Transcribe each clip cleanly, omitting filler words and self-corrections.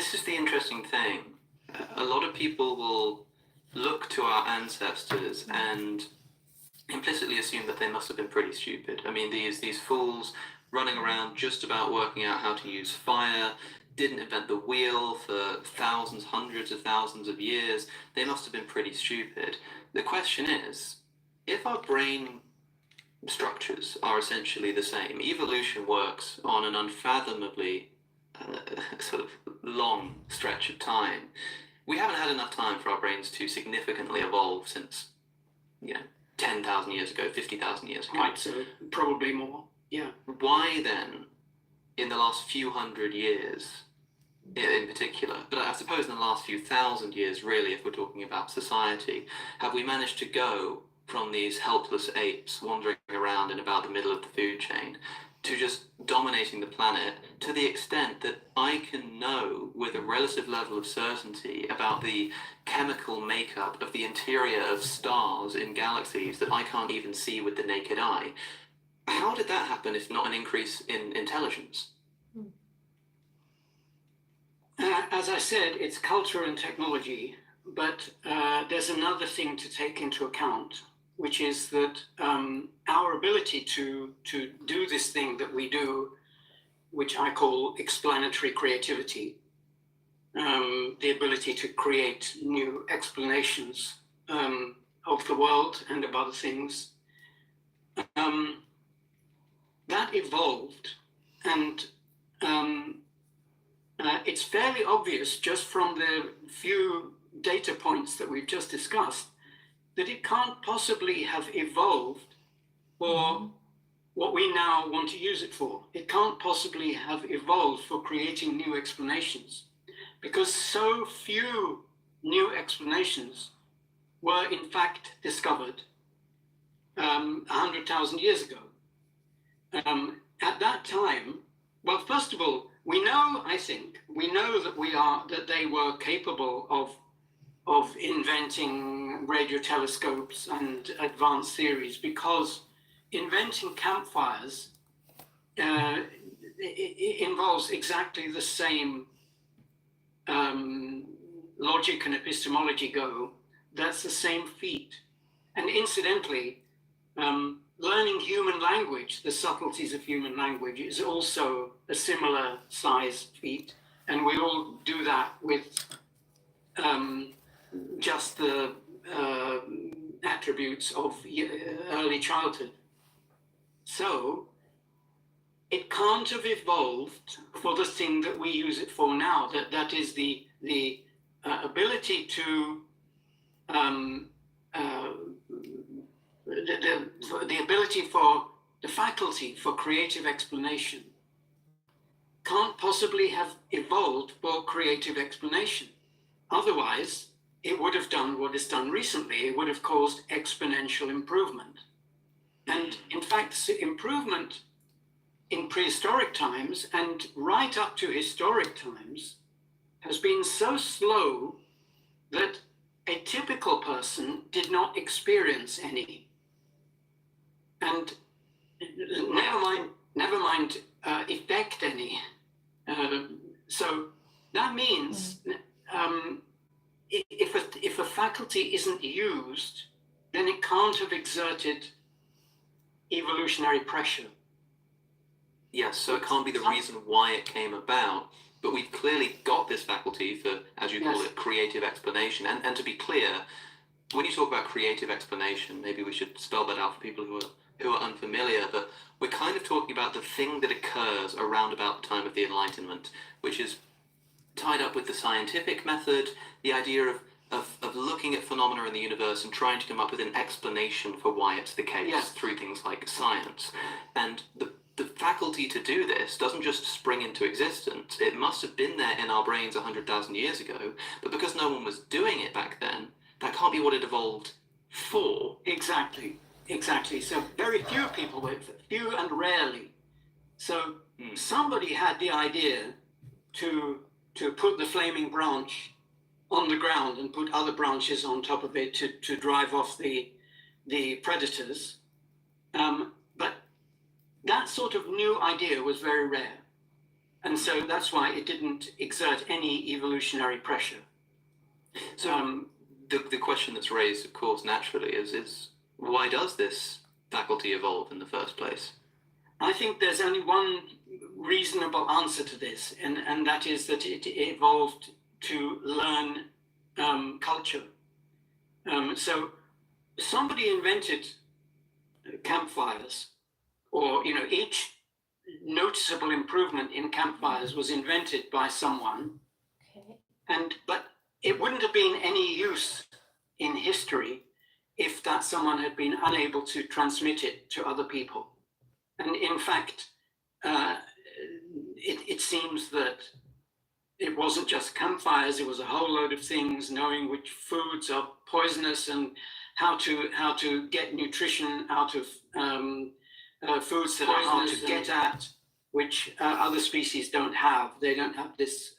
this is the interesting thing. A lot of people will look to our ancestors and implicitly assume that they must have been pretty stupid. I mean, these fools running around just about working out how to use fire, didn't invent the wheel for thousands, hundreds of thousands of years. They must have been pretty stupid. The question is, if our brain structures are essentially the same, evolution works on an unfathomably sort of long stretch of time. We haven't had enough time for our brains to significantly evolve since, 10,000 years ago, 50,000 years ago. Right, so probably more, yeah. Why then, in the last few hundred years in particular, but I suppose in the last few thousand years really, if we're talking about society, have we managed to go from these helpless apes wandering around in about the middle of the food chain to just dominating the planet to the extent that I can know with a relative level of certainty about the chemical makeup of the interior of stars in galaxies that I can't even see with the naked eye? How did that happen if not an increase in intelligence? As I said, it's culture and technology, but there's another thing to take into account, which is that our ability to do this thing that we do, which I call explanatory creativity, the ability to create new explanations of the world and of other things, that evolved, and it's fairly obvious just from the few data points that we've just discussed that it can't possibly have evolved for what we now want to use it for. It can't possibly have evolved for creating new explanations, because so few new explanations were in fact discovered 100,000 years ago. At that time, well, first of all, we know that they were capable of inventing radio telescopes and advanced theories, because inventing campfires it involves exactly the same logic and epistemology go. That's the same feat. And incidentally, learning human language, the subtleties of human language, is also a similar size feat. And we all do that with just the attributes of early childhood. So it can't have evolved for the thing that we use it for now. That is the ability to the ability for the faculty for creative explanation can't possibly have evolved for creative explanation. Otherwise, it would have done what it's done recently. It would have caused exponential improvement. And in fact, improvement in prehistoric times and right up to historic times has been so slow that a typical person did not experience any. And never mind effect any. So that means if a faculty isn't used, then it can't have exerted evolutionary pressure. Yes, so it can't be the reason why it came about, but we've clearly got this faculty for, as you call it, creative explanation. And to be clear, when you talk about creative explanation, maybe we should spell that out for people who are unfamiliar, but we're kind of talking about the thing that occurs around about the time of the Enlightenment, which is tied up with the scientific method, the idea of looking at phenomena in the universe and trying to come up with an explanation for why it's the case through things like science. And the faculty to do this doesn't just spring into existence. It must have been there in our brains 100,000 years ago, but because no one was doing it back then, that can't be what it evolved for. Exactly. So very few people were, few and rarely. So somebody had the idea to put the flaming branch on the ground and put other branches on top of it to drive off the predators. But that sort of new idea was very rare. And so that's why it didn't exert any evolutionary pressure. So the question that's raised, of course, naturally is why does this faculty evolve in the first place? I think there's only one reasonable answer to this, and that is that it evolved to learn culture. So somebody invented campfires, or each noticeable improvement in campfires was invented by someone, but it wouldn't have been any use in history if that someone had been unable to transmit it to other people. And in fact, it seems that it wasn't just campfires, it was a whole load of things, knowing which foods are poisonous and how to get nutrition out of foods that are hard to get at, which other species don't have. They don't have this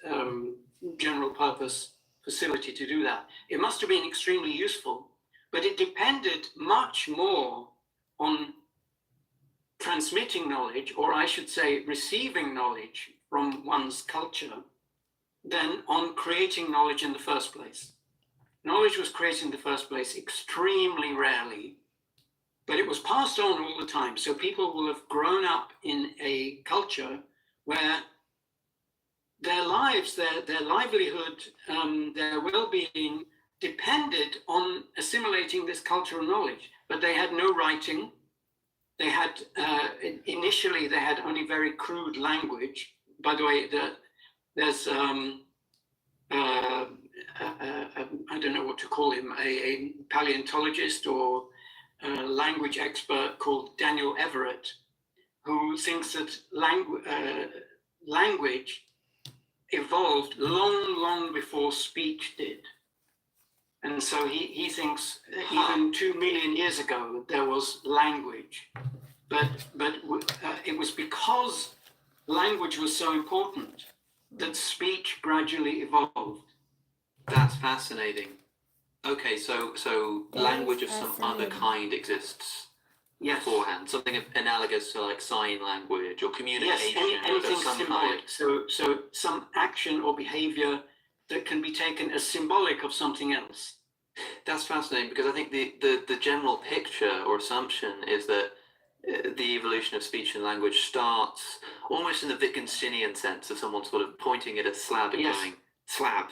general purpose facility to do that. It must have been extremely useful, but it depended much more on transmitting knowledge, or I should say receiving knowledge from one's culture, than on creating knowledge in the first place. Knowledge was created in the first place extremely rarely, but it was passed on all the time. So people will have grown up in a culture where their lives, their livelihood, their well-being depended on assimilating this cultural knowledge. But they had no writing. They had, initially, they had only very crude language. By the way, there's, I don't know what to call him, a paleontologist or a language expert called Daniel Everett, who thinks that language evolved long before speech did. And so he thinks even 2 million years ago there was language, but it was because language was so important that speech gradually evolved. That's fascinating. Okay, so language of some other kind exists beforehand, something analogous to like sign language or communication. Yes, anything of some symbolic. kind. So some action or behavior that can be taken as symbolic of something else. That's fascinating, because I think the general picture or assumption is that the evolution of speech and language starts almost in the Wittgensteinian sense of someone sort of pointing at a slab and going, slab,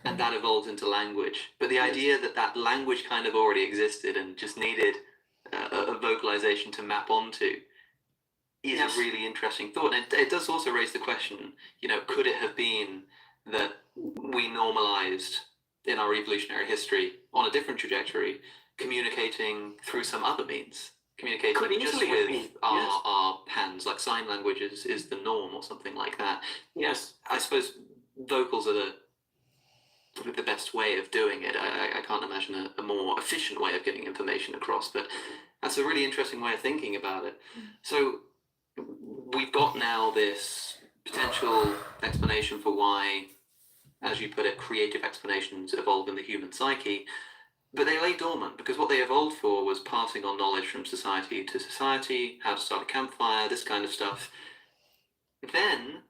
and that evolves into language. But the idea that language kind of already existed and just needed a vocalization to map onto is a really interesting thought. And it does also raise the question, could it have been that we normalized in our evolutionary history on a different trajectory, communicating through some other means? Communicating just with our hands, like sign language is the norm or something like that. Yes. I suppose vocals are the best way of doing it. I can't imagine a more efficient way of getting information across, but that's a really interesting way of thinking about it. So we've got now this potential explanation for why, as you put it, creative explanations evolve in the human psyche. But they lay dormant, because what they evolved for was passing on knowledge from society to society, how to start a campfire, this kind of stuff. Then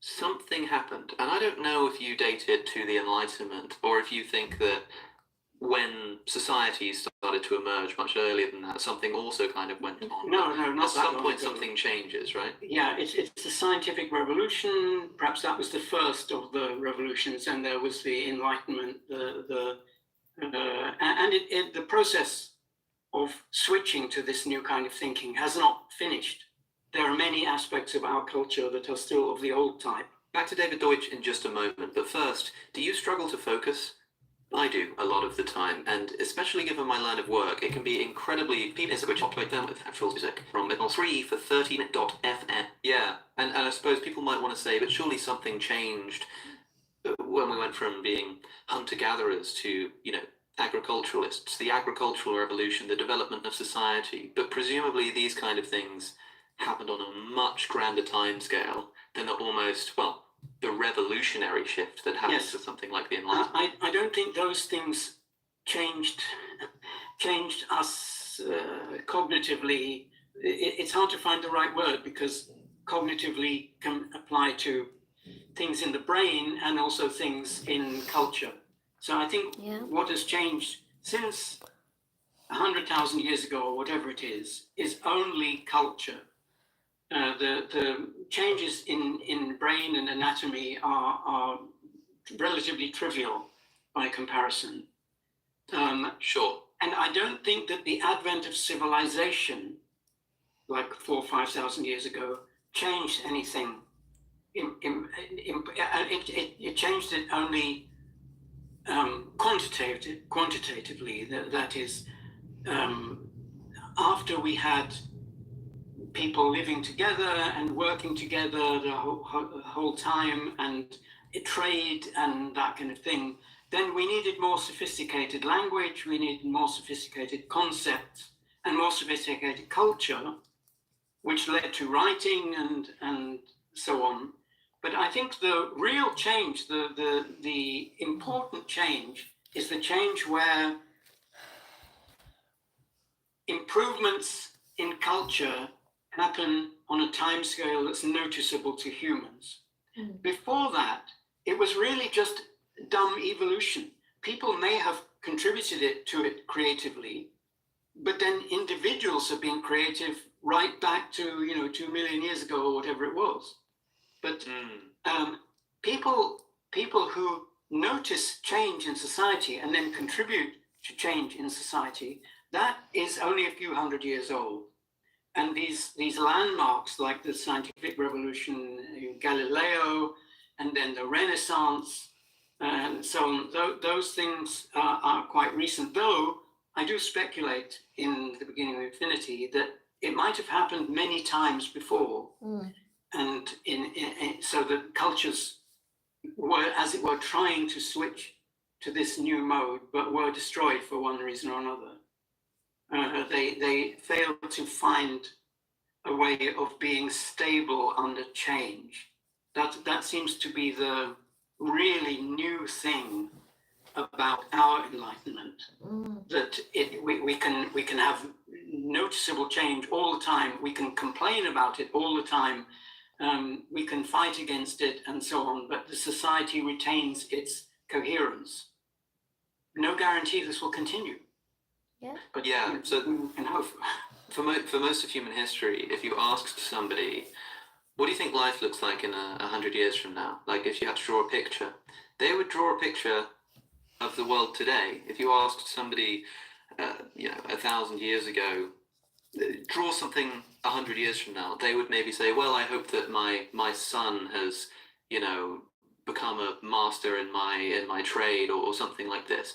something happened, and I don't know if you date it to the Enlightenment, or if you think that when society started to emerge much earlier than that, something also kind of went on. No, not at some point something changes, right? Yeah, it's the scientific revolution. Perhaps that was the first of the revolutions, and there was the Enlightenment, and the process of switching to this new kind of thinking has not finished. There are many aspects of our culture that are still of the old type. Back to David Deutsch in just a moment, but first, do you struggle to focus? I do, a lot of the time, and especially given my line of work, it can be incredibly people which operate them with actual music from Middle 3 for 30minute.fm. Yeah, and I suppose people might want to say, but surely something changed when we went from being hunter-gatherers to, agriculturalists, the agricultural revolution, the development of society. But presumably these kind of things happened on a much grander timescale than the revolutionary shift that happens with something like the Enlightenment. I don't think those things changed us cognitively. It's hard to find the right word, because cognitively can apply to things in the brain and also things in culture. So I think what has changed since 100,000 years ago, or whatever it is only culture. The changes in brain and anatomy are relatively trivial by comparison. Sure. And I don't think that the advent of civilization, like 4,000 or 5,000 years ago, changed anything. It changed it only quantitatively. That is, after we had people living together and working together the whole time, and trade and that kind of thing, then we needed more sophisticated language, we needed more sophisticated concepts and more sophisticated culture, which led to writing and so on. But I think the real change, the important change, is the change where improvements in culture happen on a timescale that's noticeable to humans. Before that, it was really just dumb evolution. People may have contributed to it creatively, but then individuals have been creative right back to 2 million years ago or whatever it was. But people who notice change in society and then contribute to change in society, that is only a few hundred years old. And these landmarks, like the scientific revolution, Galileo, and then the Renaissance, and so on, those things are quite recent, though I do speculate in the beginning of infinity that it might have happened many times before. And so the cultures were, as it were, trying to switch to this new mode, but were destroyed for one reason or another. They failed to find a way of being stable under change. That seems to be the really new thing about our enlightenment. That we can have noticeable change all the time. We can complain about it all the time. We can fight against it and so on, but the society retains its coherence. No guarantee this will continue. But yeah, so and hope. For most of human history, if you asked somebody, what do you think life looks like in 100 years from now? Like, if you had to draw a picture, they would draw a picture of the world today. If you asked somebody, 1,000 years ago, draw something 100 years from now, they would maybe say, well, I hope that my son has, become a master in my trade or something like this.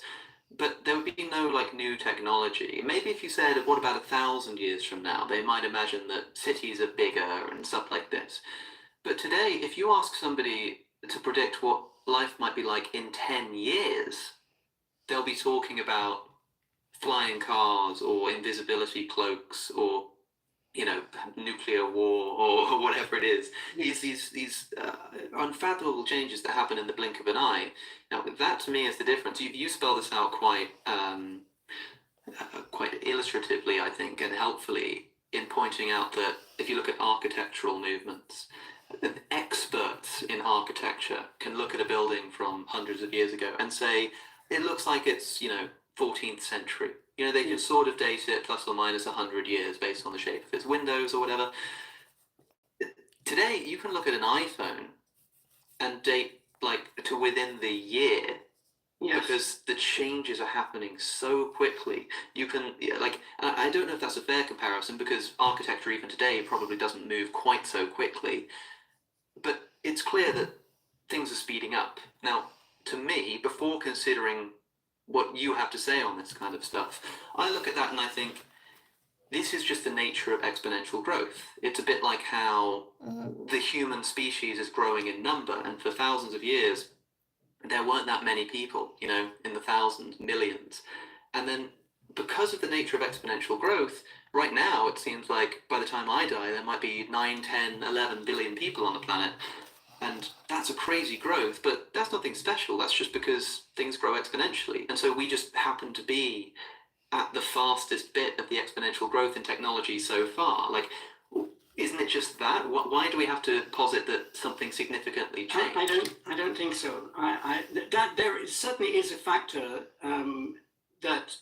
But there would be no new technology. Maybe if you said, what about 1,000 years from now, they might imagine that cities are bigger and stuff like this. But today, if you ask somebody to predict what life might be like in 10 years, they'll be talking about flying cars or invisibility cloaks or nuclear war or whatever it is. These unfathomable changes that happen in the blink of an eye. Now, that to me is the difference. You spell this out quite illustratively, I think, and helpfully in pointing out that if you look at architectural movements, the experts in architecture can look at a building from hundreds of years ago and say, it looks like it's, 14th century. They can sort of date it plus or minus 100 years based on the shape of its windows or whatever. Today, you can look at an iPhone and date to within the year. Yes. Because the changes are happening so quickly. You can, I don't know if that's a fair comparison because architecture even today probably doesn't move quite so quickly. But it's clear that things are speeding up. Now, to me, before considering what you have to say on this kind of stuff, I look at that and I think this is just the nature of exponential growth. It's a bit like how the human species is growing in number, and for thousands of years there weren't that many people, in the thousands, millions. And then because of the nature of exponential growth, right now it seems like by the time I die there might be 9, 10, 11 billion people on the planet. And that's a crazy growth, but that's nothing special. That's just because things grow exponentially. And so we just happen to be at the fastest bit of the exponential growth in technology so far. isn't it just that? Why do we have to posit that something significantly changed? I don't think so. That there certainly is a factor that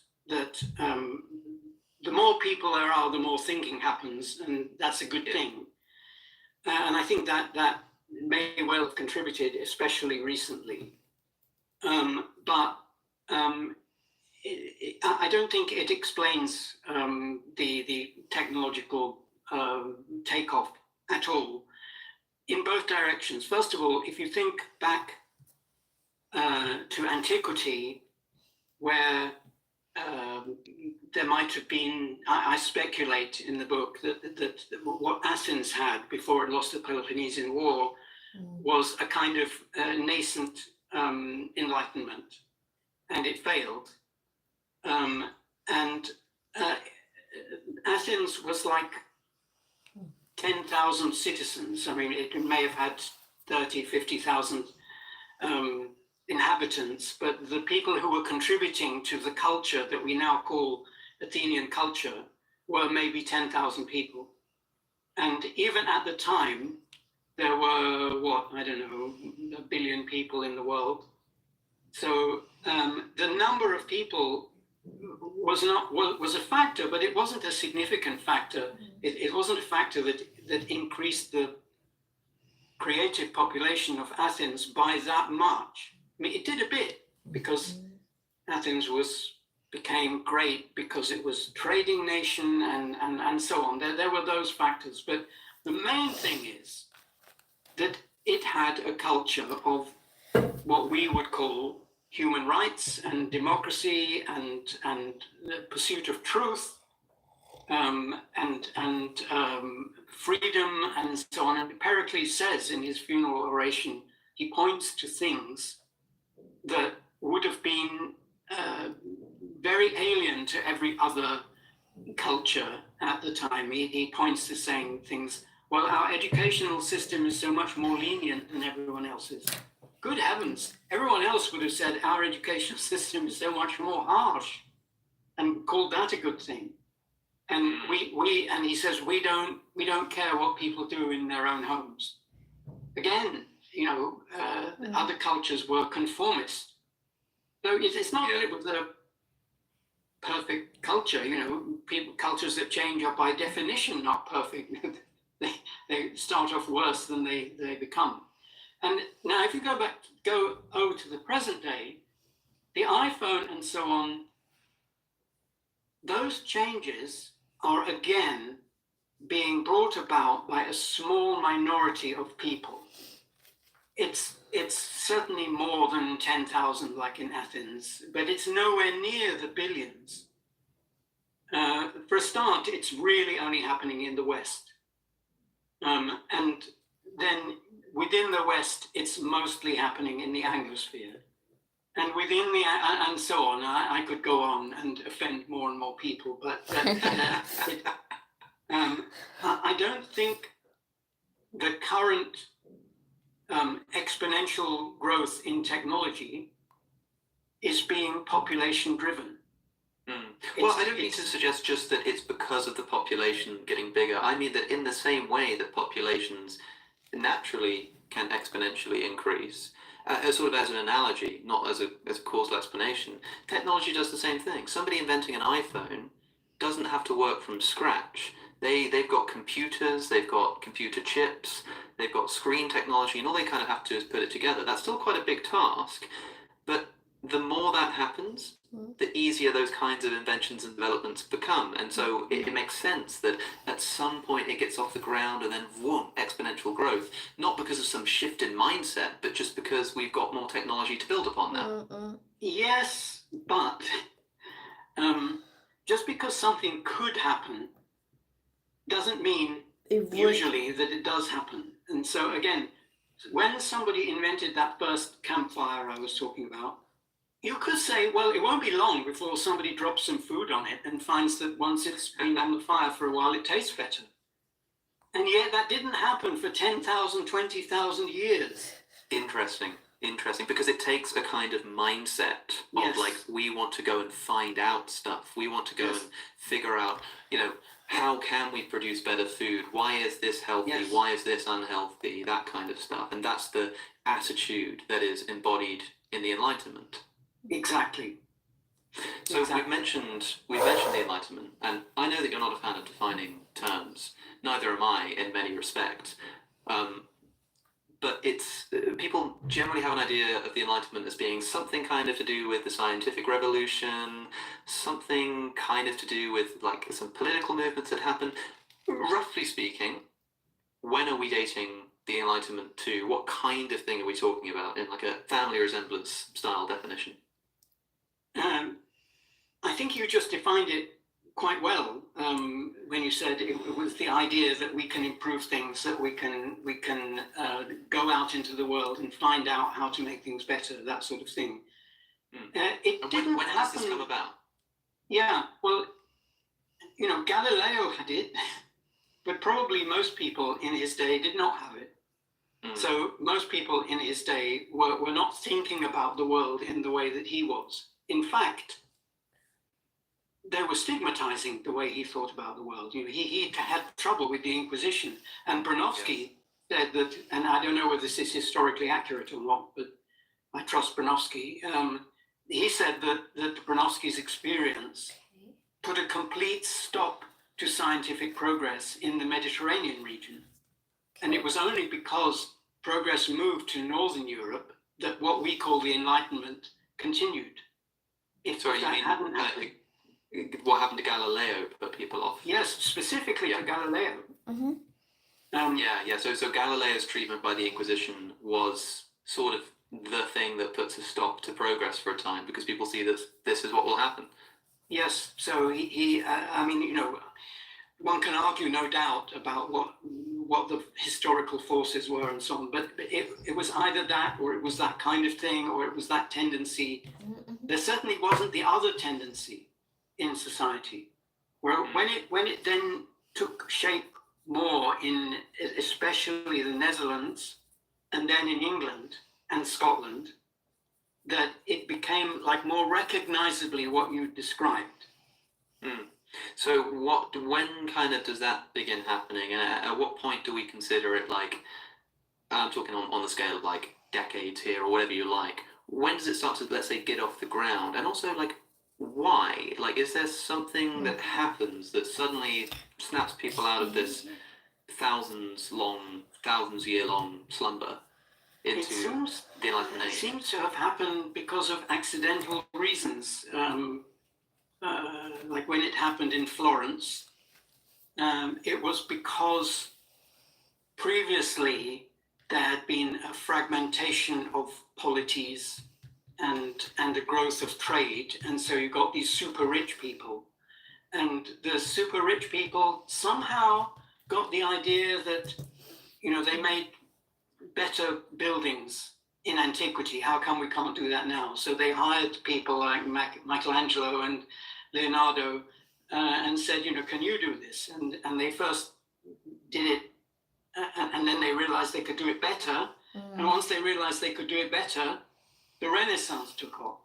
the more people there are, the more thinking happens, and that's a good thing. And I think that may well have contributed, especially recently. But I don't think it explains the technological takeoff at all, in both directions. First of all, if you think back to antiquity, where there might have been, I speculate in the book that what Athens had before it lost the Peloponnesian War was a kind of nascent enlightenment, and it failed. And Athens was like 10,000 citizens. I mean, it may have had 30, 50,000 inhabitants, but the people who were contributing to the culture that we now call Athenian culture were maybe 10,000 people. And even at the time, there were, I don't know, 1 billion people in the world. So the number of people was a factor, but it wasn't a significant factor. It wasn't a factor that increased the creative population of Athens by that much. I mean, it did a bit, because Athens became great because it was a trading nation and so on. There were those factors, but the main thing is that it had a culture of what we would call human rights and democracy and the pursuit of truth and freedom and so on. And Pericles says in his funeral oration, he points to things that would have been very alien to every other culture at the time. He points to saying things, well, our educational system is so much more lenient than everyone else's. Good heavens, everyone else would have said our educational system is so much more harsh and called that a good thing. And and he says we don't care what people do in their own homes. Again, other cultures were conformist. So it's not that it was a perfect culture. Cultures that change are by definition not perfect. they start off worse than they become. And now if you go over to the present day, the iPhone and so on, those changes are again being brought about by a small minority of people. It's certainly more than 10,000 like in Athens, but it's nowhere near the billions. For a start, it's really only happening in the West. And then within the West, it's mostly happening in the Anglosphere. And within and so on. I could go on and offend more and more people, but I don't think the current exponential growth in technology is being population driven. Well, I don't mean to suggest just that it's because of the population getting bigger. I mean that in the same way that populations naturally can exponentially increase, sort of as an analogy, not as a causal explanation, technology does the same thing. Somebody inventing an iPhone doesn't have to work from scratch. They've got computers, they've got computer chips, they've got screen technology, and all they kind of have to do is put it together. That's still quite a big task, but the more that happens, the easier those kinds of inventions and developments become. And so it makes sense that at some point it gets off the ground and then whoom, exponential growth, not because of some shift in mindset, but just because we've got more technology to build upon that. Yes, but just because something could happen doesn't mean usually that it does happen. And so again, when somebody invented that first campfire I was talking about, you could say, well, it won't be long before somebody drops some food on it and finds that once it's been on the fire for a while, it tastes better. And yet that didn't happen for 10,000, 20,000 years. Interesting, because it takes a kind of mindset of Yes. like, we want to go and find out stuff. We want to go and figure out, how can we produce better food? Why is this healthy? Yes. Why is this unhealthy? That kind of stuff. And that's the attitude that is embodied in the Enlightenment. Exactly. So we've mentioned the Enlightenment, and I know that you're not a fan of defining terms. Neither am I in many respects. But it's people generally have an idea of the Enlightenment as being something kind of to do with the scientific revolution, something kind of to do with like some political movements that happen. Roughly speaking, when are we dating the Enlightenment to? What kind of thing are we talking about in like a family resemblance style definition? I think you just defined it quite well when you said it was the idea that we can improve things, that we can go out into the world and find out how to make things better, that sort of thing. It didn't when happen. does this come about? Yeah, well, Galileo had it, but probably most people in his day did not have it. So most people in his day were not thinking about the world in the way that he was. In fact, they were stigmatizing the way he thought about the world. He had trouble with the Inquisition. And Bronowski said that, and I don't know whether this is historically accurate or not, but I trust Bronowski. He said that Bronowski's experience put a complete stop to scientific progress in the Mediterranean region. And it was only because progress moved to Northern Europe that what we call the Enlightenment continued. If Sorry, that you hadn't mean happened, what happened to Galileo put people off? yes, specifically to Galileo. So Galileo's treatment by the Inquisition was sort of the thing that puts a stop to progress for a time because people see this is what will happen. Yes, so one can argue, no doubt, about what the historical forces were and so on, but it was either that, or it was that kind of thing, or it was that tendency. There certainly wasn't the other tendency in society. Well, when it then took shape more in especially the Netherlands and then in England and Scotland, that it became like more recognizably what you described. So when kind of does that begin happening, and at what point do we consider it like, I'm talking on the scale of like decades here or whatever you like, when does it start to, let's say, get off the ground? And also like, why? Like, is there something that happens that suddenly snaps people out of this thousands year long slumber into the Enlightenment age? It seems to have happened because of accidental reasons. Like when it happened in Florence, it was because previously there had been a fragmentation of polities and a growth of trade, and so you got these super rich people, and the super rich people somehow got the idea that they made better buildings in antiquity. How come we can't do that now? So they hired people like Michelangelo and Leonardo and said, can you do this? And they first did it, and then they realized they could do it better. And once they realized they could do it better, the Renaissance took off.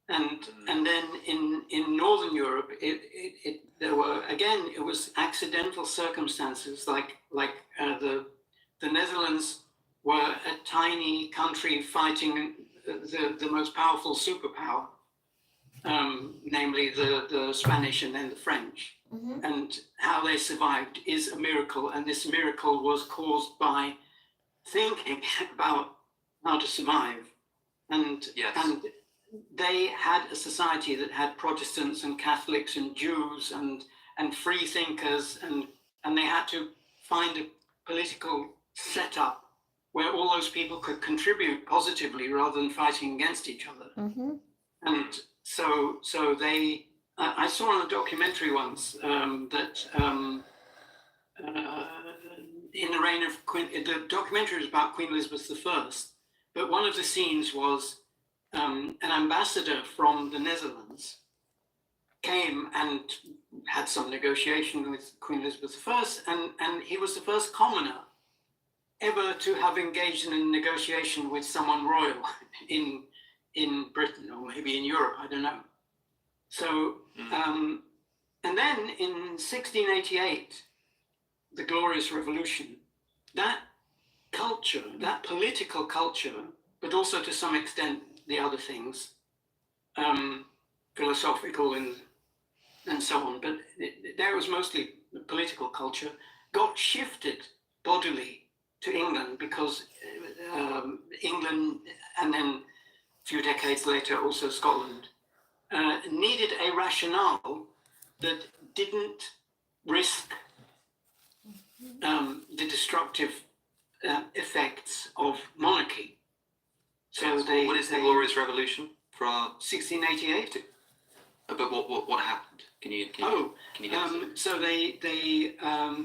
And then in Northern Europe, it was accidental circumstances, like the Netherlands were a tiny country fighting the most powerful superpower, namely the Spanish and then the French. And how they survived is a miracle, and this miracle was caused by thinking about how to survive. And they had a society that had Protestants and Catholics and Jews and free thinkers, and they had to find a political setup where all those people could contribute positively rather than fighting against each other. And so they, I saw on a documentary once that in the reign of the documentary was about Queen Elizabeth I, but one of the scenes was an ambassador from the Netherlands came and had some negotiation with Queen Elizabeth I, and he was the first commoner ever to have engaged in a negotiation with someone royal in Britain, or maybe in Europe, I don't know. So And then in 1688, the Glorious Revolution, that culture, that political culture, but also to some extent the other things, philosophical and so on, but there was mostly political culture, got shifted bodily to England because England, and then a few decades later also Scotland, needed a rationale that didn't risk the destructive effects of monarchy. So they. What is the Glorious Revolution for our? 1688. But what happened? Can you So they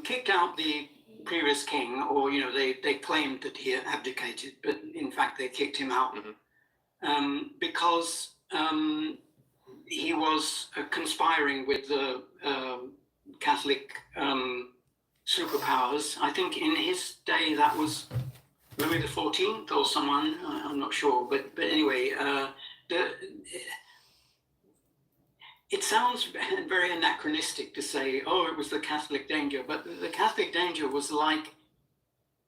kicked out the previous king, or they claimed that he abdicated, but in fact they kicked him out because he was conspiring with the Catholic superpowers. I think in his day that was Louis XIV or someone. I'm not sure, but anyway, it sounds very anachronistic to say, oh, it was the Catholic danger, but the Catholic danger was like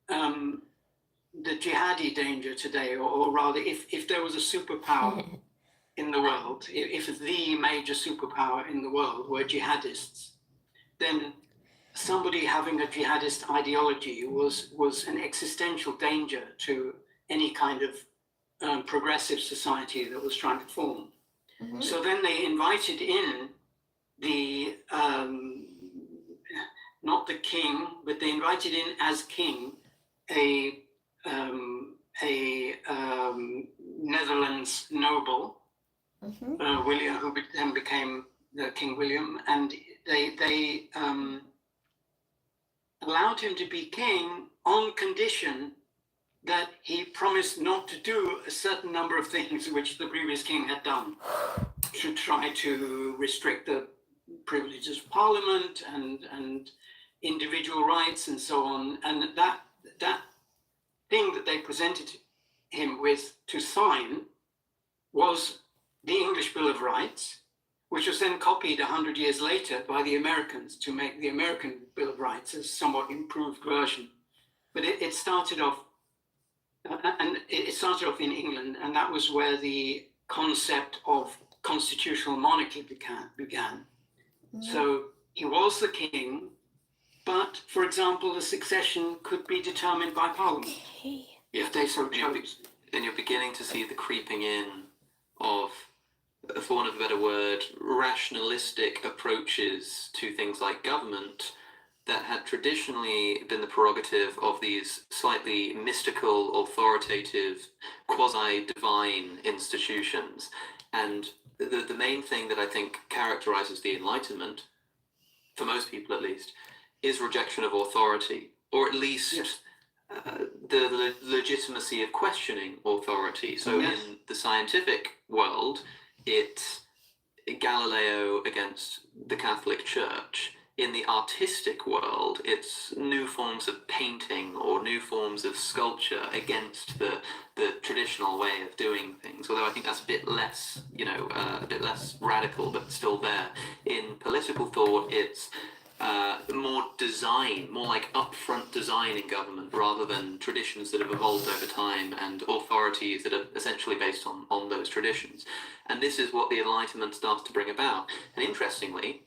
the jihadi danger today, or rather, if there was a superpower in the world, if the major superpower in the world were jihadists, then somebody having a jihadist ideology was an existential danger to any kind of progressive society that was trying to form. So then they invited in the, not the king, but they invited in as king a Netherlands noble, William, who then became King William, and they allowed him to be king on condition that he promised not to do a certain number of things which the previous king had done, to try to restrict the privileges of parliament and individual rights and so on. And that thing that they presented him with to sign was the English Bill of Rights, which was then copied 100 years later by the Americans to make the American Bill of Rights a somewhat improved version. But it started off, and it started off in England, and that was where the concept of constitutional monarchy began. So he was the king, but, for example, the succession could be determined by Parliament, if they so chose. Then you're beginning to see the creeping in of, for want of a better word, rationalistic approaches to things like government that had traditionally been the prerogative of these slightly mystical, authoritative, quasi-divine institutions. And the main thing that I think characterizes the Enlightenment, for most people at least, is rejection of authority, or at least the legitimacy of questioning authority. So in the scientific world, it's Galileo against the Catholic Church. In the artistic world, it's new forms of painting or new forms of sculpture against the traditional way of doing things. Although I think that's a bit less, a bit less radical, but still there. In political thought, it's more design, more like upfront design in government, rather than traditions that have evolved over time and authorities that are essentially based on those traditions. And this is what the Enlightenment starts to bring about. And interestingly,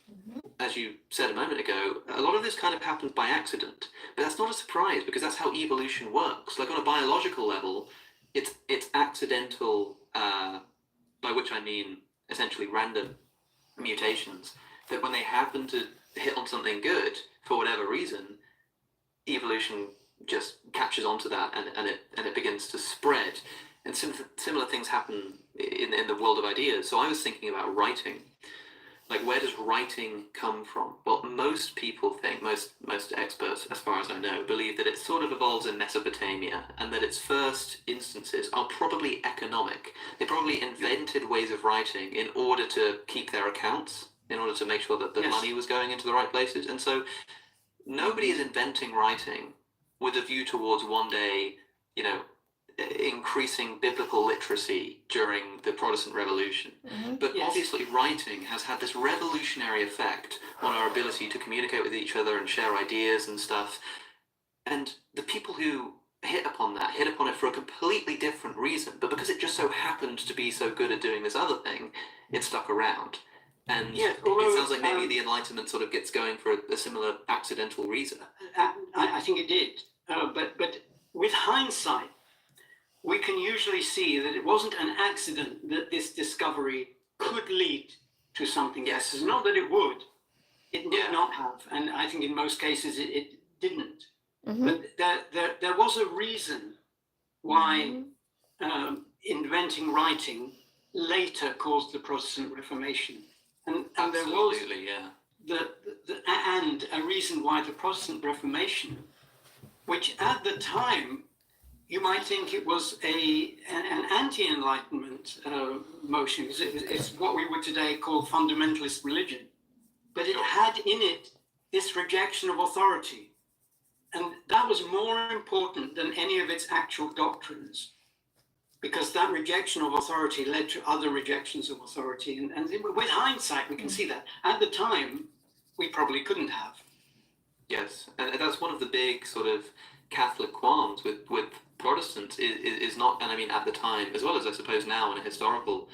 as you said a moment ago, a lot of this kind of happens by accident, but that's not a surprise because that's how evolution works. Like on a biological level, it's accidental, by which I mean essentially random mutations, that when they happen to hit on something good for whatever reason, evolution just catches onto that and it begins to spread. And similar things happen in the world of ideas. So I was thinking about writing. Like, where does writing come from? Well, most people think, most experts, as far as I know, believe that it sort of evolves in Mesopotamia and that its first instances are probably economic. They probably invented ways of writing in order to keep their accounts, in order to make sure that the money was going into the right places. And so nobody is inventing writing with a view towards one day, increasing biblical literacy during the Protestant Revolution. But Yes. obviously writing has had this revolutionary effect on our ability to communicate with each other and share ideas and stuff. And the people who hit upon it for a completely different reason, but because it just so happened to be so good at doing this other thing, it stuck around. And Yes, it sounds like maybe the Enlightenment sort of gets going for a similar accidental reason. I think it did. But with hindsight, we can usually see that it wasn't an accident that this discovery could lead to something Yes. else. Not that it would. It would Yeah. not have. And I think in most cases it didn't. Mhm. But there was a reason why inventing writing later caused the Protestant Reformation. And there was Absolutely, yeah. and a reason why the Protestant Reformation, which at the time you might think it was an anti-Enlightenment motion. It's what we would today call fundamentalist religion, but it had in it this rejection of authority, and that was more important than any of its actual doctrines, because that rejection of authority led to other rejections of authority. And with hindsight, we can see that. At the time, we probably couldn't have. Yes, and that's one of the big sort of Catholic qualms with Protestants is not, and I mean at the time, as well as I suppose now in a historical,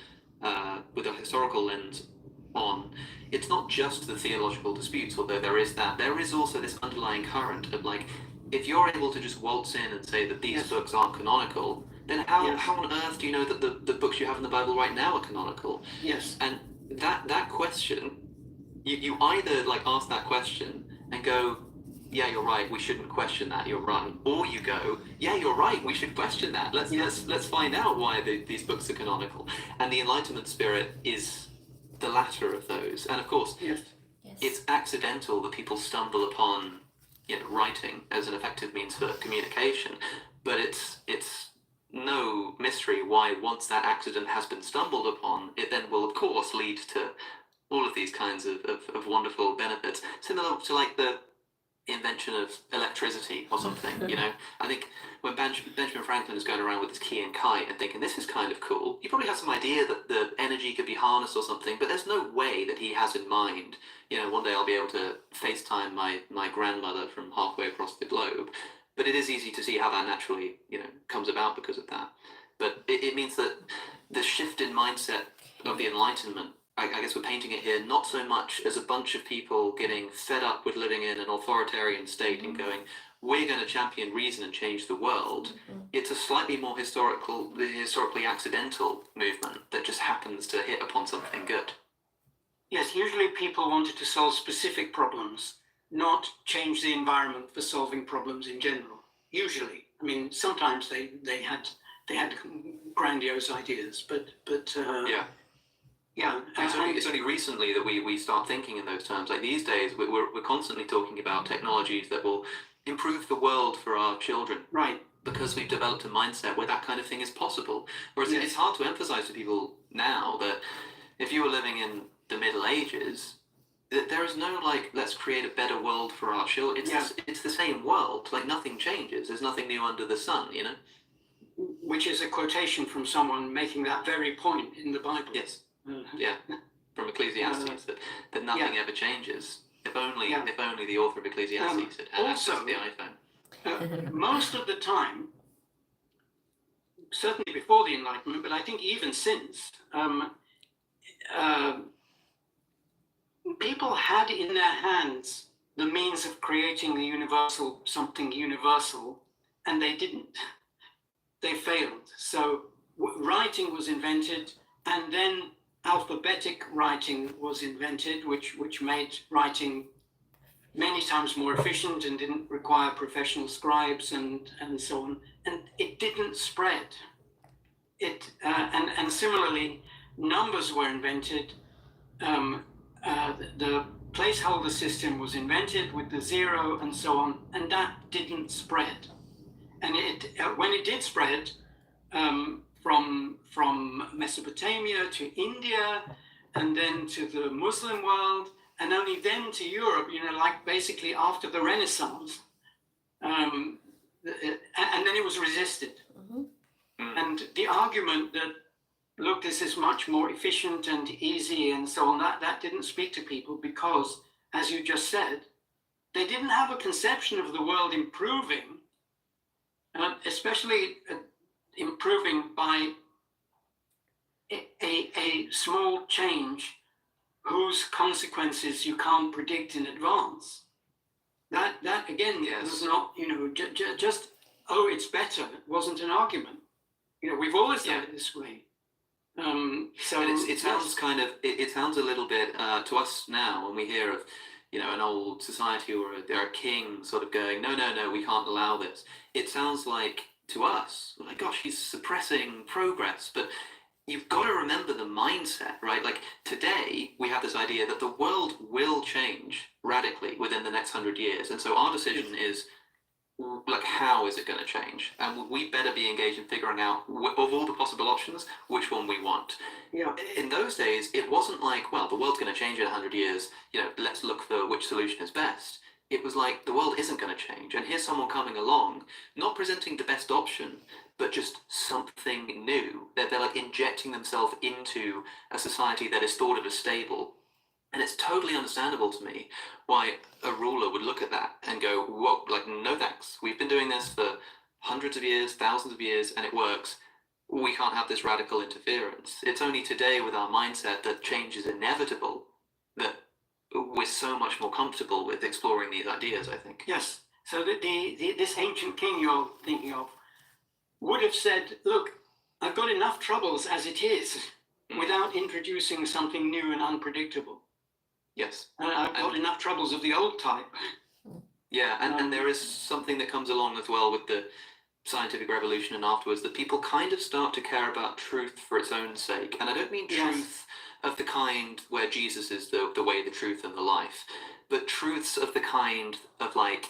with a historical lens on, it's not just the theological disputes, although there is that. There is also this underlying current of like, if you're able to just waltz in and say that these Yes. books aren't canonical, then how Yes. on earth do you know that the books you have in the Bible right now are canonical? Yes. And that question, you either like ask that question and go, yeah, you're right, we shouldn't question that, you're right, or you go, yeah, you're right, we should question that. Let's find out why these books are canonical. And the Enlightenment spirit is the latter of those. And of course, Yes. Yes. it's accidental that people stumble upon writing as an effective means for communication, but it's no mystery why once that accident has been stumbled upon, it then will of course lead to all of these kinds of wonderful benefits, similar to like the invention of electricity or something. I think when Benjamin Franklin is going around with his key and kite and thinking this is kind of cool, he probably has some idea that the energy could be harnessed or something, but there's no way that he has in mind, one day I'll be able to FaceTime my grandmother from halfway across the globe. But it is easy to see how that naturally comes about because of that. But it means that the shift in mindset of the Enlightenment, I guess we're painting it here not so much as a bunch of people getting fed up with living in an authoritarian state and going, we're going to champion reason and change the world. It's a slightly more historically accidental movement that just happens to hit upon something good. Yes, usually people wanted to solve specific problems, not change the environment for solving problems in general. Usually, I mean, sometimes they had grandiose ideas, but Yeah. yeah. It's only recently that we start thinking in those terms. Like these days, we're constantly talking about technologies that will improve the world for our children. Right. Because we've developed a mindset where that kind of thing is possible. Whereas Yes. it's hard to emphasize to people now that if you were living in the Middle Ages, there is no like, let's create a better world for our children. It's the same world. Like nothing changes. There's nothing new under the sun, Which is a quotation from someone making that very point in the Bible. Yes. Yeah. From Ecclesiastes, that nothing ever changes. If only the author of Ecclesiastes had access to the iPhone. Most of the time, certainly before the Enlightenment, but I think even since, people had in their hands the means of creating something universal, and they didn't. They failed. So writing was invented, and then alphabetic writing was invented, which made writing many times more efficient and didn't require professional scribes and so on. And it didn't spread. And similarly, numbers were invented. The placeholder system was invented with the zero and so on, and that didn't spread. And when it did spread from Mesopotamia to India, and then to the Muslim world, and only then to Europe, like basically after the Renaissance, and then it was resisted. And the argument that, look, this is much more efficient and easy and so on, that didn't speak to people because, as you just said, they didn't have a conception of the world improving, especially improving by a small change whose consequences you can't predict in advance. That again was not, just, oh, it's better. It wasn't an argument. We've always done it this way. So and it sounds it sounds a little bit to us now when we hear of an old society or a king sort of going, no, we can't allow this. It sounds like to us, like, gosh, he's suppressing progress, but you've got to remember the mindset, right? Like today we have this idea that the world will change radically within the next 100 years, and so our decision is, like, how is it going to change? And we better be engaged in figuring out, of all the possible options, which one we want. Yeah. In those days, it wasn't like, well, the world's going to change in 100 years, let's look for which solution is best. It was like, the world isn't going to change, and here's someone coming along, not presenting the best option, but just something new. They're like injecting themselves into a society that is thought of as stable. And it's totally understandable to me why a ruler would look at that and go, whoa, like, no thanks. We've been doing this for hundreds of years, thousands of years, and it works. We can't have this radical interference. It's only today with our mindset that change is inevitable that we're so much more comfortable with exploring these ideas, I think. Yes. So this ancient king you're thinking of would have said, look, I've got enough troubles as it is without introducing something new and unpredictable. Yes. I've got enough troubles of the old type. Yeah, and there is something that comes along as well with the scientific revolution and afterwards, that people kind of start to care about truth for its own sake. And I don't mean truth of the kind where Jesus is the way, the truth, and the life, but truths of the kind of like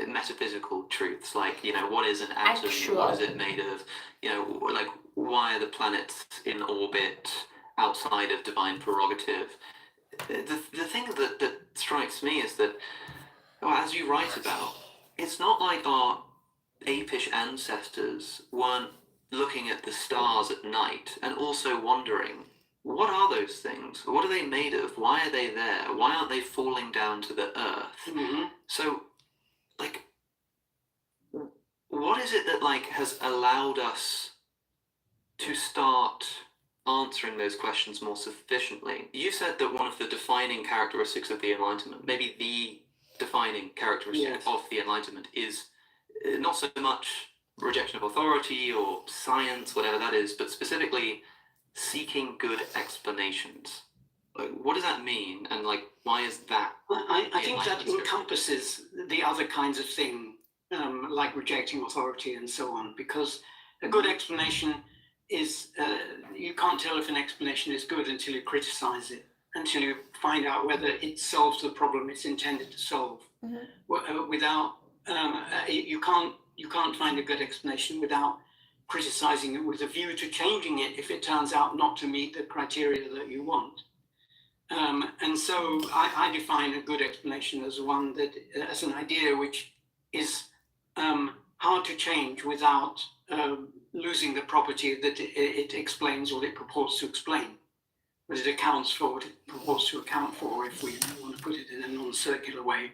metaphysical truths, like, what is an atom? What is it made of? Like, why are the planets in orbit outside of divine prerogative? The thing that strikes me is that, as you write about, it's not like our apish ancestors weren't looking at the stars at night and also wondering, what are those things? What are they made of? Why are they there? Why aren't they falling down to the earth? Mm-hmm. So, like, what is it that, like, has allowed us to start answering those questions more sufficiently? You said that one of the defining characteristics of the Enlightenment, maybe the defining characteristic of the Enlightenment, is not so much rejection of authority or science, whatever that is, but specifically seeking good explanations. Like, what does that mean, and like, why is that? I think that encompasses the other kinds of thing, like rejecting authority and so on, because a good explanation is, you can't tell if an explanation is good until you criticize it, until you find out whether it solves the problem it's intended to solve. Without, you can't find a good explanation without criticizing it with a view to changing it if it turns out not to meet the criteria that you want. And so I define a good explanation as one that, as an idea which is hard to change without losing the property that it explains what it purports to explain, but it accounts for what it purports to account for, if we want to put it in a non-circular way.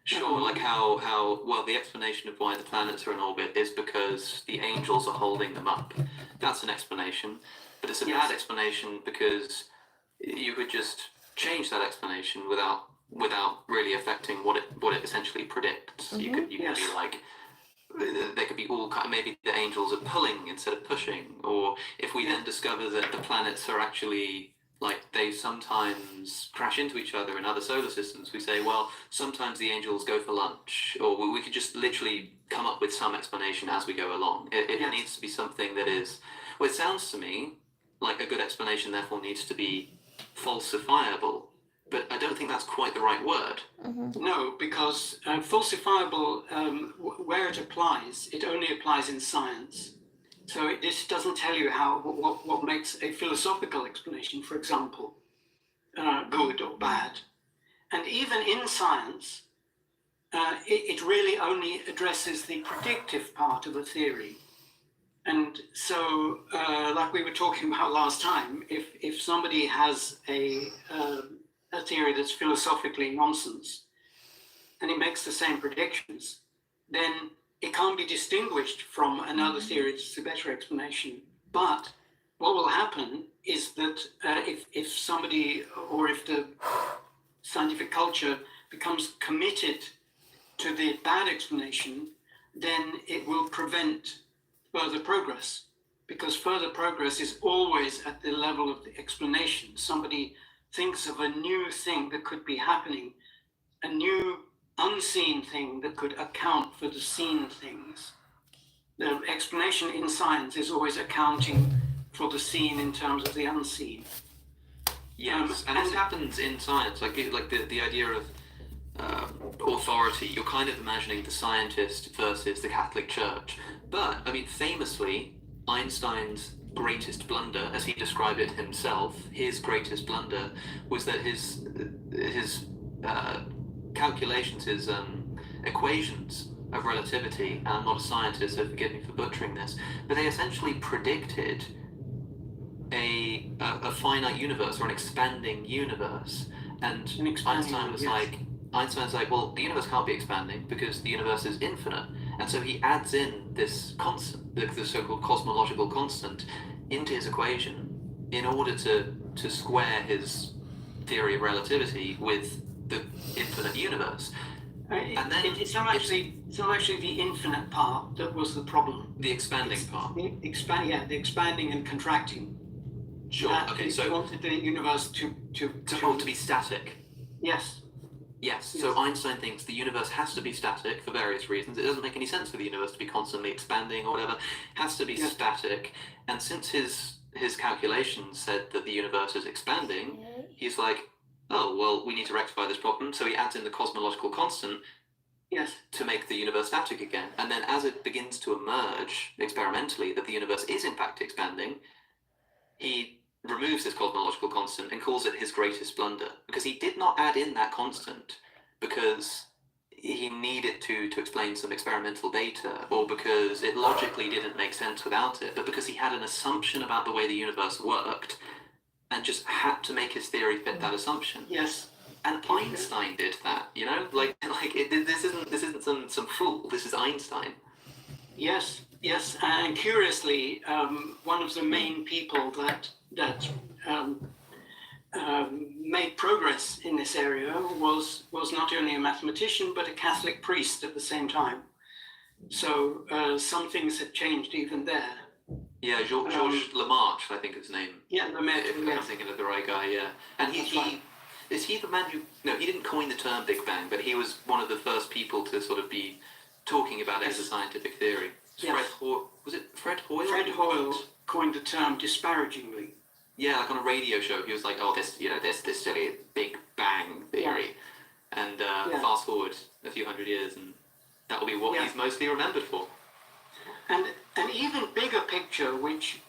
Sure, like how well, the explanation of why the planets are in orbit is because the angels are holding them up. That's an explanation, but it's a bad explanation because you could just change that explanation without really affecting what it essentially predicts. You could be like, there could be all kind. Maybe the angels are pulling instead of pushing, or if we then discover that the planets are actually, like, they sometimes crash into each other in other solar systems, we say, well, sometimes the angels go for lunch, or we could just literally come up with some explanation as we go along. It needs to be something that is, well, it sounds to me like a good explanation therefore needs to be falsifiable, but I don't think that's quite the right word. No, because falsifiable, where it applies, it only applies in science. So this doesn't tell you what makes a philosophical explanation, for example, good or bad. And even in science, it really only addresses the predictive part of a theory. And so, like we were talking about last time, if somebody has a theory that's philosophically nonsense and it makes the same predictions, then it can't be distinguished from another theory that's a better explanation. But what will happen is that if somebody, or if the scientific culture becomes committed to the bad explanation, then it will prevent further progress, because further progress is always at the level of the explanation. Somebody thinks of a new thing that could be happening, a new unseen thing that could account for the seen things. The explanation in science is always accounting for the seen in terms of the unseen. Yes, and this happens in science, like the idea of authority. You're kind of imagining the scientist versus the Catholic Church. But, I mean, famously, Einstein's greatest blunder, as he described it himself, his greatest blunder was that his calculations, his equations of relativity, and I'm not a scientist, so forgive me for butchering this, but they essentially predicted a finite universe, or an expanding universe. And Einstein's like, well, the universe can't be expanding because the universe is infinite. And so he adds in this constant, the so-called cosmological constant, into his equation in order to square his theory of relativity with the infinite universe. And then it's not actually the infinite part that was the problem. The expanding part. The expanding and contracting. Sure. Okay. So he wanted the universe to be static. Yes. Yes. So Einstein thinks the universe has to be static for various reasons. It doesn't make any sense for the universe to be constantly expanding or whatever. It has to be static. And since his calculations said that the universe is expanding, he's like, oh, well, we need to rectify this problem. So he adds in the cosmological constant to make the universe static again. And then as it begins to emerge experimentally that the universe is in fact expanding, he removes this cosmological constant and calls it his greatest blunder, because he did not add in that constant because he needed to explain some experimental data, or because it logically didn't make sense without it, but because he had an assumption about the way the universe worked and just had to make his theory fit that assumption. Yes. And Einstein did that, you know, this isn't some fool. This is Einstein. Yes, and curiously, one of the main people that made progress in this area was not only a mathematician but a Catholic priest at the same time. So some things had changed even there. Yeah, Georges Lamarche, I think his name. Yeah, Lamarche. If I'm thinking of the right guy, yeah. And is he the man who? No, he didn't coin the term Big Bang, but he was one of the first people to sort of be talking about it as a scientific theory. Was it Fred Hoyle? Fred Hoyle coined the term disparagingly. Yeah, like on a radio show, he was like, "Oh, this silly Big Bang theory," and fast forward a few hundred years, and that will be what he's mostly remembered for. And an even bigger picture, which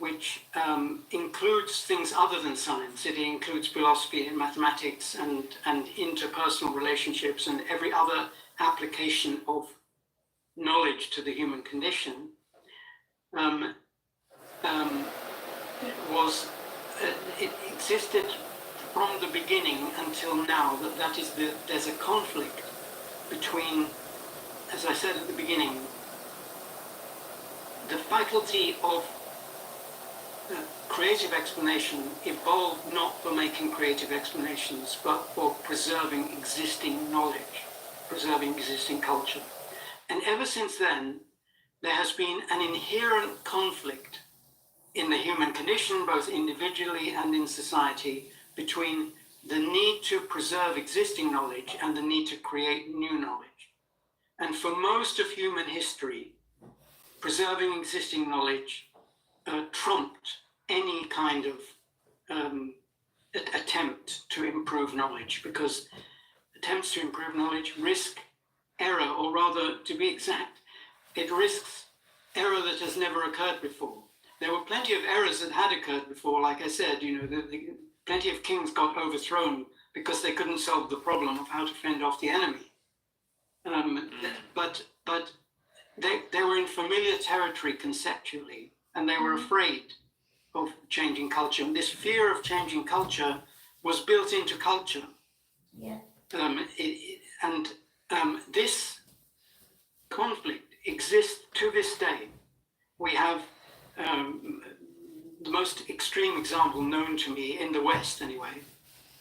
includes things other than science. It includes philosophy and mathematics and interpersonal relationships and every other application of knowledge to the human condition. It existed from the beginning until now. There's a conflict between, as I said at the beginning, the faculty of creative explanation evolved not for making creative explanations, but for preserving existing knowledge, preserving existing culture. And ever since then, there has been an inherent conflict in the human condition, both individually and in society, between the need to preserve existing knowledge and the need to create new knowledge. And for most of human history, preserving existing knowledge trumped any kind of attempt to improve knowledge, because attempts to improve knowledge risk error, or rather, to be exact, it risks error that has never occurred before. There were plenty of errors that had occurred before. Like I said, plenty of kings got overthrown because they couldn't solve the problem of how to fend off the enemy. But they were in familiar territory conceptually, and they were afraid of changing culture. And this fear of changing culture was built into culture. Yeah. This conflict exists to this day. We have the most extreme example known to me in the West, anyway,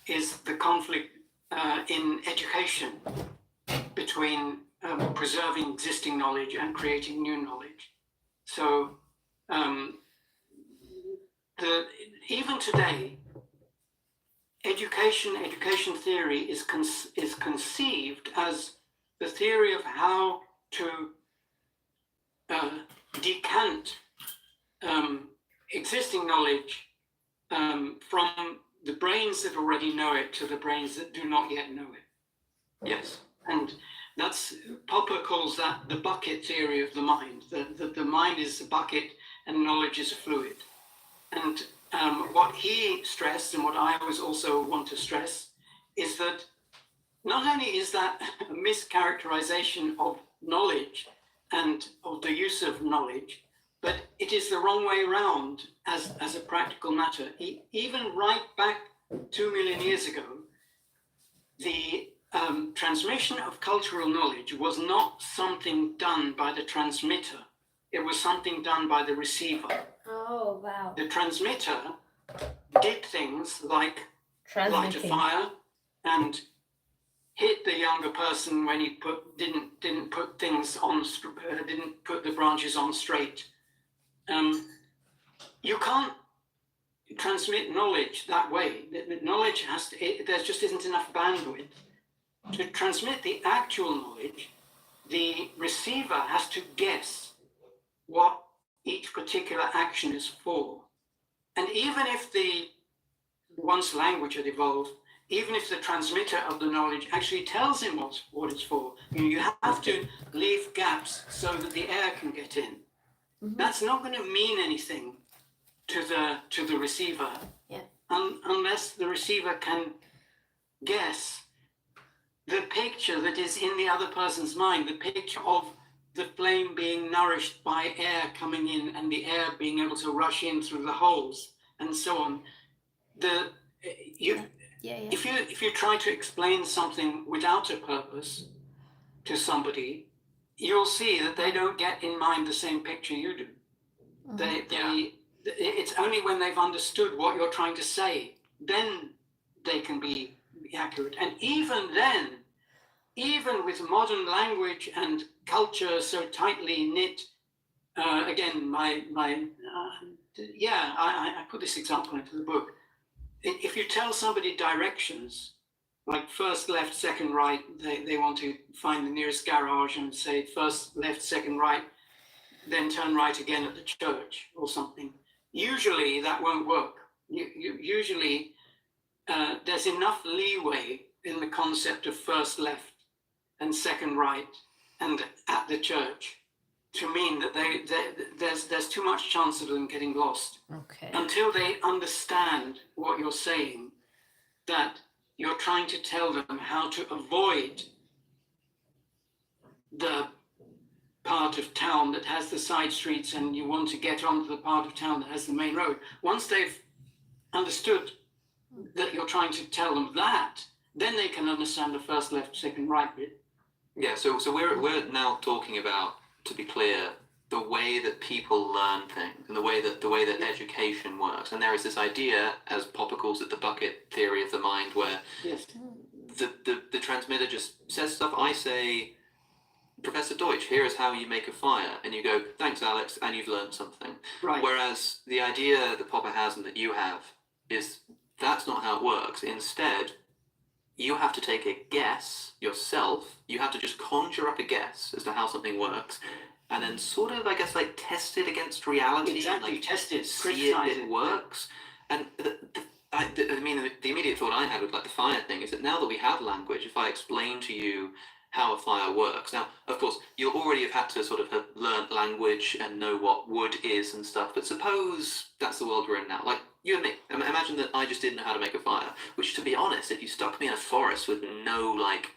is the conflict in education between preserving existing knowledge and creating new knowledge. So even today, education theory is conceived as the theory of how to decant existing knowledge from the brains that already know it to the brains that do not yet know it. Yes. And that's, Popper calls that the bucket theory of the mind. The mind is a bucket and knowledge is a fluid. And what he stressed, and what I always also want to stress, is that not only is that a mischaracterization of knowledge and of the use of knowledge, but it is the wrong way around as a practical matter. Even right back 2 million years ago, the transmission of cultural knowledge was not something done by the transmitter. It was something done by the receiver. Oh, wow. The transmitter did things like light a Transmitting. fire and hit the younger person when he didn't put things on, didn't put the branches on straight. You can't transmit knowledge that way. Knowledge has to, there just isn't enough bandwidth. To transmit the actual knowledge, the receiver has to guess what each particular action is for. And even if once language had evolved, even if the transmitter of the knowledge actually tells him what it's for, you have to leave gaps so that the air can get in. Mm-hmm. That's not going to mean anything to the receiver, Yeah. Unless the receiver can guess the picture that is in the other person's mind, the picture of the flame being nourished by air coming in and the air being able to rush in through the holes and so on. If you try to explain something without a purpose to somebody, you'll see that they don't get in mind the same picture you do. It's only when they've understood what you're trying to say, then they can be accurate. And even then, even with modern language and culture so tightly knit, again, I put this example into the book. If you tell somebody directions, like first left, second right, they want to find the nearest garage and say first left, second right, then turn right again at the church or something. Usually that won't work. Usually there's enough leeway in the concept of first left and second right and at the church to mean that there's too much chance of them getting lost. Okay. Until they understand what you're saying, that you're trying to tell them how to avoid the part of town that has the side streets and you want to get onto the part of town that has the main road. Once they've understood that you're trying to tell them that, then they can understand the first left, second right bit. Yeah, so we're now talking about, to be clear, the way that people learn things and the way that education works. And there is this idea, as Popper calls it, the bucket theory of the mind, where Yes. the transmitter just says stuff. I say, Professor Deutsch, here is how you make a fire. And you go, thanks, Alex, and you've learned something. Right. Whereas the idea that Popper has and that you have is that's not how it works. Instead, you have to take a guess yourself. You have to just conjure up a guess as to how something works. And then sort of, I guess, like test it against reality. Exactly, Like, test it, see criticize if it works. And the immediate thought I had with like the fire thing is that now that we have language, if I explain to you how a fire works, now of course you'll already have had to sort of have learned language and know what wood is and stuff. But suppose that's the world we're in now. Like you and me, imagine that I just didn't know how to make a fire. Which, to be honest, if you stuck me in a forest with no like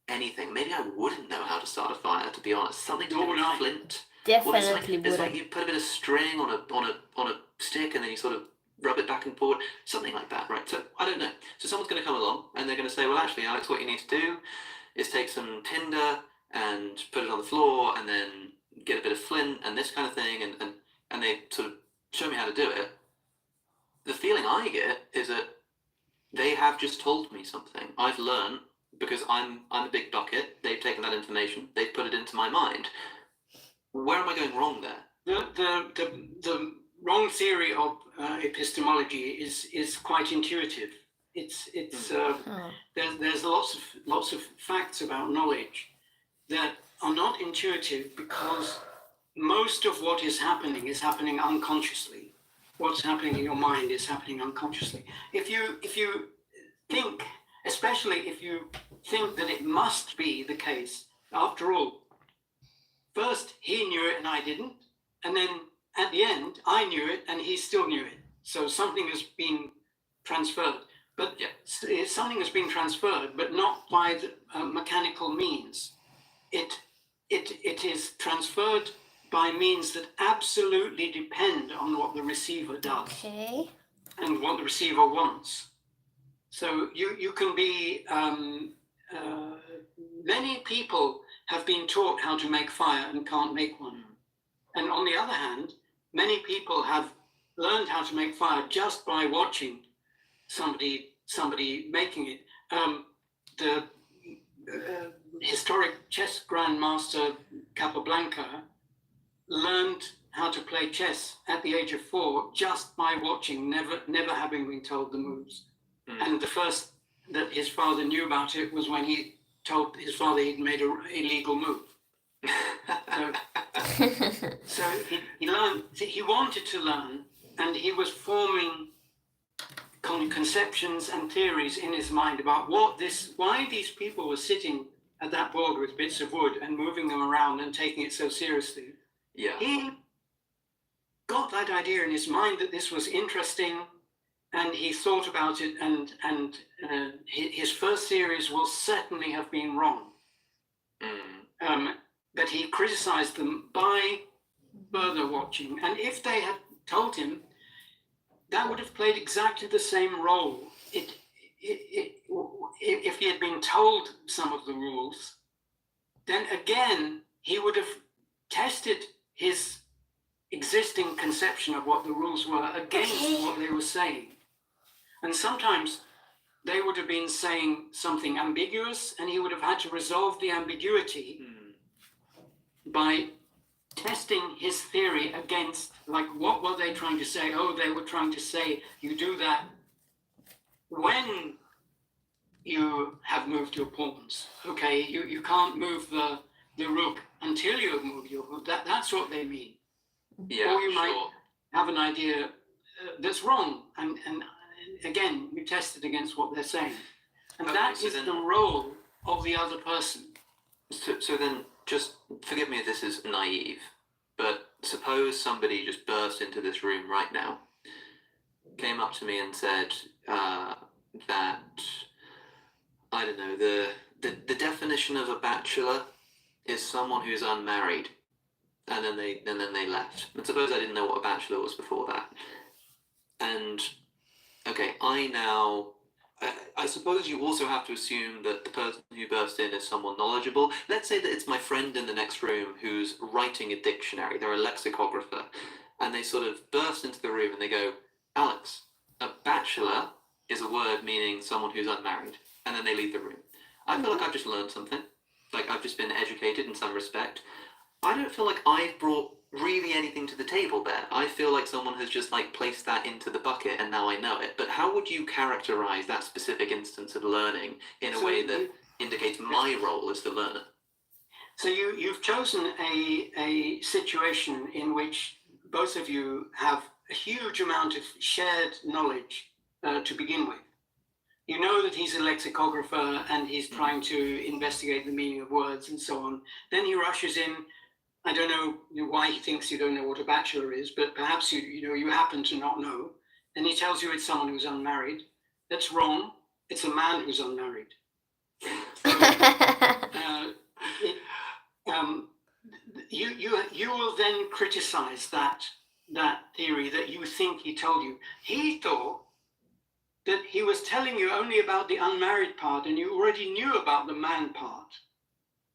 anything, maybe I wouldn't know how to start a fire. To be honest, something to do with flint Well, Definitely it's like wouldn't. you put a bit of string on a stick and then you sort of rub it back and forward, something like that, right? So I don't know. So someone's going to come along and they're going to say, well, actually, Alex, what you need to do is take some tinder and put it on the floor and then get a bit of flint and this kind of thing, and they sort of show me how to do it. The feeling I get is that they have just told me something. I've learned because I'm a big bucket. They've taken that information, they've put it into my mind. Where am I going wrong there? The wrong theory of epistemology is quite intuitive. It's Oh. there's lots of facts about knowledge that are not intuitive because most of what is happening unconsciously. What's happening in your mind is happening unconsciously. If you think, especially if you think that it must be the case, after all, first he knew it and I didn't, and then at the end I knew it and he still knew it. So something has been transferred. But something has been transferred, but not by the mechanical means. It is transferred by means that absolutely depend on what the receiver does Okay. and what the receiver wants. So you can be, many people have been taught how to make fire and can't make one. And on the other hand, many people have learned how to make fire just by watching somebody making it. The historic chess grandmaster Capablanca learned how to play chess at the age of 4 just by watching, never having been told the moves. And the first that his father knew about it was when he told his father he'd made an illegal move. So he learned, he wanted to learn, and he was forming conceptions and theories in his mind about why these people were sitting at that board with bits of wood and moving them around and taking it so seriously. Yeah. He got that idea in his mind that this was interesting, and he thought about it, and his first theories will certainly have been wrong. But he criticized them by further watching, and if they had told him, that would have played exactly the same role. If he had been told some of the rules, then again he would have tested his existing conception of what the rules were against what they were saying. And sometimes they would have been saying something ambiguous, and he would have had to resolve the ambiguity by testing his theory against, like, what were they trying to say? Oh, they were trying to say you do that when you have moved your pawns. Okay, you can't move the rook until you have moved your rook. That's what they mean. Yeah, or you might have an idea that's wrong, and again you test it against what they're saying, and Okay, that so is then- the role of the other person. So then, just forgive me if this is naive, but suppose somebody just burst into this room right now, came up to me and said that, I don't know, the definition of a bachelor is someone who's unmarried, and then they left. And suppose I didn't know what a bachelor was before that, and okay, I suppose you also have to assume that the person who burst in is someone knowledgeable. Let's say that it's my friend in the next room who's writing a dictionary. They're a lexicographer. And they sort of burst into the room and they go, Alex, a bachelor is a word meaning someone who's unmarried. And then they leave the room. I feel like I've just learned something. Like I've just been educated in some respect. I don't feel like I've brought really anything to the table there. I feel like someone has just like placed that into the bucket and now I know it. But how would you characterize that specific instance of learning in a way that indicates my role as the learner? So you've chosen a situation in which both of you have a huge amount of shared knowledge to begin with. You know that he's a lexicographer and he's trying to investigate the meaning of words and so on. Then he rushes in. I don't know why he thinks you don't know what a bachelor is, but perhaps you happen to not know. And he tells you it's someone who's unmarried. That's wrong. It's a man who's unmarried. you will then criticize that theory that you think he told you. He thought that he was telling you only about the unmarried part, and you already knew about the man part.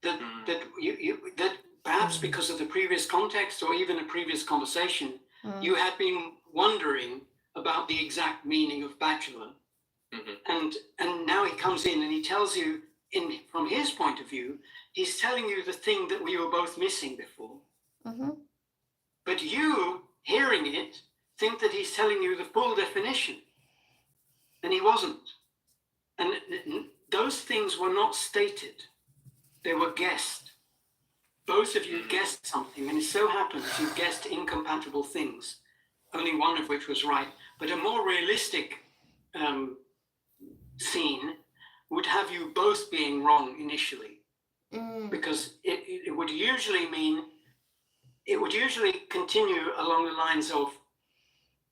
That that perhaps because of the previous context or even a previous conversation, you had been wondering about the exact meaning of bachelor. And now he comes in and he tells you, from his point of view, he's telling you the thing that we were both missing before. But you, hearing it, think that he's telling you the full definition. And he wasn't. And those things were not stated. They were guessed. Both of you guessed something, and it so happens you guessed incompatible things, only one of which was right. But a more realistic scene would have you both being wrong initially, because it would usually continue along the lines of,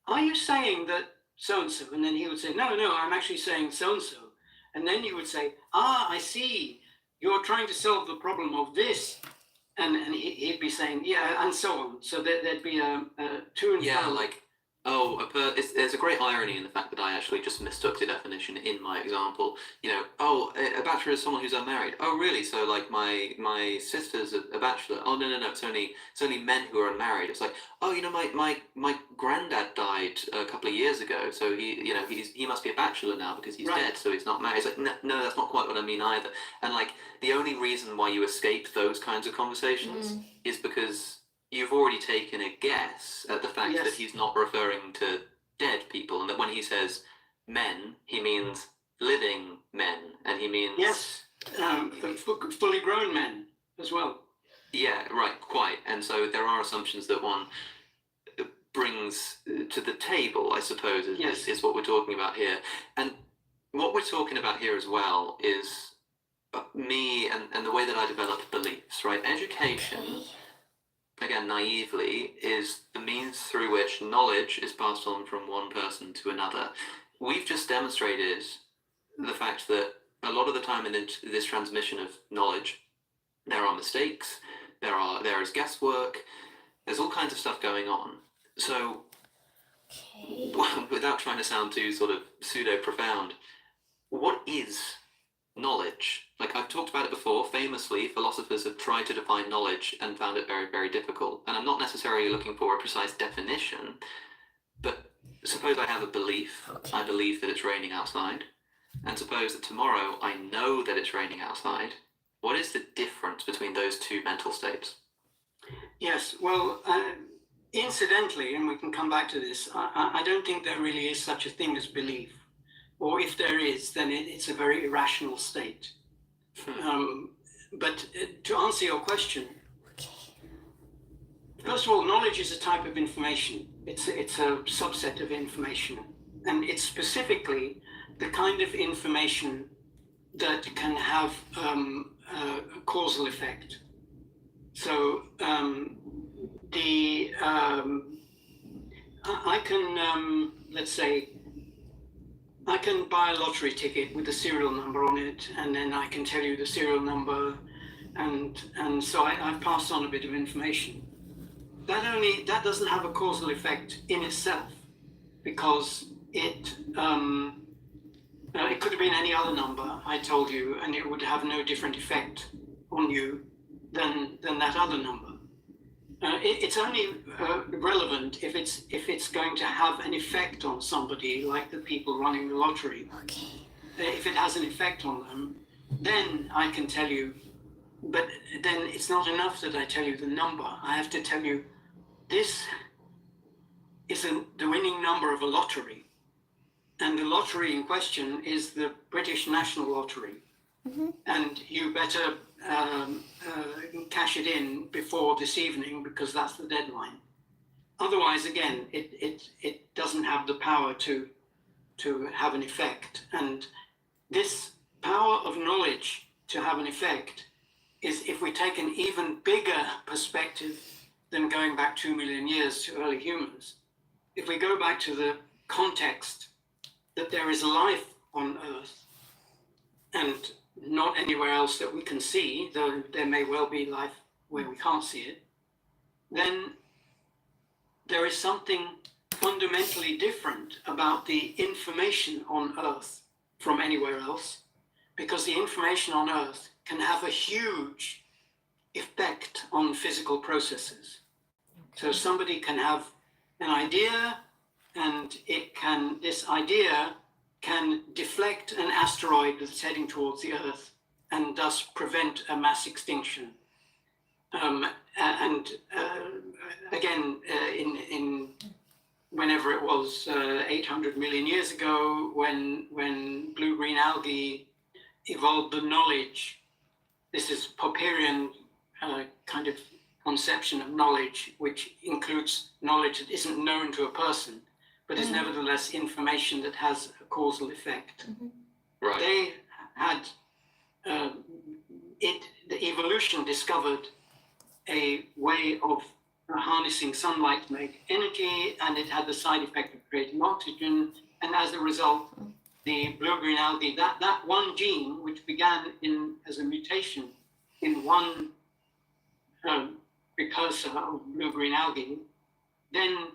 are you saying that so-and-so? And then he would say, no, I'm actually saying so-and-so. And then you would say, I see, you're trying to solve the problem of this. And he'd be saying, yeah, and so on. So there'd be a to and Yeah, fro. like, there's a great irony in the fact that I actually just mistook the definition in my example. You know, a bachelor is someone who's unmarried. Oh, really? So like my sister's a bachelor. Oh, no, it's only men who are unmarried. It's like, oh, you know, my granddad died a couple of years ago, so he must be a bachelor now because he's dead, so he's not married. It's like, no, that's not quite what I mean either. And like, the only reason why you escape those kinds of conversations is because you've already taken a guess at the fact that he's not referring to dead people, and that when he says men, he means living men, and he means fully grown men as well. Yeah, right, quite. And so there are assumptions that one brings to the table, I suppose, is what we're talking about here. And what we're talking about here as well is me and the way that I develop beliefs, right? Education, again, naively, is the means through which knowledge is passed on from one person to another. We've just demonstrated the fact that a lot of the time in this transmission of knowledge, there are mistakes, there is guesswork, there's all kinds of stuff going on. So, without trying to sound too sort of pseudo-profound, what is knowledge? Like, I've talked about it before. Famously, philosophers have tried to define knowledge and found it very, very difficult. And I'm not necessarily looking for a precise definition, but suppose I have a belief. I believe that it's raining outside. And suppose that tomorrow I know that it's raining outside. What is the difference between those two mental states? Yes, well, incidentally, and we can come back to this, I don't think there really is such a thing as belief. Or if there is, then it's a very irrational state. But to answer your question, first of all, knowledge is a type of information. It's a subset of information. And it's specifically the kind of information that can have a causal effect. So I can, let's say, I can buy a lottery ticket with a serial number on it, and then I can tell you the serial number, and so I've passed on a bit of information. That doesn't have a causal effect in itself, because it could have been any other number I told you, and it would have no different effect on you than that other number. It's only relevant if it's going to have an effect on somebody, like the people running the lottery. If it has an effect on them, then I can tell you. But then it's not enough that I tell you the number. I have to tell you, this is the winning number of a lottery, and the lottery in question is the British National Lottery, and you better cash it in before this evening, because that's the deadline. Otherwise, again, it doesn't have the power to have an effect. And this power of knowledge to have an effect is, if we take an even bigger perspective than going back 2 million years to early humans, if we go back to the context that there is life on Earth, and not anywhere else that we can see, though there may well be life where we can't see it, then there is something fundamentally different about the information on Earth from anywhere else, because the information on Earth can have a huge effect on physical processes. So somebody can have an idea, and this idea can deflect an asteroid that's heading towards the Earth and thus prevent a mass extinction. Again, in whenever it was 800 million years ago, when blue-green algae evolved the knowledge, this is Popperian kind of conception of knowledge, which includes knowledge that isn't known to a person, but is nevertheless information that has a causal effect. Right. They had the evolution discovered a way of harnessing sunlight to make energy, and it had the side effect of creating oxygen. And as a result, the blue-green algae, that one gene, which began as a mutation in one precursor of blue-green algae, then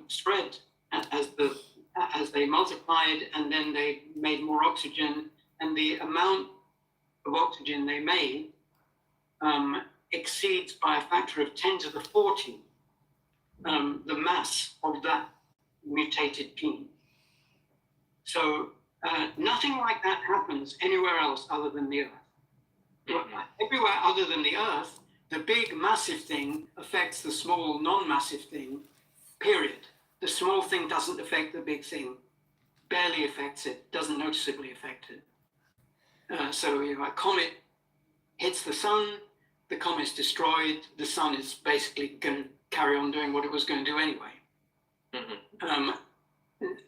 spread as they multiplied, and then they made more oxygen, and the amount of oxygen they made exceeds by a factor of 10 to the 40 the mass of that mutated gene. So nothing like that happens anywhere else other than the Earth. Everywhere other than the Earth, the big massive thing affects the small non-massive thing, period. The small thing doesn't affect the big thing, barely affects it, doesn't noticeably affect it. So a comet hits the sun, the comet's destroyed, the sun is basically going to carry on doing what it was going to do anyway.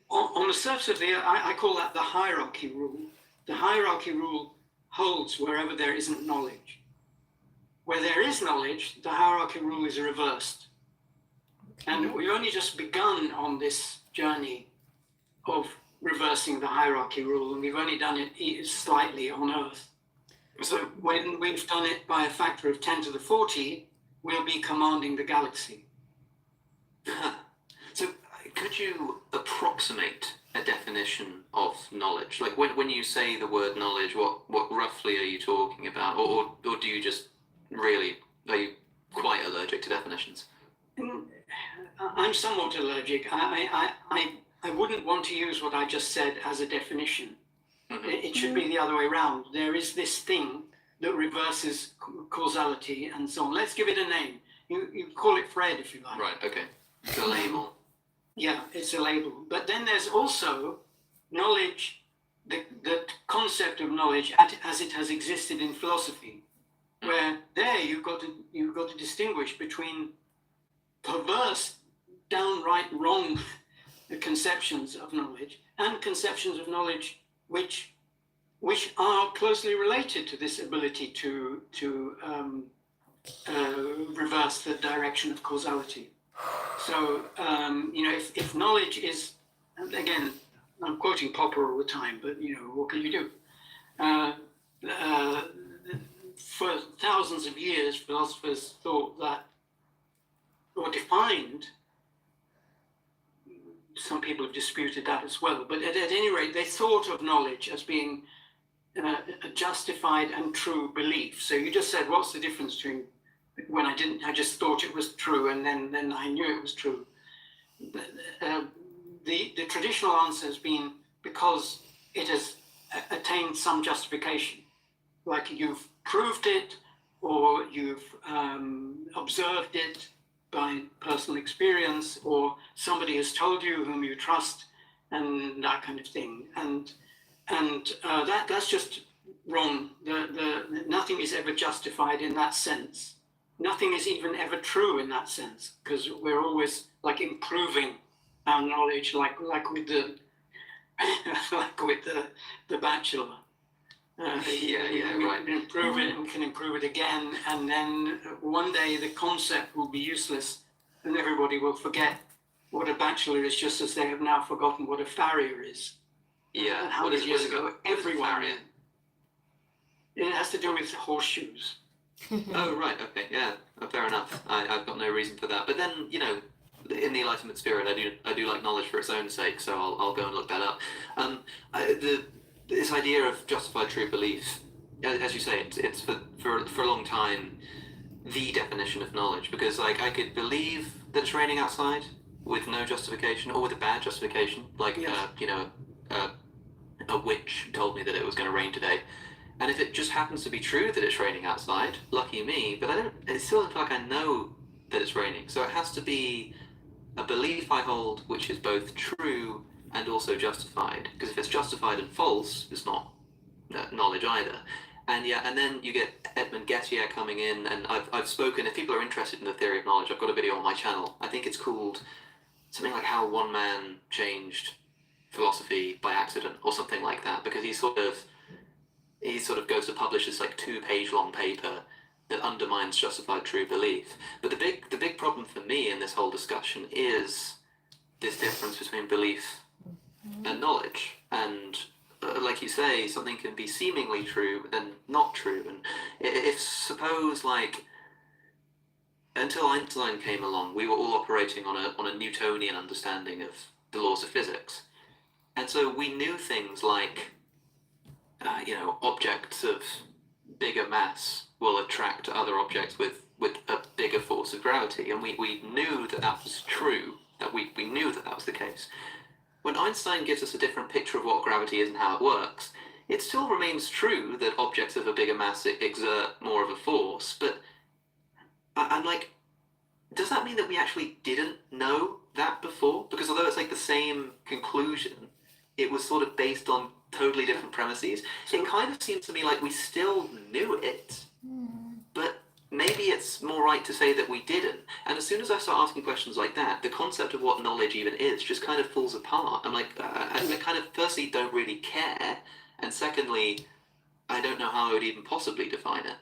On the surface of the Earth, I call that the hierarchy rule. The hierarchy rule holds wherever there isn't knowledge. Where there is knowledge, the hierarchy rule is reversed. And we've only just begun on this journey of reversing the hierarchy rule, and we've only done it slightly on Earth. So when we've done it by a factor of 10 to the 40, we'll be commanding the galaxy. So could you approximate a definition of knowledge? Like when you say the word knowledge, what roughly are you talking about? Or do you just really, are you quite allergic to definitions? I'm somewhat allergic. I wouldn't want to use what I just said as a definition. It should be the other way around. There is this thing that reverses causality and so on. Let's give it a name. You call it Fred if you like. Right, okay. It's a label. Yeah, it's a label. But then there's also knowledge, the concept of knowledge as it has existed in philosophy, where there you've got to distinguish between perverse, downright wrong conceptions of knowledge and conceptions of knowledge which are closely related to this ability to reverse the direction of causality. So if knowledge is, again, I'm quoting Popper all the time, but what can you do? For thousands of years, philosophers thought that, or defined, some people have disputed that as well, but at any rate, they thought of knowledge as being a justified and true belief. So you just said, what's the difference between when I just thought it was true and then I knew it was true? The traditional answer has been because it has attained some justification, like you've proved it or you've observed it by personal experience, or somebody has told you whom you trust, and that kind of thing. And that's just wrong. Nothing is ever justified in that sense. Nothing is even ever true in that sense, because we're always like improving our knowledge, like with the the Bachelor. Right. We can improve it, we can improve it again, and then one day the concept will be useless and everybody will forget what a bachelor is, just as they have now forgotten what a farrier is. Yeah. How many years ago, everyone knew. It has to do with horseshoes. Oh, right, okay, yeah, fair enough. I've got no reason for that. But then, in the Enlightenment spirit, I do like knowledge for its own sake, so I'll go and look that up. This idea of justified true belief, as you say, it's for a long time the definition of knowledge, because like I could believe that it's raining outside with no justification or with a bad justification, like Yes. a witch told me that it was going to rain today. And if it just happens to be true that it's raining outside, lucky me, but it still doesn't feel like I know that it's raining. So it has to be a belief I hold which is both true and also justified. Because if it's justified and false, it's not knowledge either. And then you get Edmund Gettier coming in, and I've spoken, if people are interested in the theory of knowledge, I've got a video on my channel. I think it's called something like How One Man Changed Philosophy by Accident, or something like that, because he sort of goes to publish this like 2-page long paper that undermines justified true belief. But the big problem for me in this whole discussion is this difference between belief and knowledge. And like you say, something can be seemingly true but then not true. And if suppose like until Einstein came along, we were all operating on a Newtonian understanding of the laws of physics, and so we knew things like objects of bigger mass will attract other objects with a bigger force of gravity, and we knew that was true, that we knew that was the case. When Einstein gives us a different picture of what gravity is and how it works, it still remains true that objects of a bigger mass exert more of a force, but I'm like, does that mean that we actually didn't know that before? Because although it's like the same conclusion, it was sort of based on totally different premises. It kind of seems to me like we still knew it, but maybe it's more right to say that we didn't. And as soon as I start asking questions like that, the concept of what knowledge even is just kind of falls apart. I'm like, I kind of firstly don't really care, and secondly, I don't know how I would even possibly define it.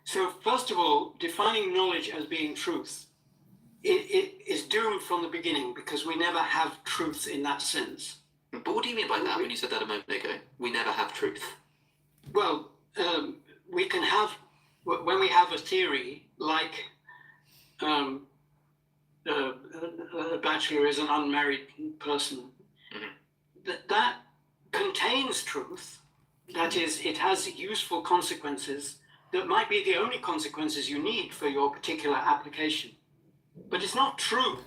So first of all, defining knowledge as being truth, it is doomed from the beginning, because we never have truth in that sense. But what do you mean by that when you said that a moment ago? We never have truth. Well, we can have, when we have a theory like a bachelor is an unmarried person, that contains truth. That is, it has useful consequences that might be the only consequences you need for your particular application. But it's not true.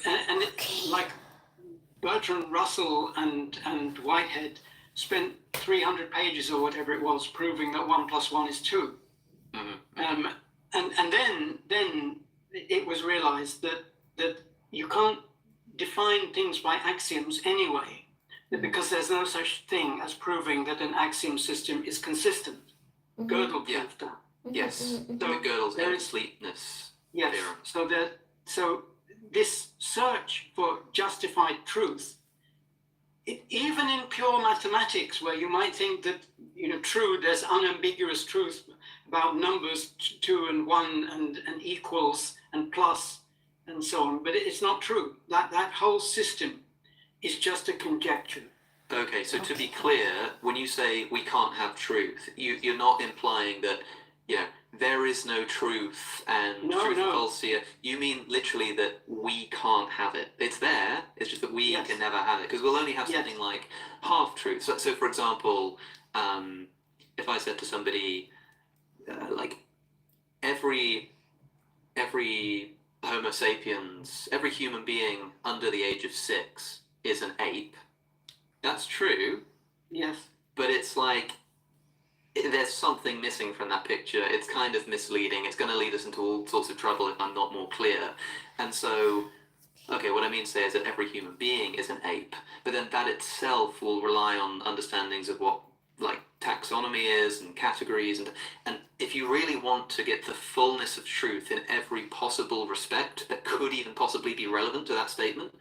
And like Bertrand Russell and Whitehead spent 300 pages or whatever it was proving that 1 + 1 is 2. And then it was realized that you can't define things by axioms anyway, because there's no such thing as proving that an axiom system is consistent. Gödel proved that. Yes, So Gödel's there incompleteness Yes. theorem. So this search for justified truth, even in pure mathematics, where you might think that true, there's unambiguous truth about numbers 2 and 1 and equals and plus and so on, but it's not true. That whole system is just a conjecture. Okay, so to be clear, when you say we can't have truth, you're not implying that there is no truth and truth and falsity. You mean literally that we can't have it. It's there, it's just that we can never have it, because we'll only have something like half truth. So for example, if I said to somebody, like every Homo sapiens, every human being under the age of 6 is an ape, that's true. Yes. But it's like, there's something missing from that picture. It's kind of misleading. It's going to lead us into all sorts of trouble if I'm not more clear. And so, okay, what I mean to say is that every human being is an ape, but then that itself will rely on understandings of what like taxonomy is and categories, and if you really want to get the fullness of truth in every possible respect that could even possibly be relevant to that statement,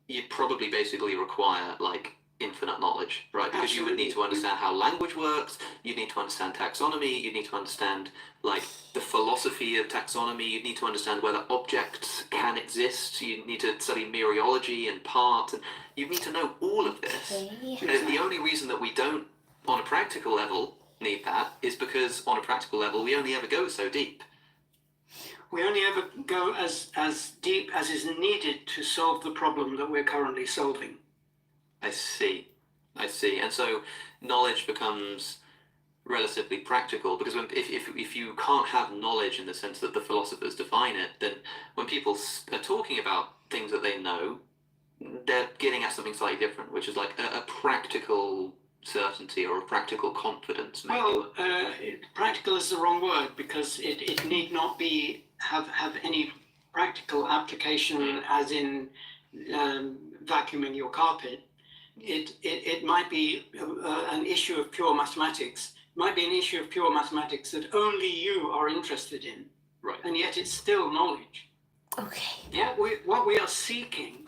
you'd probably basically require like infinite knowledge, right? Because you would need to understand how language works, you'd need to understand taxonomy, you'd need to understand like the philosophy of taxonomy, you'd need to understand whether objects can exist, you'd need to study mereology and parts, and you'd need to know all of this. Okay. And the only reason that we don't, on a practical level, need that is because on a practical level, we only ever go so deep. We only ever go as deep as is needed to solve the problem that we're currently solving. I see. And so knowledge becomes relatively practical because if you can't have knowledge in the sense that the philosophers define it, then when people are talking about things that they know, they're getting at something slightly different, which is like a practical certainty or a practical confidence, maybe. Well, practical is the wrong word because it need not be have any practical application, as in vacuuming your carpet. It might be an issue of pure mathematics. It might be an issue of pure mathematics that only you are interested in, Right. and yet it's still knowledge. Okay. Yeah, what we are seeking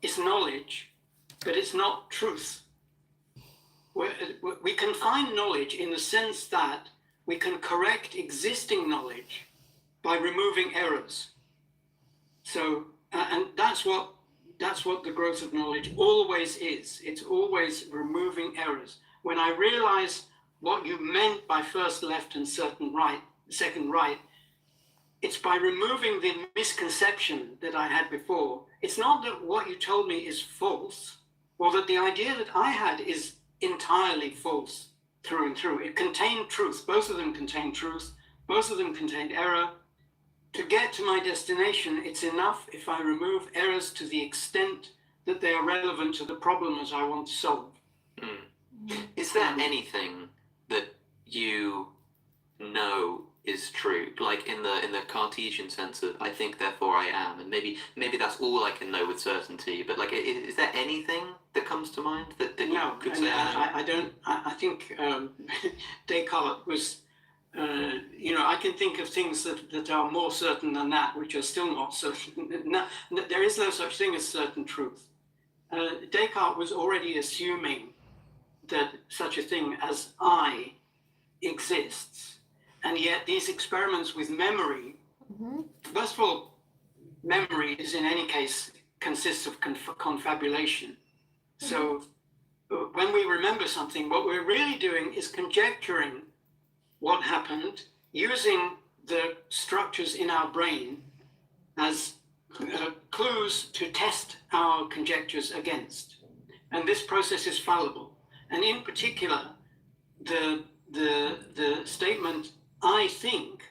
is knowledge, but it's not truth. We can find knowledge in the sense that we can correct existing knowledge by removing errors. So, and that's what the growth of knowledge always is. It's always removing errors. When I realize what you meant by first left and second right, it's by removing the misconception that I had before. It's not that what you told me is false, or that the idea that I had is entirely false through and through. It contained truth. Both of them contained truth. Both of them contained error. To get to my destination, it's enough if I remove errors to the extent that they are relevant to the problem as I want to solve. Is there anything that you know is true, like in the Cartesian sense of I think therefore I am, and maybe that's all I can know with certainty, but like is there anything that comes to mind that you could say? I don't. I think Descartes was I can think of things that are more certain than that, which are still not certain. No, there is no such thing as certain truth. Descartes was already assuming that such a thing as I exists. And yet these experiments with memory, first of all, memory is in any case consists of confabulation. So when we remember something, what we're really doing is conjecturing what happened using the structures in our brain as clues to test our conjectures against. And this process is fallible. And in particular, the statement, I think,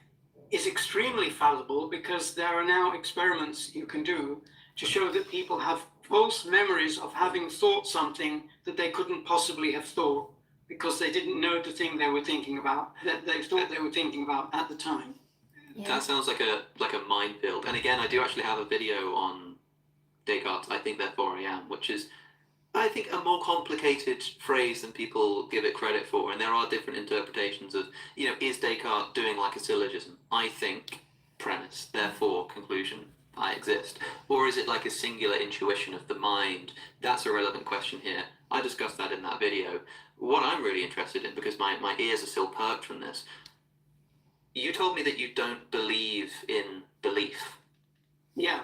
is extremely fallible because there are now experiments you can do to show that people have false memories of having thought something that they couldn't possibly have thought because they didn't know the thing they were thinking about, that they thought they were thinking about at the time. Yeah. That sounds like a minefield. And again, I do actually have a video on Descartes' I think therefore I am, which is I think a more complicated phrase than people give it credit for, and there are different interpretations of, is Descartes doing like a syllogism? I think, premise, therefore, conclusion, I exist. Or is it like a singular intuition of the mind? That's a relevant question here. I discussed that in that video. What I'm really interested in, because my ears are still perked from this, you told me that you don't believe in belief. Yeah,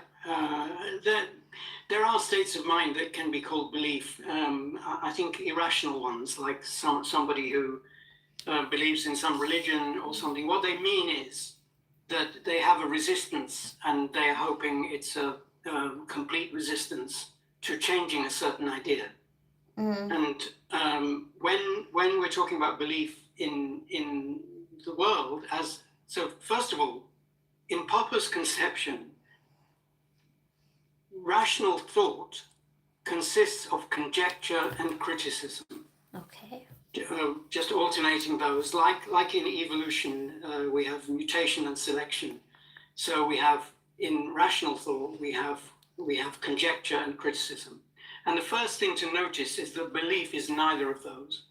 there are states of mind that can be called belief. I think irrational ones, like somebody who believes in some religion or something. What they mean is that they have a resistance and they're hoping it's a complete resistance to changing a certain idea. And when we're talking about belief in the world, so first of all, in Popper's conception, rational thought consists of conjecture and criticism. Okay. Just alternating those, like in evolution, we have mutation and selection. So we have in rational thought we have conjecture and criticism. And the first thing to notice is that belief is neither of those.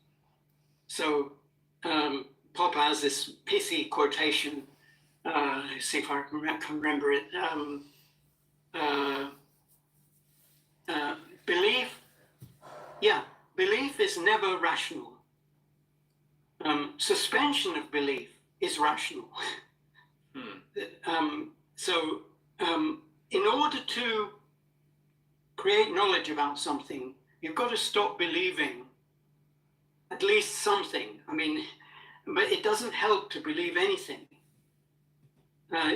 So Popper has this pithy quotation. See if I can remember it. Belief is never rational. Suspension of belief is rational. In order to create knowledge about something, you've got to stop believing at least something. I mean, but it doesn't help to believe anything.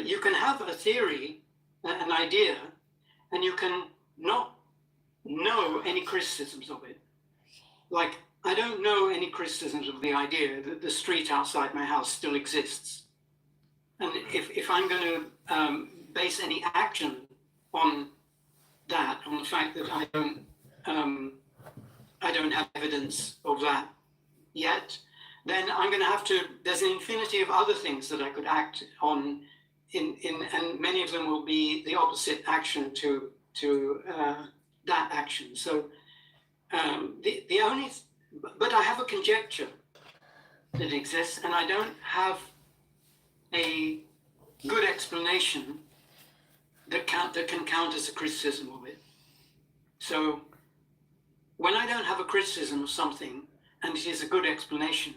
You can have a theory, an idea, and you can not know any criticisms of it. Like, I don't know any criticisms of the idea that the street outside my house still exists. And if I'm going to base any action on that, on the fact that I don't have evidence of that yet, then I'm going to have to, there's an infinity of other things that I could act on, and many of them will be the opposite action to that action. So the only, but I have a conjecture that exists, and I don't have a good explanation that can count as a criticism of it. So when I don't have a criticism of something and it is a good explanation,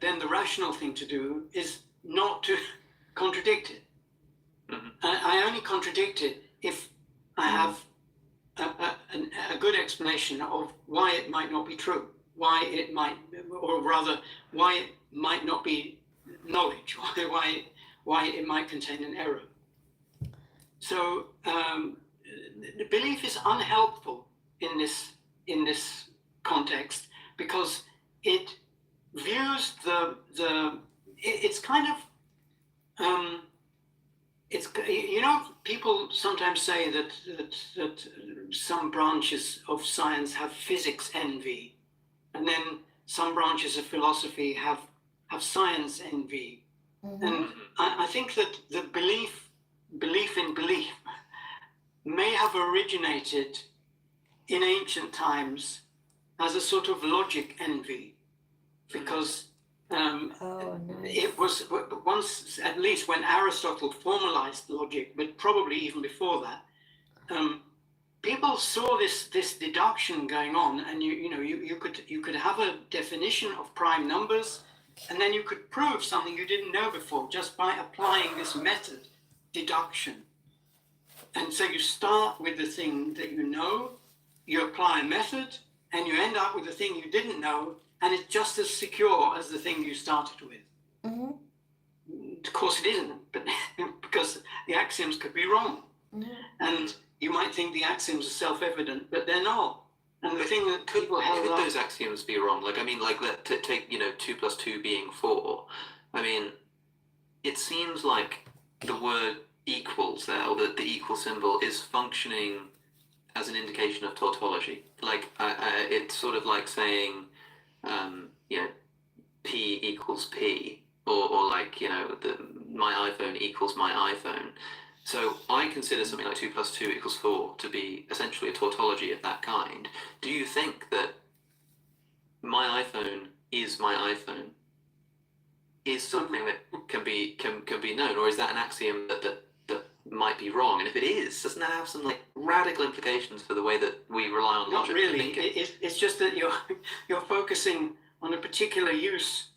then the rational thing to do is not to contradict it. Mm-hmm. I only contradict it if I have a good explanation of why it might not be true, why it might, or rather, why it might not be knowledge, why it might contain an error. So belief is unhelpful in this context, because it views it's kind of it's, you know, people sometimes say that some branches of science have physics envy, and then some branches of philosophy have science envy. Mhm. And I think that the belief in belief may have originated in ancient times as a sort of logic envy, because Oh, nice. it was once, at least when Aristotle formalized logic, but probably even before that, people saw this deduction going on, and you could have a definition of prime numbers, and then you could prove something you didn't know before just by applying this method, deduction. And so you start with the thing that you know, you apply a method, and you end up with the thing you didn't know, and it's just as secure as the thing you started with. Mm-hmm. Of course it isn't, but because the axioms could be wrong. Mm-hmm. And you might think the axioms are self-evident, but they're not. And the thing that people held Could up... those axioms be wrong? Like, I mean, like, take 2 + 2 being 4. I mean, it seems like the word equals there, or the equal symbol, is functioning as an indication of tautology. Like, it's sort of like saying, P equals P, or like, my iPhone equals my iPhone. So I consider something like 2 + 2 = 4 to be essentially a tautology of that kind. Do you think that my iPhone is my iPhone is something that can be known, or is that an axiom that might be wrong? And if it is, doesn't that have some like radical implications for the way that we rely on Not logic? really. It's just that you're focusing on a particular use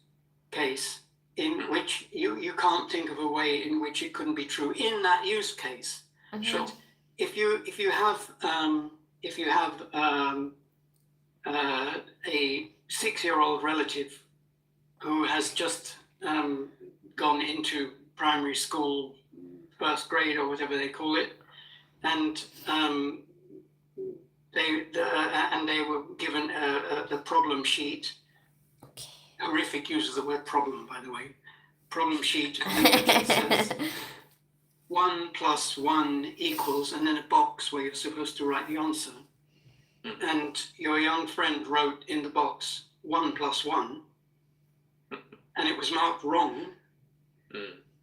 case in which you can't think of a way in which it couldn't be true in that use case. Mm-hmm. Sure. But if you have a 6-year-old relative who has just gone into primary school, first grade or whatever they call it, and they were given the problem sheet. Okay. Horrific use of the word problem, by the way. Problem sheet, and it says 1 + 1 =, and then a box where you're supposed to write the answer. And your young friend wrote in the box 1 + 1, and it was marked wrong.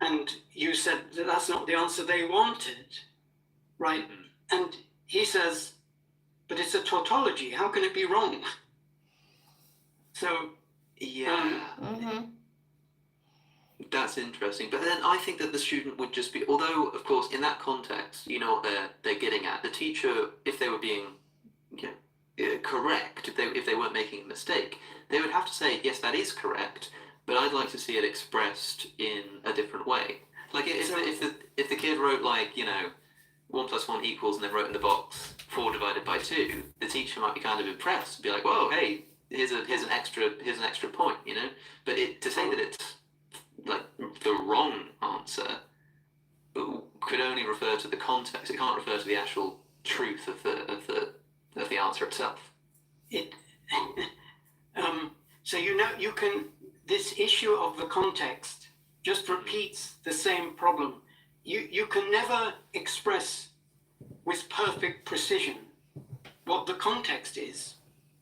And you said that that's not the answer they wanted, right? And he says, but it's a tautology. How can it be wrong? So, Yeah. Mm-hmm. That's interesting, but then I think that the student would just be, although of course in that context, you know what they're getting at. The teacher, if they were being, correct, if they weren't making a mistake, they would have to say, yes, that is correct, but I'd like to see it expressed in a different way. Like if the kid wrote like 1 + 1 =, and then wrote in the box 4 / 2, the teacher might be kind of impressed and be like, whoa, hey, here's an extra point, you know. But to say that it's like the wrong answer could only refer to the context. It can't refer to the actual truth of the answer itself. It so you can, this issue of the context just repeats the same problem. You can never express with perfect precision what the context is.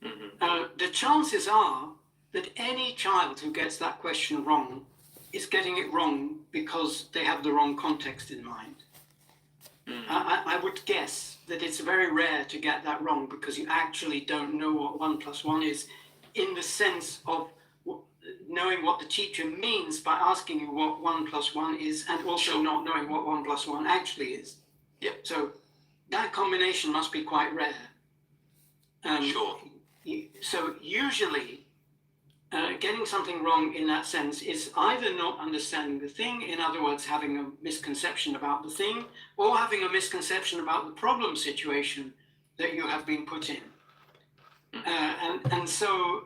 The chances are that any child who gets that question wrong is getting it wrong because they have the wrong context in mind. I would guess that it's very rare to get that wrong because you actually don't know what 1 + 1 is, in the sense of knowing what the teacher means by asking you what 1 + 1 is, and also not knowing what 1 + 1 actually is. Yeah. So that combination must be quite rare. Sure. So usually, getting something wrong in that sense is either not understanding the thing, in other words, having a misconception about the thing, or having a misconception about the problem situation that you have been put in. So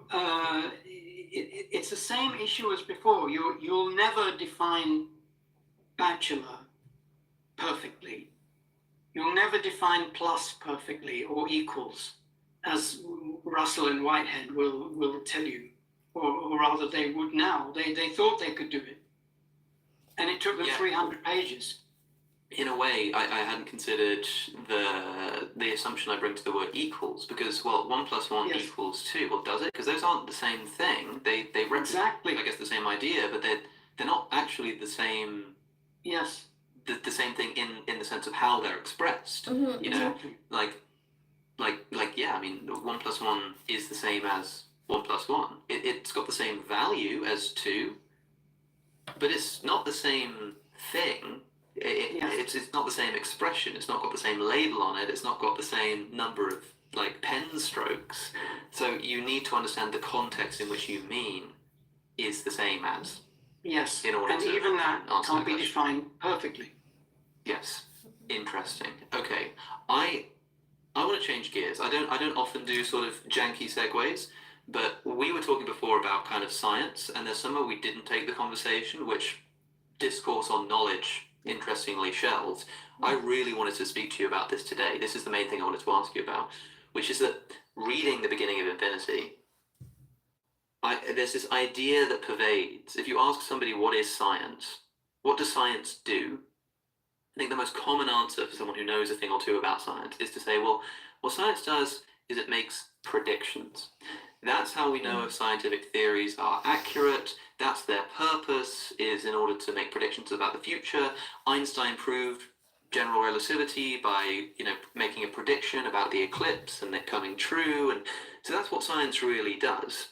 it's the same issue as before. You'll never define bachelor perfectly. You'll never define plus perfectly or equals, as Russell and Whitehead will tell you, or rather they would now. They thought they could do it, and it took them 300 pages. In a way, I hadn't considered the assumption I bring to the word equals, because, well, 1 + 1 equals 2. Well, does it? Because those aren't the same thing. They represent, Exactly, I guess, the same idea, but they're not actually the same. yes, The same thing in the sense of how they're expressed. You know, exactly. like yeah. I mean, 1 + 1 is the same as 1 + 1. It's got the same value as 2, but it's not the same thing. It's not the same expression. It's not got the same label on it. It's not got the same number of like pen strokes. So you need to understand the context in which you mean is the same as. Yes, In order and to even that answer can't the be question. defined perfectly. Yes, interesting. Okay, I want to change gears. I don't often do sort of janky segues, but we were talking before about kind of science, and there's somewhere we didn't take the conversation, which discourse on knowledge interestingly shelved. I really wanted to speak to you about this today. This is the main thing I wanted to ask you about, which is that reading The Beginning of Infinity, there's this idea that pervades. If you ask somebody what is science, what does science do? I think the most common answer for someone who knows a thing or two about science is to say, well, what science does is it makes predictions. That's how we know if scientific theories are accurate. That's their purpose, is in order to make predictions about the future. Einstein proved general relativity by, making a prediction about the eclipse and it coming true. And so that's what science really does.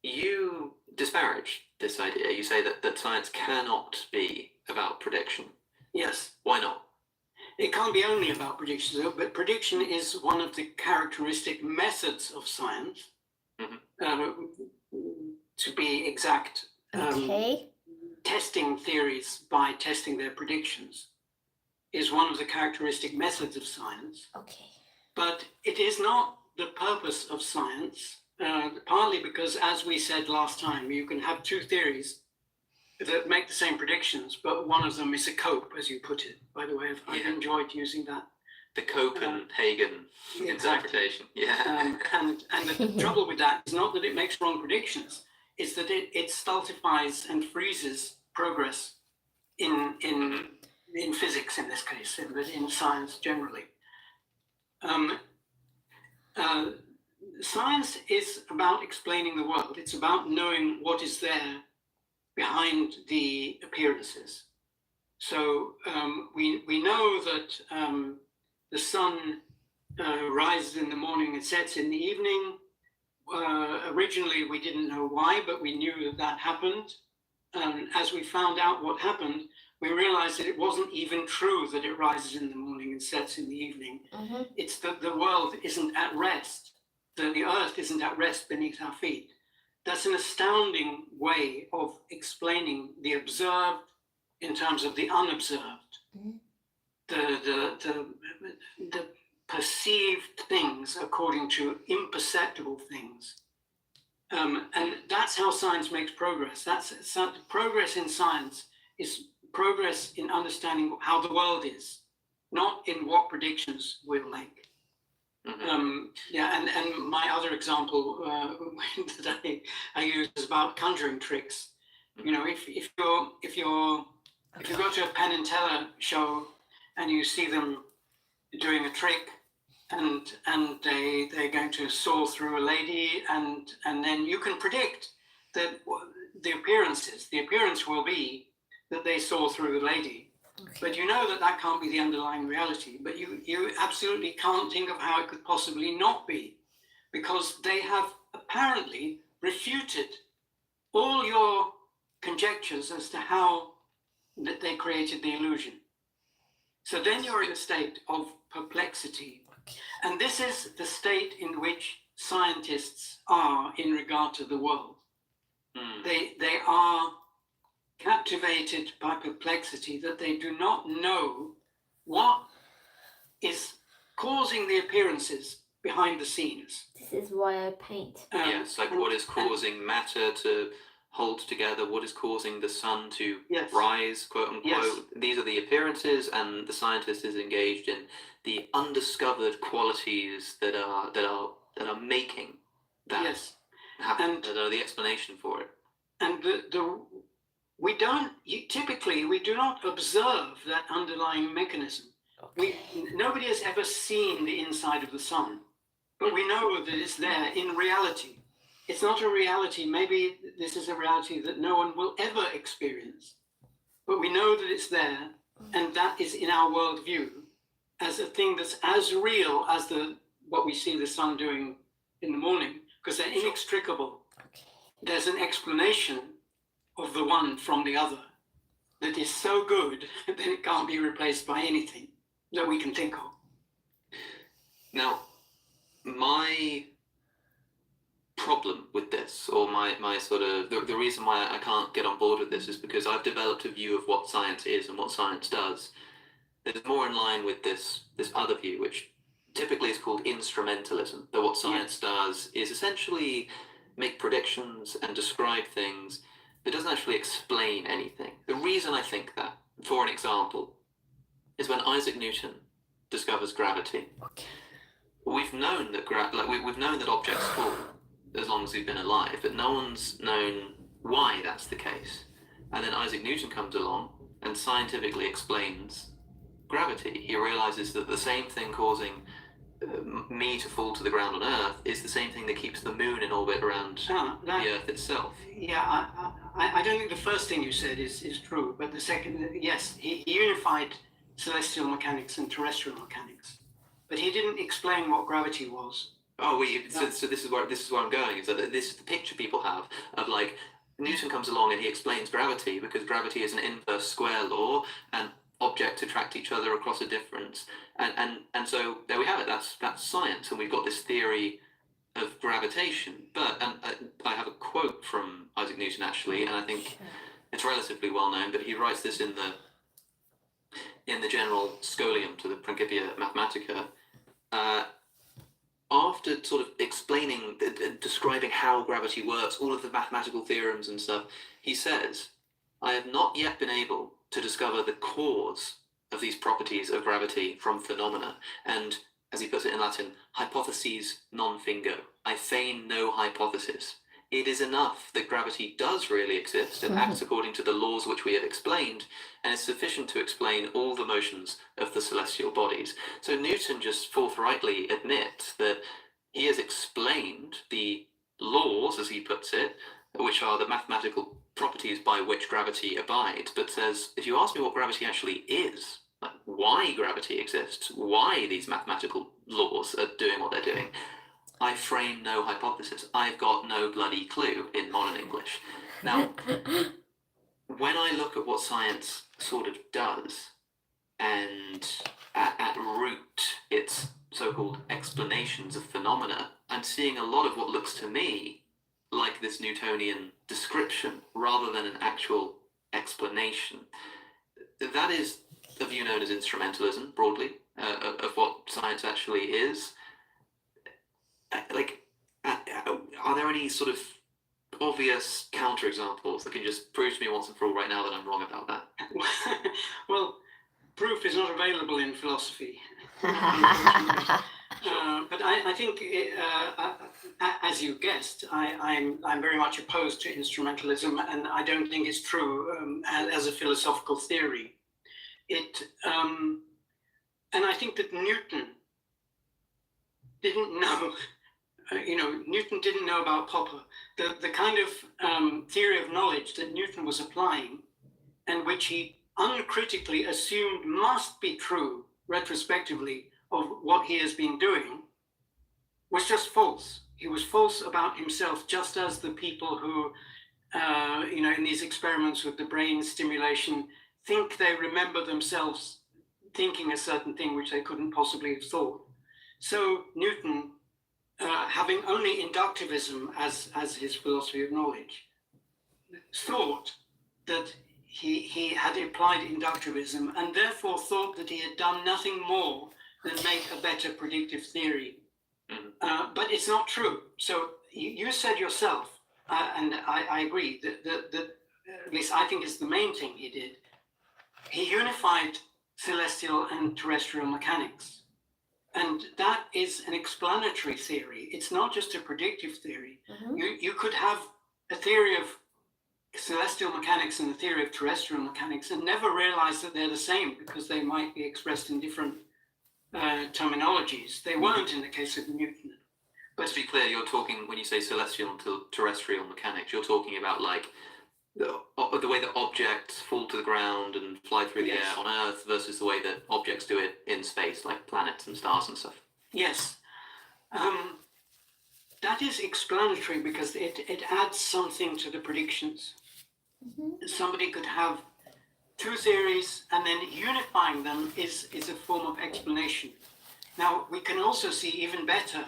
You disparage this idea. You say that science cannot be about prediction. Yes. Why not? It can't be only about prediction, though, but prediction is one of the characteristic methods of science. To be exact, Okay. testing theories by testing their predictions is one of the characteristic methods of science. Okay. But it is not the purpose of science, partly because, as we said last time, you can have two theories that make the same predictions, but one of them is a cope, as you put it. By the way, I've enjoyed using that. The Copenhagen interpretation. Yeah. And the trouble with that is not that it makes wrong predictions, it's that it stultifies and freezes progress in physics in this case, but in science generally. Science is about explaining the world. It's about knowing what is there behind the appearances. So we know that the sun rises in the morning and sets in the evening. Originally, we didn't know why, but we knew that happened. As we found out what happened, we realized that it wasn't even true that it rises in the morning and sets in the evening. It's that the world isn't at rest, that the earth isn't at rest beneath our feet. That's an astounding way of explaining the observed in terms of the unobserved. The perceived things things according to imperceptible things. And that's how science makes progress. Progress in science is progress in understanding how the world is, not in what predictions we'll make. And my other example that I use is about conjuring tricks. You know, if you go to a Penn and Teller show and you see them doing a trick, and they're going to saw through a lady, and then you can predict that the appearance will be that they saw through the lady. Okay. But you know that can't be the underlying reality, but you absolutely can't think of how it could possibly not be, because they have apparently refuted all your conjectures as to how that they created the illusion. So then you're in a state of perplexity. Okay. And this is the state in which scientists are in regard to the world. They are captivated by perplexity, that they do not know what is causing the appearances behind the scenes. This is why I paint. Yes, like what is causing matter to hold together, what is causing the sun to rise, quote unquote. Yes. These are the appearances, and the scientist is engaged in the undiscovered qualities that are making that happen, And that are the explanation for it. And typically we do not observe that underlying mechanism. Nobody has ever seen the inside of the sun, but we know that it's there in reality. It's not a reality. Maybe this is a reality that no one will ever experience, but we know that it's there, and that is in our worldview as a thing that's as real as what we see the sun doing in the morning, because they're inextricable. Okay. There's an explanation of the one from the other that is so good that it can't be replaced by anything that we can think of. Now, my problem with this, or my sort of, the reason why I can't get on board with this, is because I've developed a view of what science is and what science does that is more in line with this other view, which typically is called instrumentalism. That what science does is essentially make predictions and describe things, but doesn't actually explain anything. The reason I think that, for an example, is when Isaac Newton discovers gravity. Okay. We've known that we've known that objects fall as long as we've been alive, but no one's known why that's the case. And then Isaac Newton comes along and scientifically explains gravity. He realizes that the same thing causing me to fall to the ground on Earth is the same thing that keeps the moon in orbit around the Earth itself. Yeah, I don't think the first thing you said is true, but the second, yes, he unified celestial mechanics and terrestrial mechanics, but he didn't explain what gravity was. Oh, so this is where I'm going. Is that this is the picture people have of, like, Newton comes along and he explains gravity because gravity is an inverse square law and objects attract each other across a difference, and so there we have it. That's science, and we've got this theory of gravitation. But I have a quote from Isaac Newton actually, and I think it's relatively well known. But he writes this in the general scholium to the Principia Mathematica. After sort of explaining, describing how gravity works, all of the mathematical theorems and stuff, he says, I have not yet been able to discover the cause of these properties of gravity from phenomena, and, as he puts it in Latin, hypotheses non fingo. I feign no hypothesis. It is enough that gravity does really exist and acts according to the laws which we have explained, and is sufficient to explain all the motions of the celestial bodies. So Newton just forthrightly admits that he has explained the laws, as he puts it, which are the mathematical properties by which gravity abides, but says, if you ask me what gravity actually is, like why gravity exists, why these mathematical laws are doing what they're doing, I frame no hypothesis. I've got no bloody clue, in modern English. Now, when I look at what science sort of does, and at root its so-called explanations of phenomena, I'm seeing a lot of what looks to me like this Newtonian description rather than an actual explanation. That is a view known as instrumentalism, broadly, of what science actually is. like, are there any sort of obvious counterexamples that can just prove to me once and for all right now that I'm wrong about that? Well, proof is not available in philosophy. But I think, as you guessed, I'm very much opposed to instrumentalism, and I don't think it's true as a philosophical theory. And I think that Newton didn't know. Newton didn't know about Popper. The kind of theory of knowledge that Newton was applying, and which he uncritically assumed must be true retrospectively of what he has been doing, was just false. He was false about himself, just as the people who, in these experiments with the brain stimulation, think they remember themselves thinking a certain thing which they couldn't possibly have thought. So Newton, having only inductivism as his philosophy of knowledge, thought that he had applied inductivism, and therefore thought that he had done nothing more than make a better predictive theory. But it's not true. So you said yourself, and I agree, that at least I think is the main thing he did. He unified celestial and terrestrial mechanics. And that is an explanatory theory. It's not just a predictive theory. You could have a theory of celestial mechanics and a theory of terrestrial mechanics and never realize that they're the same, because they might be expressed in different terminologies. They weren't in the case of Newton. But to be clear, you're talking, when you say celestial and terrestrial mechanics, you're talking about like the way that objects fall to the ground and fly through the air on Earth versus the way that objects do it in space, like planets and stars and stuff. Yes. That is explanatory because it adds something to the predictions. Somebody could have two theories, and then unifying them is a form of explanation. Now, we can also see even better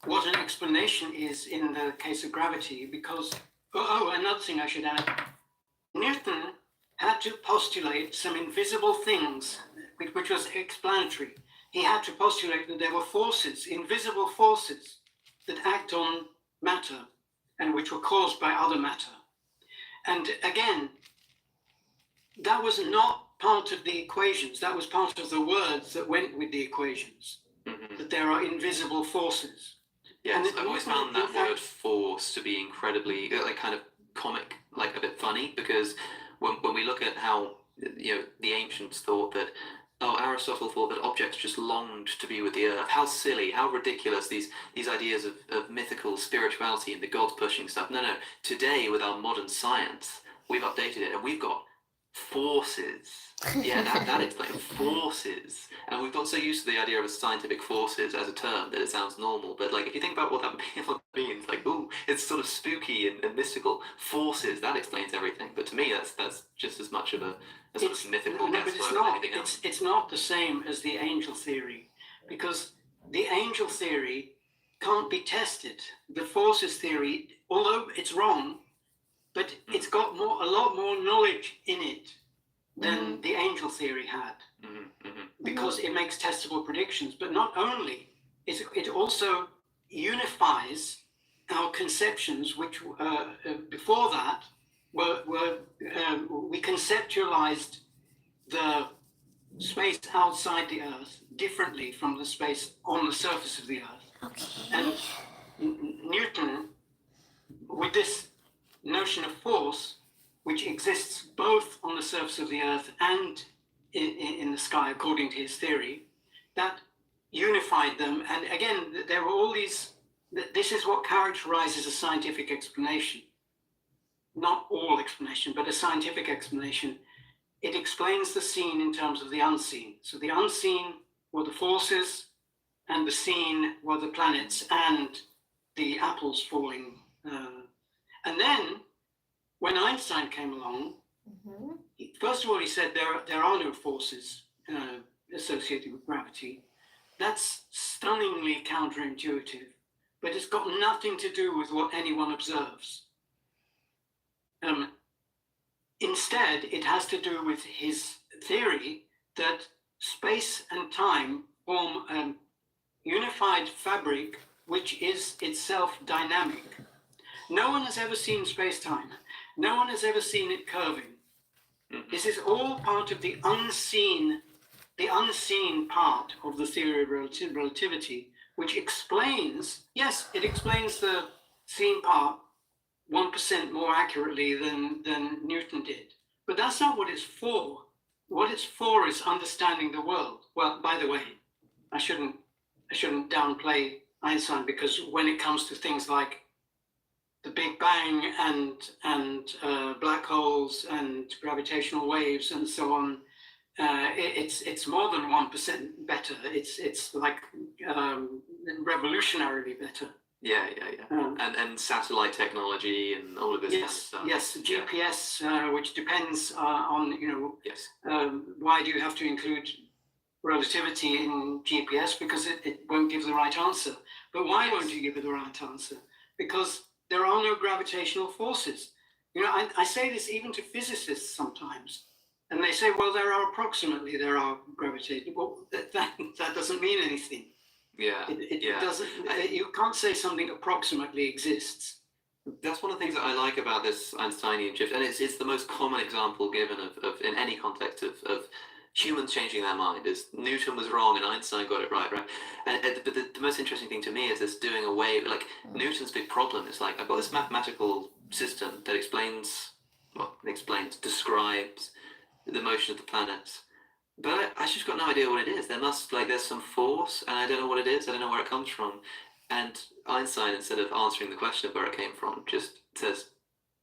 what an explanation is in the case of gravity, because, another thing I should add, Newton had to postulate some invisible things, which was explanatory. He had to postulate that there were forces, invisible forces, that act on matter and which were caused by other matter. And again, that was not part of the equations. That was part of the words that went with the equations, that there are invisible forces. Yes, I've always found that word force to be incredibly, kind of comic, like a bit funny, because when we look at how, the ancients thought that, Aristotle thought that objects just longed to be with the earth. How silly, how ridiculous, these ideas of mythical spirituality and the gods pushing stuff. No, today with our modern science, we've updated it and we've got forces. Yeah, that explains forces. And we've got so used to the idea of scientific forces as a term that it sounds normal. But if you think about what that means, it's sort of spooky and mystical. Forces, that explains everything. But to me, that's just as much of a sort of mythical but it's not. It's not the same as the angel theory, because the angel theory can't be tested. The forces theory, although it's wrong, but it's got a lot more knowledge in it than the angel theory had, because it makes testable predictions. But not only, it also unifies our conceptions, which before that we conceptualized the space outside the Earth differently from the space on the surface of the Earth. Okay. And Newton, with this notion of force, which exists both on the surface of the Earth and in the sky, according to his theory, that unified them. And again, there were all these, this is what characterizes a scientific explanation. Not all explanation, but a scientific explanation. It explains the seen in terms of the unseen. So the unseen were the forces, and the seen were the planets and the apples falling. And then, when Einstein came along, first of all, he said there are no forces associated with gravity. That's stunningly counterintuitive, but it's got nothing to do with what anyone observes. Instead, it has to do with his theory that space and time form a unified fabric which is itself dynamic. No one has ever seen space-time. No one has ever seen it curving. This is all part of the unseen part of the theory of relativity, which explains, yes, it explains the seen part 1% more accurately than Newton did. But that's not what it's for. What it's for is understanding the world. Well, by the way, I shouldn't downplay Einstein, because when it comes to things like the Big Bang and black holes and gravitational waves and so on, it's more than 1% better. It's like revolutionarily better. Yeah. And satellite technology and all of this kind of stuff. Yes, GPS, which depends on, Yes. why do you have to include relativity in GPS? Because it won't give the right answer. But why won't you give it the right answer? Because there are no gravitational forces. I say this even to physicists sometimes, and they say, well, there are gravitational. Well, that doesn't mean anything. Yeah. It doesn't. You can't say something approximately exists. That's one of the things that I like about this Einsteinian shift, and it's the most common example given of in any context of humans changing their mind. Is Newton was wrong and Einstein got it right. But the most interesting thing to me is this doing away, like Newton's big problem is like, I've got this mathematical system that describes the motion of the planets, but I just got no idea what it is. There's some force, and I don't know what it is. I don't know where it comes from. And Einstein, instead of answering the question of where it came from, just says,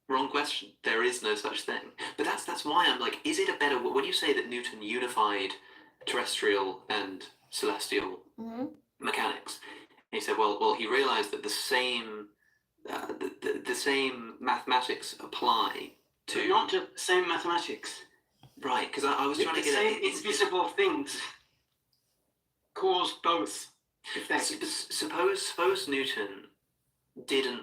wrong question. There is no such thing. But that's why I'm like, is it a better, when you say that Newton unified terrestrial and celestial mechanics, and he said, well, he realized that the same mathematics apply to... Not the same mathematics. Right, because I was trying to get... The same invisible things cause both effects. Suppose Newton didn't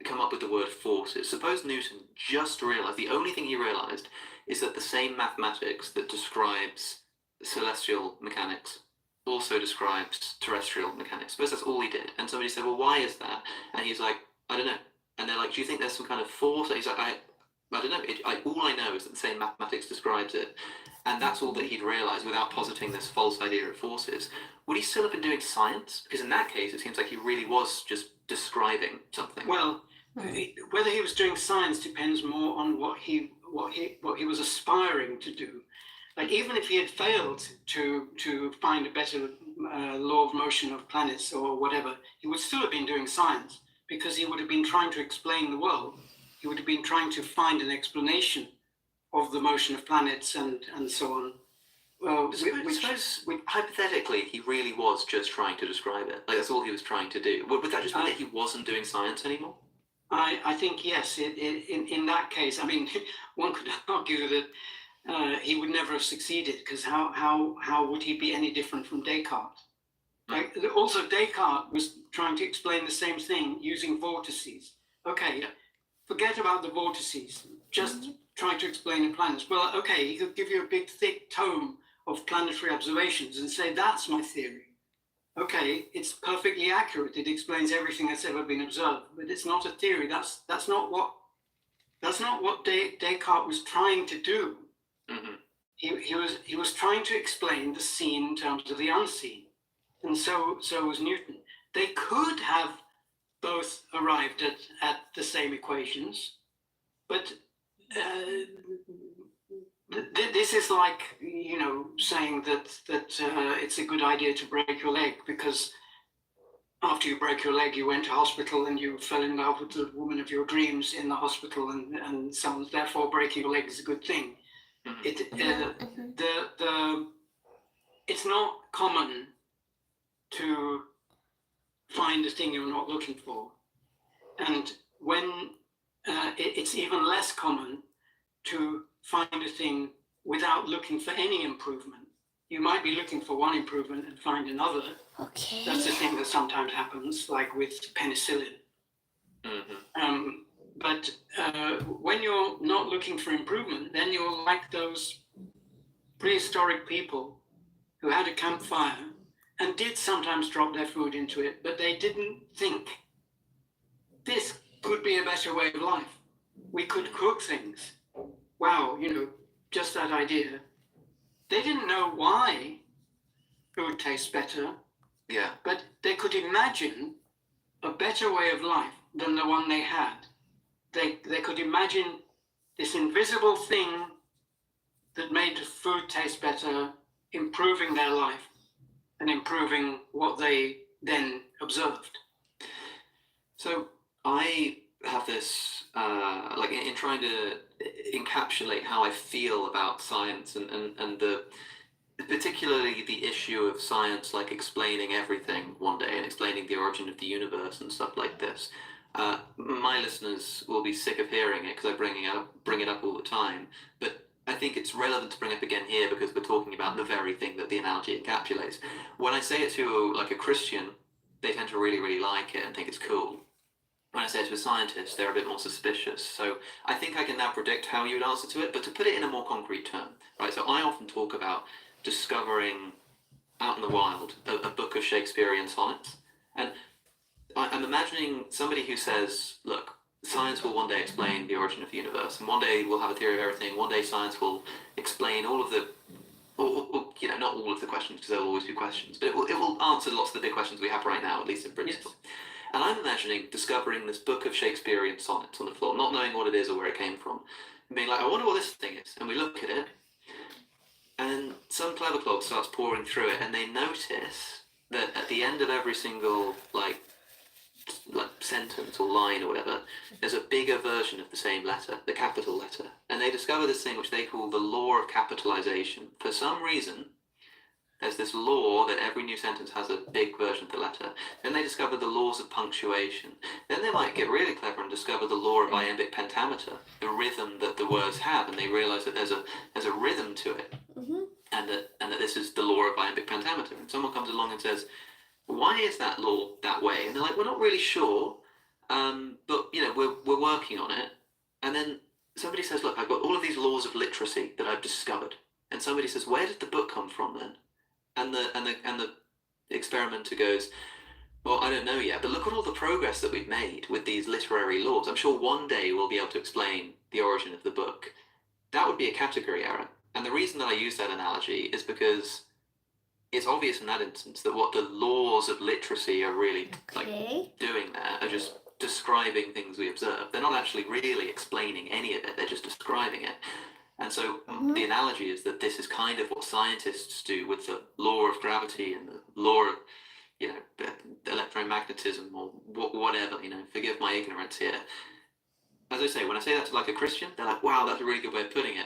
come up with the word forces. Suppose Newton just realized, the only thing he realized is that the same mathematics that describes celestial mechanics also describes terrestrial mechanics. Suppose that's all he did. And somebody said, well, why is that? And he's like, I don't know. And they're like, do you think there's some kind of force? And he's like, I don't know. All I know is that the same mathematics describes it. And that's all that he'd realized without positing this false idea of forces. Would he still have been doing science? Because in that case, it seems like he really was just describing something. Well, whether he was doing science depends more on what he was aspiring to do. Like, even if he had failed to find a better law of motion of planets or whatever, he would still have been doing science, because he would have been trying to explain the world. He would have been trying to find an explanation of the motion of planets and so on. Well, hypothetically, he really was just trying to describe it. Like, that's all he was trying to do. Would that just mean that he wasn't doing science anymore? I think, yes. In that case, I mean, one could argue that he would never have succeeded, because how would he be any different from Descartes? Like, also, Descartes was trying to explain the same thing using vortices. Okay, forget about the vortices. Just try to explain the planets. Well, okay, he could give you a big, thick tome of planetary observations and say, that's my theory. Okay, it's perfectly accurate. It explains everything that's ever been observed, but it's not a theory. That's not what Descartes was trying to do. Mm-hmm. He was trying to explain the seen in terms of the unseen, and so was Newton. They could have both arrived at the same equations, but this is like, saying that it's a good idea to break your leg, because after you break your leg, you went to hospital and you fell in love with the woman of your dreams in the hospital, and so on. Therefore, breaking your leg is a good thing. It's not common to find a thing you're not looking for, and when it's even less common to find a thing without looking for any improvement. You might be looking for one improvement and find another. Okay. That's the thing that sometimes happens, like with penicillin. But when you're not looking for improvement, then you're like those prehistoric people who had a campfire and did sometimes drop their food into it, but they didn't think this could be a better way of life. We could cook things. Wow, just that idea. They didn't know why food tastes better, Yeah. but they could imagine a better way of life than the one they had. They could imagine this invisible thing that made food taste better, improving their life and improving what they then observed. So I have this, like in trying to encapsulate how I feel about science and particularly the issue of science, like explaining everything one day and explaining the origin of the universe and stuff like this. My listeners will be sick of hearing it because I bring it up all the time. But I think it's relevant to bring up again here because we're talking about the very thing that the analogy encapsulates. When I say it to like a Christian, they tend to really, really like it and think it's cool. When I say it to a scientist, they're a bit more suspicious. So I think I can now predict how you would answer to it, but to put it in a more concrete term, right? So I often talk about discovering out in the wild a book of Shakespearean sonnets. And I'm imagining somebody who says, look, science will one day explain the origin of the universe, and one day we'll have a theory of everything. One day science will explain all of the, or not all of the questions, because there will always be questions, but it will answer lots of the big questions we have right now, at least in principle. Yes. And I'm imagining discovering this book of Shakespearean sonnets on the floor, not knowing what it is or where it came from, and being like, I wonder what this thing is. And we look at it, and some clever clod starts pouring through it, and they notice that at the end of every single like sentence or line or whatever, there's a bigger version of the same letter, the capital letter. And they discover this thing which they call the law of capitalization. For some reason, there's this law that every new sentence has a big version of the letter. Then they discover the laws of punctuation. Then they might get really clever and discover the law of iambic pentameter, the rhythm that the words have, and they realize that there's a rhythm to it, and that this is the law of iambic pentameter. And someone comes along and says, why is that law that way? And they're like, we're not really sure, but we're working on it. And then somebody says, look, I've got all of these laws of literacy that I've discovered. And somebody says, where did the book come from then? And the experimenter goes, well, I don't know yet, but look at all the progress that we've made with these literary laws. I'm sure one day we'll be able to explain the origin of the book. That would be a category error. And the reason that I use that analogy is because it's obvious in that instance that what the laws of literacy are really like doing there are just describing things we observe. They're not actually really explaining any of it. They're just describing it. And so the analogy is that this is kind of what scientists do with the law of gravity and the law of, electromagnetism or whatever, forgive my ignorance here. As I say, when I say that to like a Christian, they're like, wow, that's a really good way of putting it.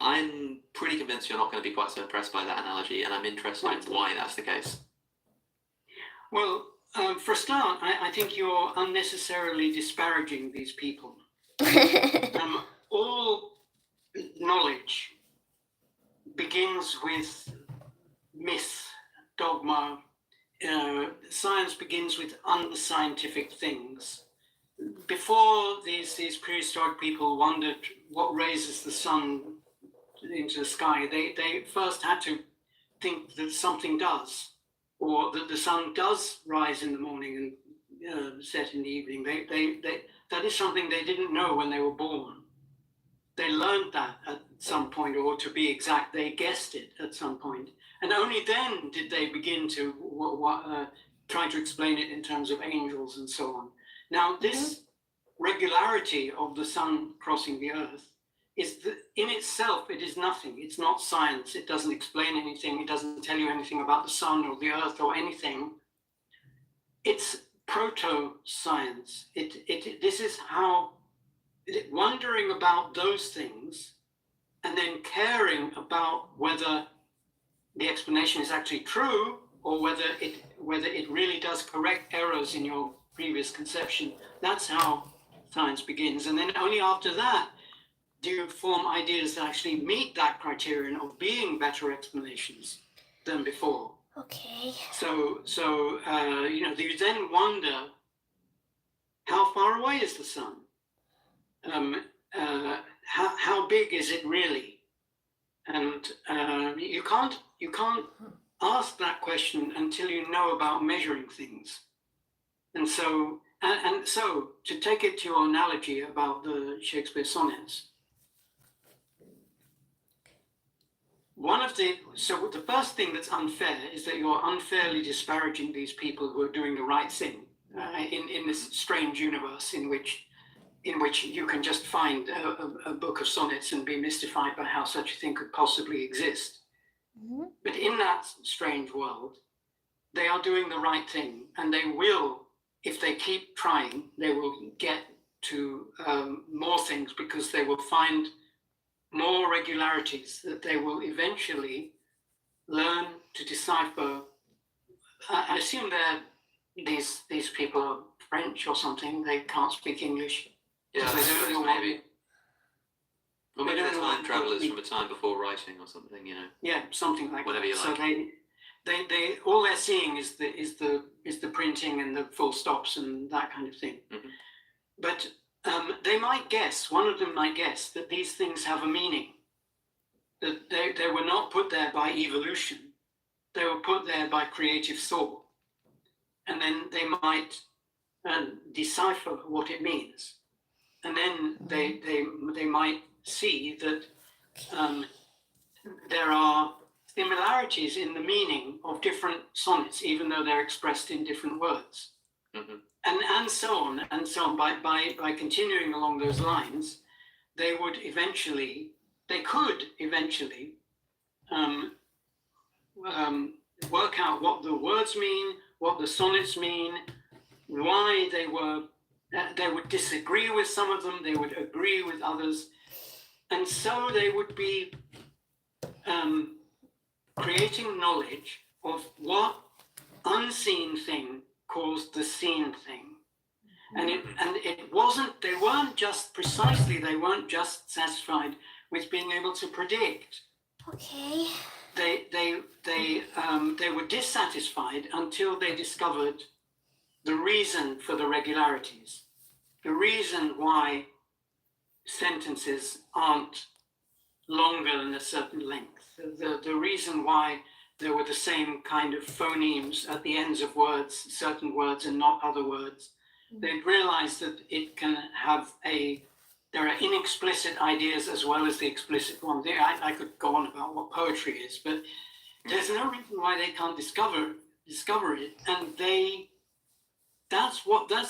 I'm pretty convinced you're not going to be quite so impressed by that analogy, and I'm interested in why that's the case. Well, for a start, I think you're unnecessarily disparaging these people. All knowledge begins with myth, dogma. Science begins with unscientific things. Before these prehistoric people wondered what raises the sun into the sky, they first had to think that something does, or that the sun does rise in the morning and set in the evening. That is something they didn't know when they were born. They learned that at some point, or to be exact, they guessed it at some point. And only then did they begin to try to explain it in terms of angels and so on. Now, this regularity of the sun crossing the earth in itself, it is nothing. It's not science. It doesn't explain anything. It doesn't tell you anything about the sun or the earth or anything. It's proto-science. This is how wondering about those things and then caring about whether the explanation is actually true or whether it really does correct errors in your previous conception. That's how science begins. And then only after that do you form ideas that actually meet that criterion of being better explanations than before. Okay. So you then wonder, how far away is the sun? How big is it really? And you can't ask that question until you know about measuring things. And so, so to take it to your analogy about the Shakespeare sonnets, so the first thing that's unfair is that you're unfairly disparaging these people who are doing the right thing in this strange universe in which you can just find a book of sonnets and be mystified by how such a thing could possibly exist. Mhm. But in that strange world, they are doing the right thing, and they will, if they keep trying, they will get to more things, because they will find more regularities that they will eventually learn to decipher. I assume these people are French or something. They can't speak English. Yeah, They don't know what- maybe. Or They maybe don't they're know time what travelers we- from a time before writing or something, you know. Yeah, something like Whatever that. you So like. they all they're seeing is the printing and the full stops and that kind of thing. Mhm. But they might guess. One of them might guess that these things have a meaning. That they were not put there by evolution. They were put there by creative thought, and then they might decipher what it means, and then they might see that there are similarities in the meaning of different sonnets, even though they're expressed in different words. Mhm. And so on and so on. By continuing along those lines, they could eventually work out what the words mean, what the sonnets mean, why they would disagree with some of them, they would agree with others, and so they would be creating knowledge of what unseen thing caused the seen thing. And it wasn't, they weren't just satisfied with being able to predict. Okay. They were dissatisfied until they discovered the reason for the regularities, the reason why sentences aren't longer than a certain length, the reason why there were the same kind of phonemes at the ends of words, certain words and not other words. They realized that it can have there are inexplicit ideas as well as the explicit ones. I could go on about what poetry is, but there's no reason why they can't discover it. And that's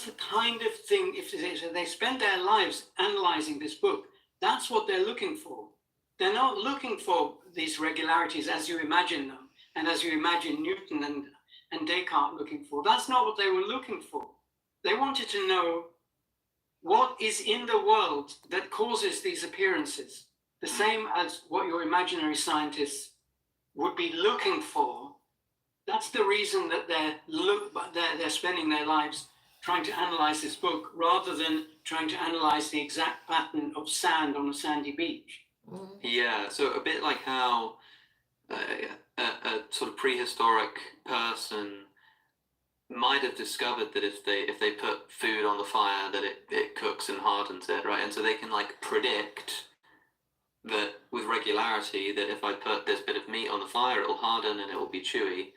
the kind of thing, if they spend their lives analyzing this book, that's what they're looking for. They're not looking for these regularities as you imagine them, and as you imagine Newton and Descartes looking for. That's not what they were looking for. They wanted to know what is in the world that causes these appearances, the same as what your imaginary scientists would be looking for. That's the reason that they're spending their lives trying to analyze this book, rather than trying to analyze the exact pattern of sand on a sandy beach. Yeah, so a bit like how a sort of prehistoric person might have discovered that if they put food on the fire, that it cooks and hardens it, right? And so they can like predict that with regularity that if I put this bit of meat on the fire, it'll harden and it will be chewy.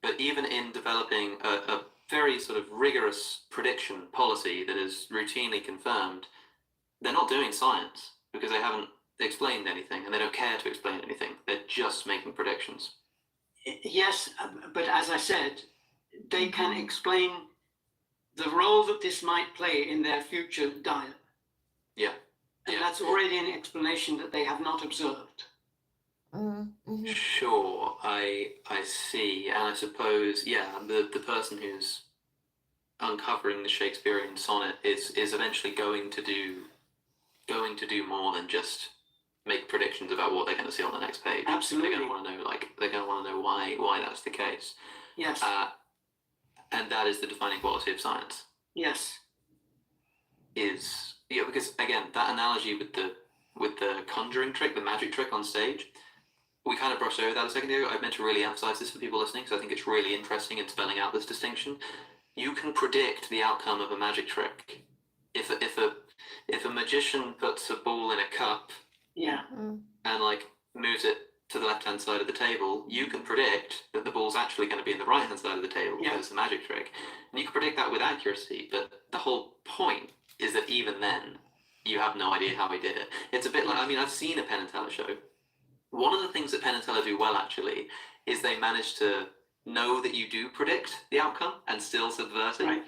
But even in developing a very sort of rigorous prediction policy that is routinely confirmed, they're not doing science because they haven't explained anything and they don't care to explain anything. They're just making predictions. Yes, but as I said, they can explain the role that this might play in their future diet. Yeah. And that's already an explanation that they have not observed. Mm-hmm. Sure, I see, and I suppose the person who's uncovering the Shakespearean sonnet is eventually going to do more than just make predictions about what they're going to see on the next page. Absolutely. They're going to want to know why that's the case. Yes. And that is the defining quality of science. Yes. Because again, that analogy with the conjuring trick, the magic trick on stage, we kind of brushed over that a second ago. I meant to really emphasize this for people listening, because I think it's really interesting in spelling out this distinction. You can predict the outcome of a magic trick. If a magician puts a ball in a cup, Yeah, and like moves it to the left-hand side of the table, you can predict that the ball's actually going to be in the right-hand side of the table because it's a magic trick. And you can predict that with accuracy, but the whole point is that even then, you have no idea how he did it. It's a bit like, I mean, I've seen a Penn and Teller show. One of the things that Penn and Teller do well, actually, is they manage to know that you do predict the outcome and still subvert it. Right.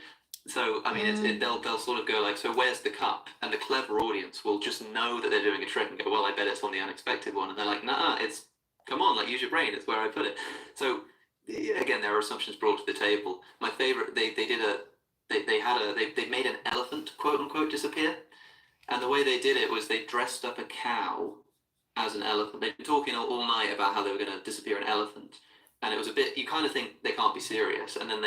So, I mean, they'll sort of go like, so where's the cup? And the clever audience will just know that they're doing a trick and go, well, I bet it's on the unexpected one. And they're like, nah, it's, come on, like, use your brain. It's where I put it. So, again, there are assumptions brought to the table. My favorite, they made an elephant, quote unquote, disappear. And the way they did it was they dressed up a cow as an elephant. They'd been talking all night about how they were going to disappear an elephant. And it was a bit, you kind of think they can't be serious. And then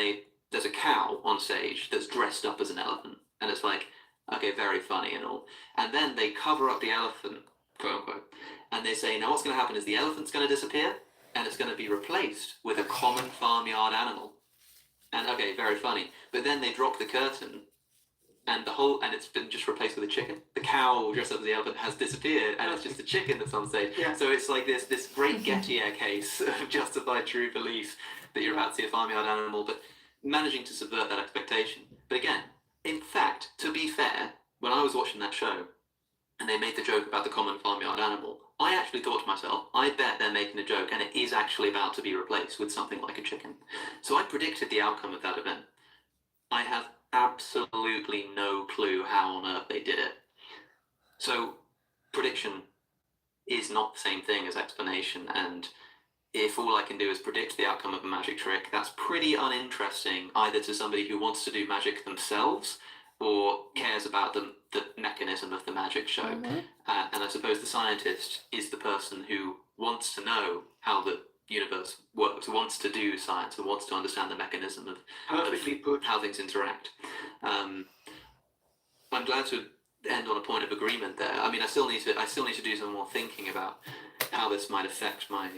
there's a cow on stage that's dressed up as an elephant. And it's like, okay, very funny and all. And then they cover up the elephant, quote unquote. And they say, now what's going to happen is the elephant's going to disappear and it's going to be replaced with a common farmyard animal. And okay, very funny. But then they drop the curtain and it's been just replaced with a chicken. The cow dressed up as the elephant has disappeared and it's just a chicken that's on stage. Yeah. So it's like this great Gettier case of justified true belief that you're about to see a farmyard animal, but managing to subvert that expectation. But again, in fact, to be fair, when I was watching that show and they made the joke about the common farmyard animal, I actually thought to myself, I bet they're making a joke and it is actually about to be replaced with something like a chicken. So I predicted the outcome of that event. I have absolutely no clue how on earth they did it. So prediction is not the same thing as explanation, and if all I can do is predict the outcome of a magic trick, that's pretty uninteresting either to somebody who wants to do magic themselves or cares about the mechanism of the magic show. And I suppose the scientist is the person who wants to know how the universe works, wants to do science, and wants to understand the mechanism of Perfectly put. how things interact. I'm glad to end on a point of agreement there. I mean, I still need to do some more thinking about how this might affect my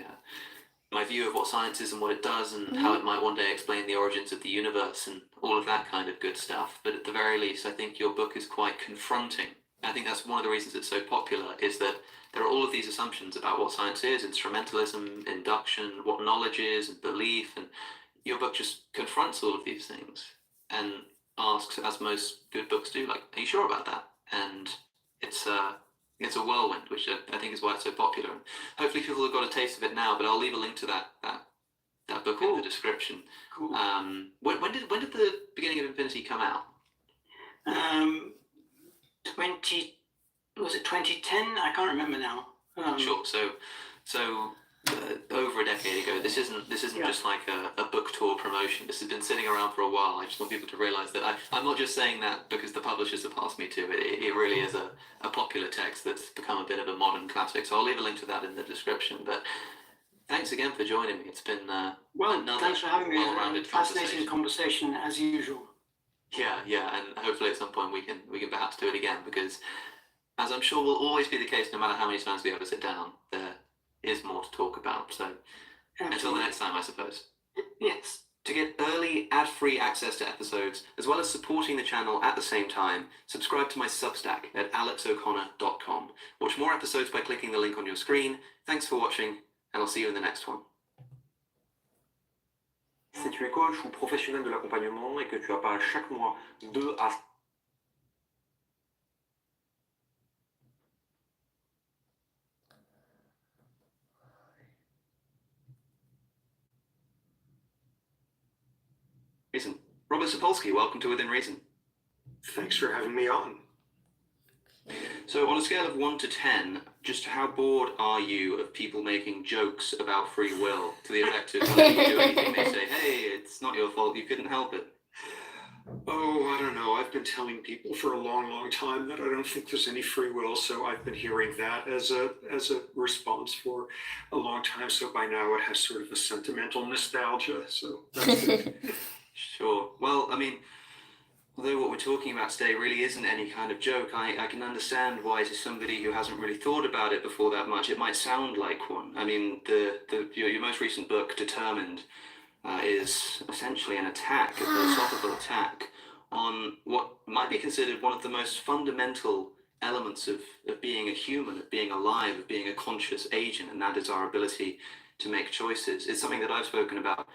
view of what science is and what it does, and how it might one day explain the origins of the universe and all of that kind of good stuff. But at the very least, I think your book is quite confronting. I think that's one of the reasons it's so popular, is that there are all of these assumptions about what science is, instrumentalism, induction, what knowledge is, and belief, and your book just confronts all of these things and asks, as most good books do, like, are you sure about that? And it's a whirlwind, which I think is why it's so popular. And hopefully people have got a taste of it now, but I'll leave a link to that book in the description. Cool. When did the Beginning of Infinity come out? 2010? I can't remember now. Sure. So over a decade ago. This isn't just like a book tour promotion. This has been sitting around for a while. I just want people to realise that I'm not just saying that because the publishers have asked me to. It really is a popular text that's become a bit of a modern classic. So I'll leave a link to that in the description. But thanks again for joining me. It's been another thanks for having me. well-rounded Fascinating conversation as usual. Yeah, and hopefully at some point we can perhaps do it again, because as I'm sure will always be the case, no matter how many times we ever sit down, there is more to talk about. So until the next time, I suppose. Yes. To get early ad-free access to episodes, as well as supporting the channel at the same time, subscribe to my Substack at alexoconnor.com. Watch more episodes by clicking the link on your screen. Thanks for watching, and I'll see you in the next one. Si tu es coach ou professionnel de l'accompagnement et que tu as pas chaque mois 2 à Reason. Robert Sapolsky, welcome to Within Reason. Thanks for having me on. So on a scale of 1 to 10, just how bored are you of people making jokes about free will to the effect of when you do anything they say, hey, it's not your fault, you couldn't help it? Oh, I don't know. I've been telling people for a long, long time that I don't think there's any free will, so I've been hearing that as a response for a long time. So by now it has sort of a sentimental nostalgia. So that's it. Sure. Well, I mean, although what we're talking about today really isn't any kind of joke, I can understand why to somebody who hasn't really thought about it before that much, it might sound like one. I mean, your most recent book, Determined, is essentially an attack, a philosophical attack on what might be considered one of the most fundamental elements of being a human, of being alive, of being a conscious agent, and that is our ability to make choices. It's something that I've spoken about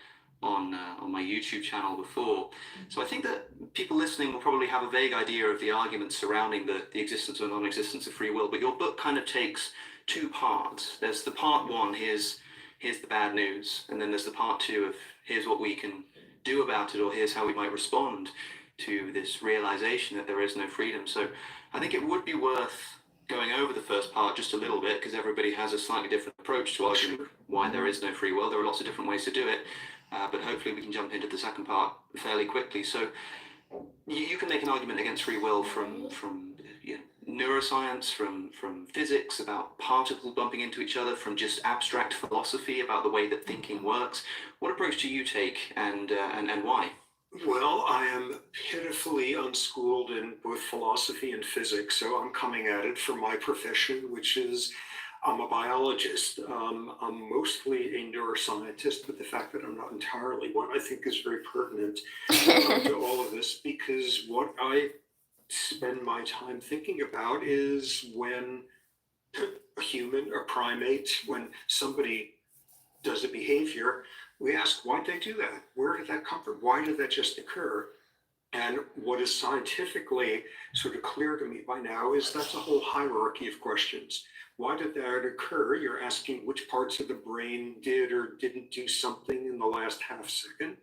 on my YouTube channel before. So I think that people listening will probably have a vague idea of the arguments surrounding the existence or non-existence of free will, but your book kind of takes two parts. There's the part one, here's the bad news, and then there's the part two of here's what we can do about it, or here's how we might respond to this realization that there is no freedom. So I think it would be worth going over the first part just a little bit, because everybody has a slightly different approach to arguing why there is no free will. There are lots of different ways to do it, but hopefully we can jump into the second part fairly quickly. So you can make an argument against free will from neuroscience, from physics about particles bumping into each other, from just abstract philosophy about the way that thinking works. What approach do you take, and why? Well, I am pitifully unschooled in both philosophy and physics, so I'm coming at it from my profession, which is I'm a biologist. I'm mostly a neuroscientist, but the fact that I'm not entirely one, I think, is very pertinent to all of this, because what I spend my time thinking about is when a human, a primate, when somebody does a behavior, we ask, why'd they do that? Where did that come from? Why did that just occur? And what is scientifically sort of clear to me by now is that's a whole hierarchy of questions. Why did that occur? You're asking which parts of the brain did or didn't do something in the last half second.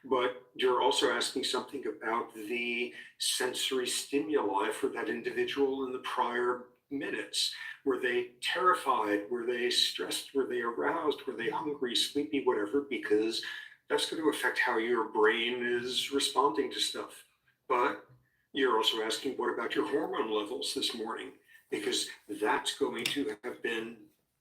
But you're also asking something about the sensory stimuli for that individual in the prior minutes. Were they terrified? Were they stressed? Were they aroused? Were they hungry, sleepy, whatever? Because that's going to affect how your brain is responding to stuff. But you're also asking, what about your hormone levels this morning? Because that's going to have been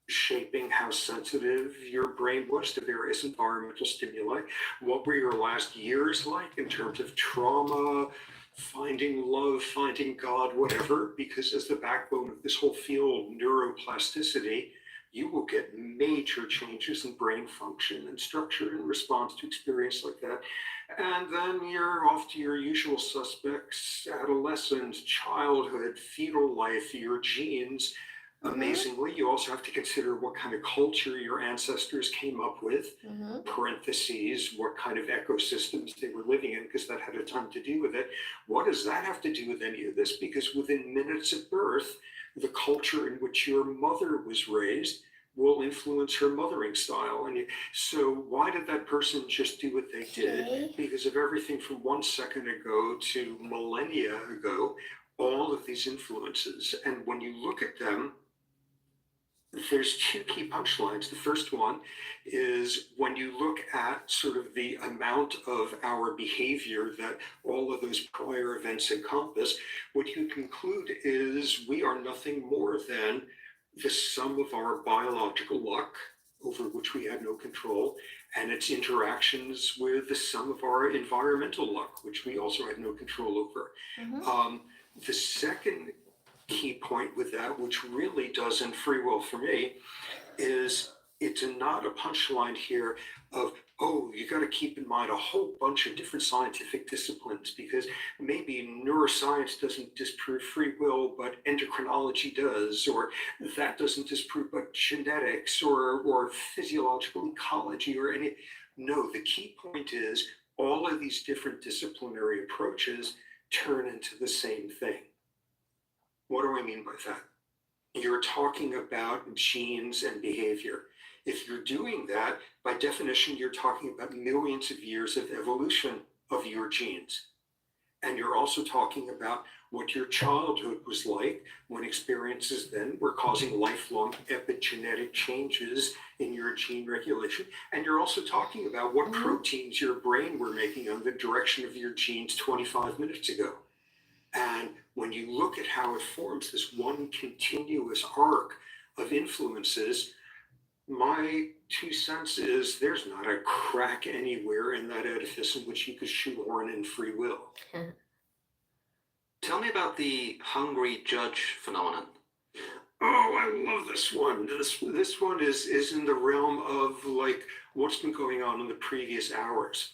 shaping how sensitive your brain was to various environmental stimuli. What were your last years like in terms of trauma, finding love, finding God, whatever? Because as the backbone of this whole field, neuroplasticity, you will get major changes in brain function and structure in response to experience like that. And then you're off to your usual suspects: adolescence, childhood, fetal life, your genes. Amazingly, you also have to consider what kind of culture your ancestors came up with, parentheses, what kind of ecosystems they were living in, because that had a ton to do with it. What does that have to do with any of this? Because within minutes of birth, the culture in which your mother was raised will influence her mothering style. And so why did that person just do what they did? Because of everything from 1 second ago to millennia ago, all of these influences. And when you look at them, there's two key punchlines. The first one is when you look at sort of the amount of our behavior that all of those prior events encompass, what you conclude is we are nothing more than the sum of our biological luck, over which we had no control, and its interactions with the sum of our environmental luck, which we also had no control over. The second key point with that, which really does in free will for me, is it's not a punchline here of, oh, you got to keep in mind a whole bunch of different scientific disciplines, because maybe neuroscience doesn't disprove free will, but endocrinology does, or that doesn't disprove, but genetics or physiological ecology or any. No, the key point is all of these different disciplinary approaches turn into the same thing. What do I mean by that? You're talking about genes and behavior. If you're doing that, by definition, you're talking about millions of years of evolution of your genes. And you're also talking about what your childhood was like when experiences then were causing lifelong epigenetic changes in your gene regulation. And you're also talking about what proteins your brain were making on the direction of your genes 25 minutes ago. And when you look at how it forms this one continuous arc of influences, my 2 cents is there's not a crack anywhere in that edifice in which you could shoehorn in free will. Tell me about the hungry judge phenomenon. Oh, I love this one. This one is in the realm of like what's been going on in the previous hours.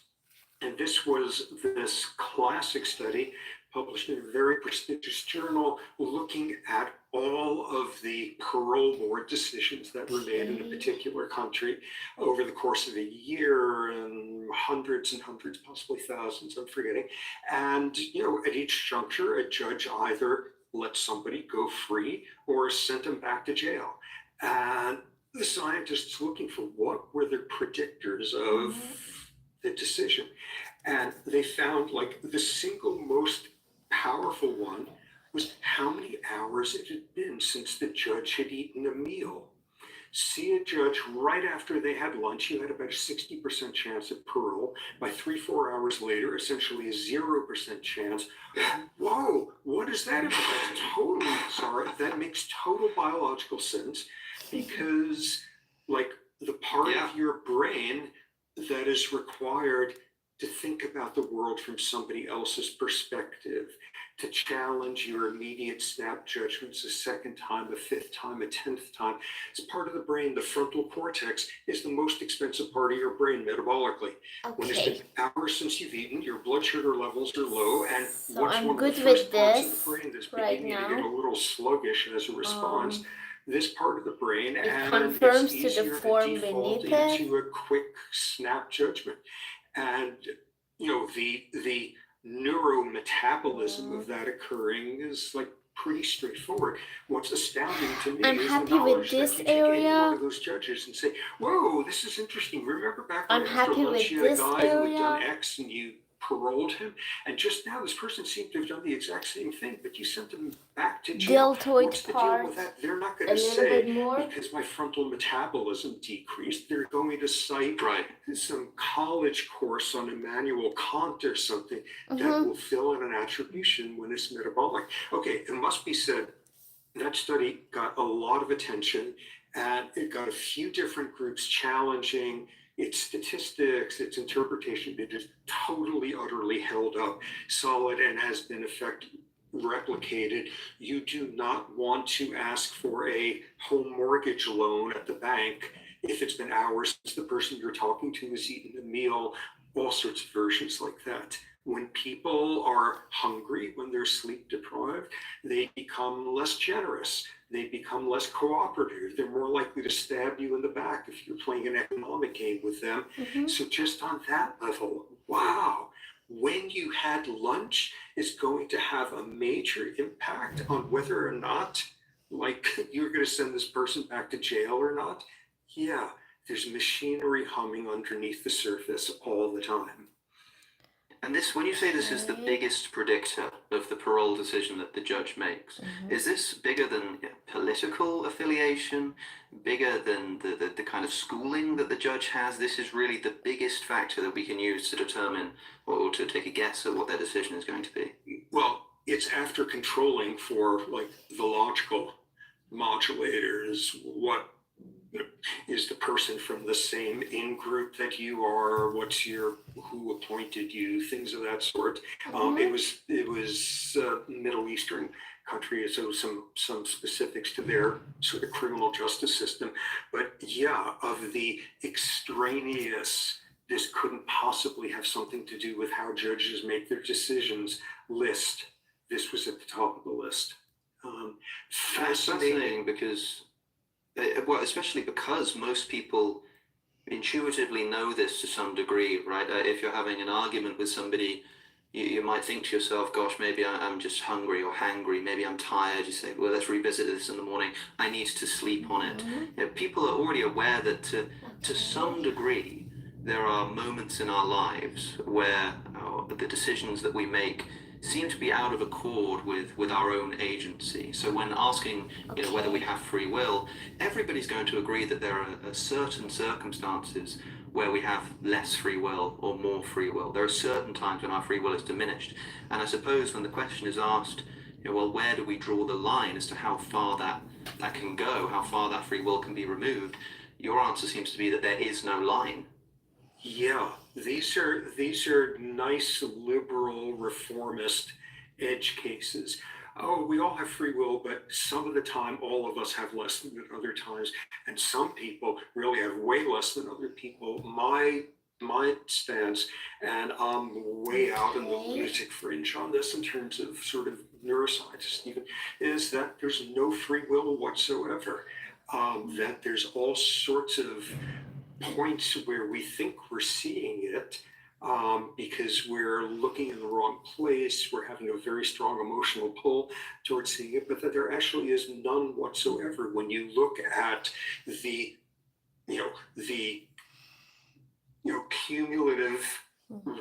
And this was this classic study published in a very prestigious journal, looking at all of the parole board decisions that were made in a particular country over the course of a year, and hundreds and hundreds, possibly thousands, I'm forgetting. And, at each juncture, a judge either let somebody go free or sent them back to jail. And the scientists looking for what were the predictors of the decision. And they found the single most powerful one was how many hours it had been since the judge had eaten a meal. See a judge right after they had lunch, you had about a 60% chance of parole. By 3-4 hours later, essentially a 0% chance. Whoa, what is that about? That makes total biological sense, because the part of your brain that is required to think about the world from somebody else's perspective, to challenge your immediate snap judgments a second time, a fifth time, a 10th time. It's part of the brain. The frontal cortex is the most expensive part of your brain metabolically. When it's been hours since you've eaten, your blood sugar levels are low, and So what's I'm one good of the first with parts of this the brain that's right beginning to get now. a little sluggish as a response? This part of the brain, It and confirms it's to the easier to form default beneath it. into a quick snap judgment. And the neurometabolism of that occurring is pretty straightforward. What's astounding to me I'm is happy the knowledge with this that you take any one area. of those judges and say, "Whoa, this is interesting. Remember back I'm right after happy lunch, with you had a this guy who had done area. X and you paroled him, and just now this person seemed to have done the exact same thing, but you sent them back to jail. Deltoid What's the deal part with that?" They're not going a to little bit say, more. because my frontal metabolism decreased. They're going to cite Right. some college course on Immanuel Kant or something that Mhm. will fill in an attribution when it's metabolic. Okay, it must be said that study got a lot of attention, and it got a few different groups challenging its statistics, its interpretation. It is totally, utterly held up solid and has been replicated. You do not want to ask for a home mortgage loan at the bank if it's been hours since the person you're talking to has eaten a meal, all sorts of versions like that. When people are hungry, when they're sleep deprived, they become less generous. They become less cooperative. They're more likely to stab you in the back if you're playing an economic game with them. Mhm. So just on that level, wow, when you had lunch is going to have a major impact on whether or not, you're going to send this person back to jail or not. Yeah, there's machinery humming underneath the surface all the time. And this, when you say this is the Okay. biggest predictor of the parole decision that the judge makes, is this bigger than political affiliation, bigger than the kind of schooling that the judge has? This is really the biggest factor that we can use to determine or to take a guess at what their decision is going to be. Well, it's after controlling for the logical modulators. What is the person from the same in-group that you are? Who appointed you? Things of that sort. It was Middle Eastern country, so some specifics to their sort of criminal justice system. But yeah, of the extraneous, this couldn't possibly have something to do with how judges make their decisions list. This was at the top of the list. Fascinating because, well, especially because most people intuitively know this to some degree, right? If you're having an argument with somebody, you might think to yourself, gosh, maybe I'm just hungry or hangry, maybe I'm tired. You say, well, let's revisit this in the morning. I need to sleep on it. People are already aware that to some degree, there are moments in our lives where the decisions that we make seem to be out of accord with our own agency. So when asking whether we have free will, everybody's going to agree that there are certain circumstances where we have less free will or more free will. There are certain times when our free will is diminished. And I suppose when the question is asked, well, where do we draw the line as to how far that can go, how far that free will can be removed, your answer seems to be that there is no line. Yeah, these are nice liberal reformist edge cases. Oh, we all have free will, but some of the time all of us have less than at other times, and some people really have way less than other people. My my stance, and I'm way out in the Okay. lunatic fringe on this in terms of sort of neuroscientists even, is that there's no free will whatsoever. That there's all sorts of points where we think we're seeing it, because we're looking in the wrong place, we're having a very strong emotional pull towards seeing it, but that there actually is none whatsoever when you look at the, the cumulative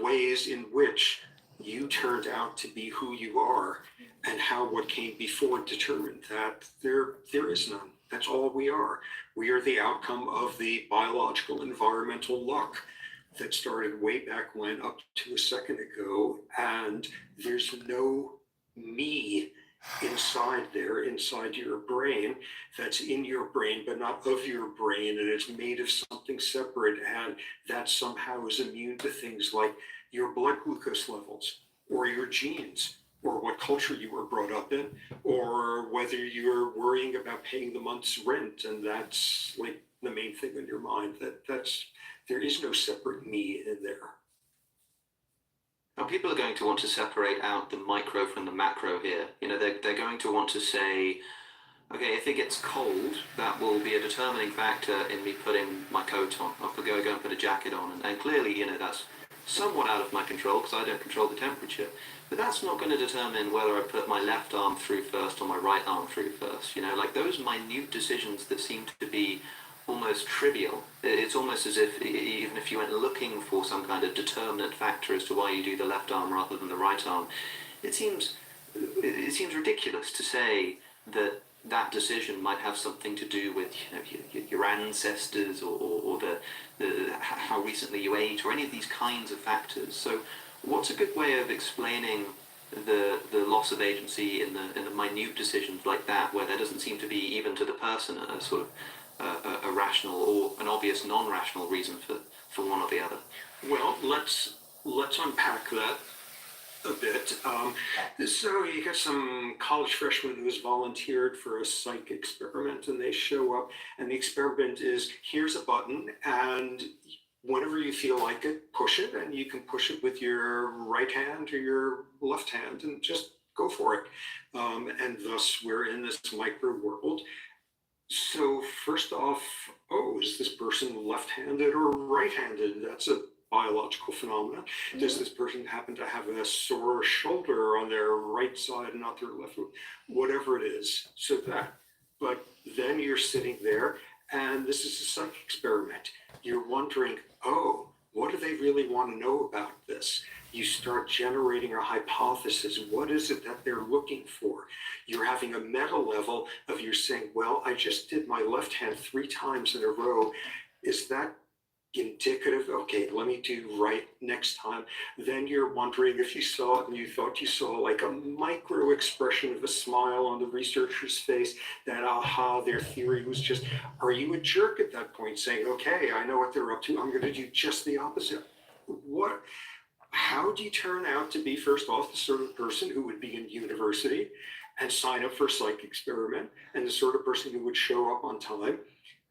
ways in which you turned out to be who you are, and how what came before determined that there is none. That's all we are. We are the outcome of the biological environmental luck that started way back when, up to a second ago, and there's no me inside your brain, that's in your brain but not of your brain, and it's made of something separate, and that somehow is immune to things like your blood glucose levels, or your genes, or what culture you were brought up in, or whether you're worrying about paying the month's rent, and that's like the main thing in your mind. There is no separate me in there. Now, people are going to want to separate out the micro from the macro here. They're going to want to say, okay, if it gets cold, that will be a determining factor in me putting my coat on. I'll go and put a jacket on. And clearly, that's somewhat out of my control because I don't control the temperature. But that's not going to determine whether I put my left arm through first or my right arm through first. Like those minute decisions that seem to be almost trivial. It's almost as if even if you went looking for some kind of determinant factor as to why you do the left arm rather than the right arm, it seems ridiculous to say that decision might have something to do with your ancestors or the how recently you ate or any of these kinds of factors. So what's a good way of explaining the loss of agency in the minute decisions like that, where there doesn't seem to be, even to the person, a sort of a rational or an obvious non-rational reason for one or the other? Well, let's unpack that a bit. So you got some college freshmen who's volunteered for a psych experiment, and they show up, and the experiment is, here's a button, and whenever you feel like it, push it, and you can push it with your right hand or your left hand, and just go for it. And thus we're in this micro world. So first off, is this person left-handed or right-handed? That's a biological phenomenon. Does this person happen to have a sore shoulder on their right side and not their left? Whatever it is. So that, but then you're sitting there, and this is a psych experiment. You're wondering, what do they really want to know about this? You start generating a hypothesis. What is it that they're looking for? You're having a meta level of, you're saying, well, I just did my left hand 3 times in a row. Is that indicative? Okay, let me do right next time. Then you're wondering if you saw it and you thought you saw like a micro expression of a smile on the researcher's face, that their theory was just, are you a jerk at that point, saying, okay, I know what they're up to, I'm going to do just the opposite? How do you turn out to be, first off, the sort of person who would be in university and sign up for a psych experiment, and the sort of person who would show up on time?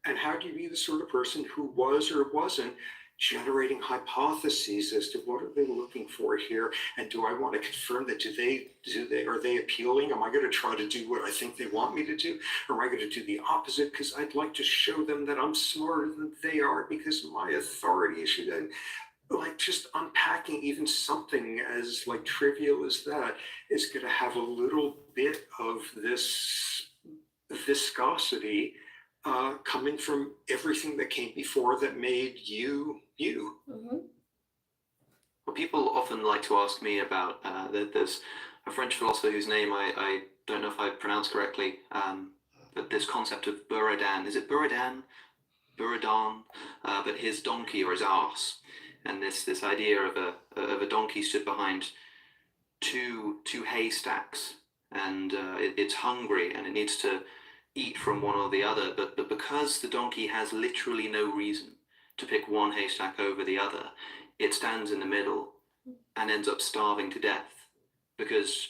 And how do you be the sort of person who was or wasn't generating hypotheses as to what are they looking for here? And do I want to confirm that? Are they appealing? Am I going to try to do what I think they want me to do? Or am I going to do the opposite because I'd like to show them that I'm smarter than they are because my authority issue? And like, just unpacking even something as like trivial as that is going to have a little bit of this viscosity coming from everything that came before that made you you. Well, people often like to ask me about there's a French philosopher whose name I don't know if I pronounced correctly, but this concept of Buridan. Is it Buridan? Buridan, but his donkey or his arse. And this idea of a donkey stood behind two haystacks, and it's hungry and it needs to eat from one or the other, but because the donkey has literally no reason to pick one haystack over the other, it stands in the middle and ends up starving to death, because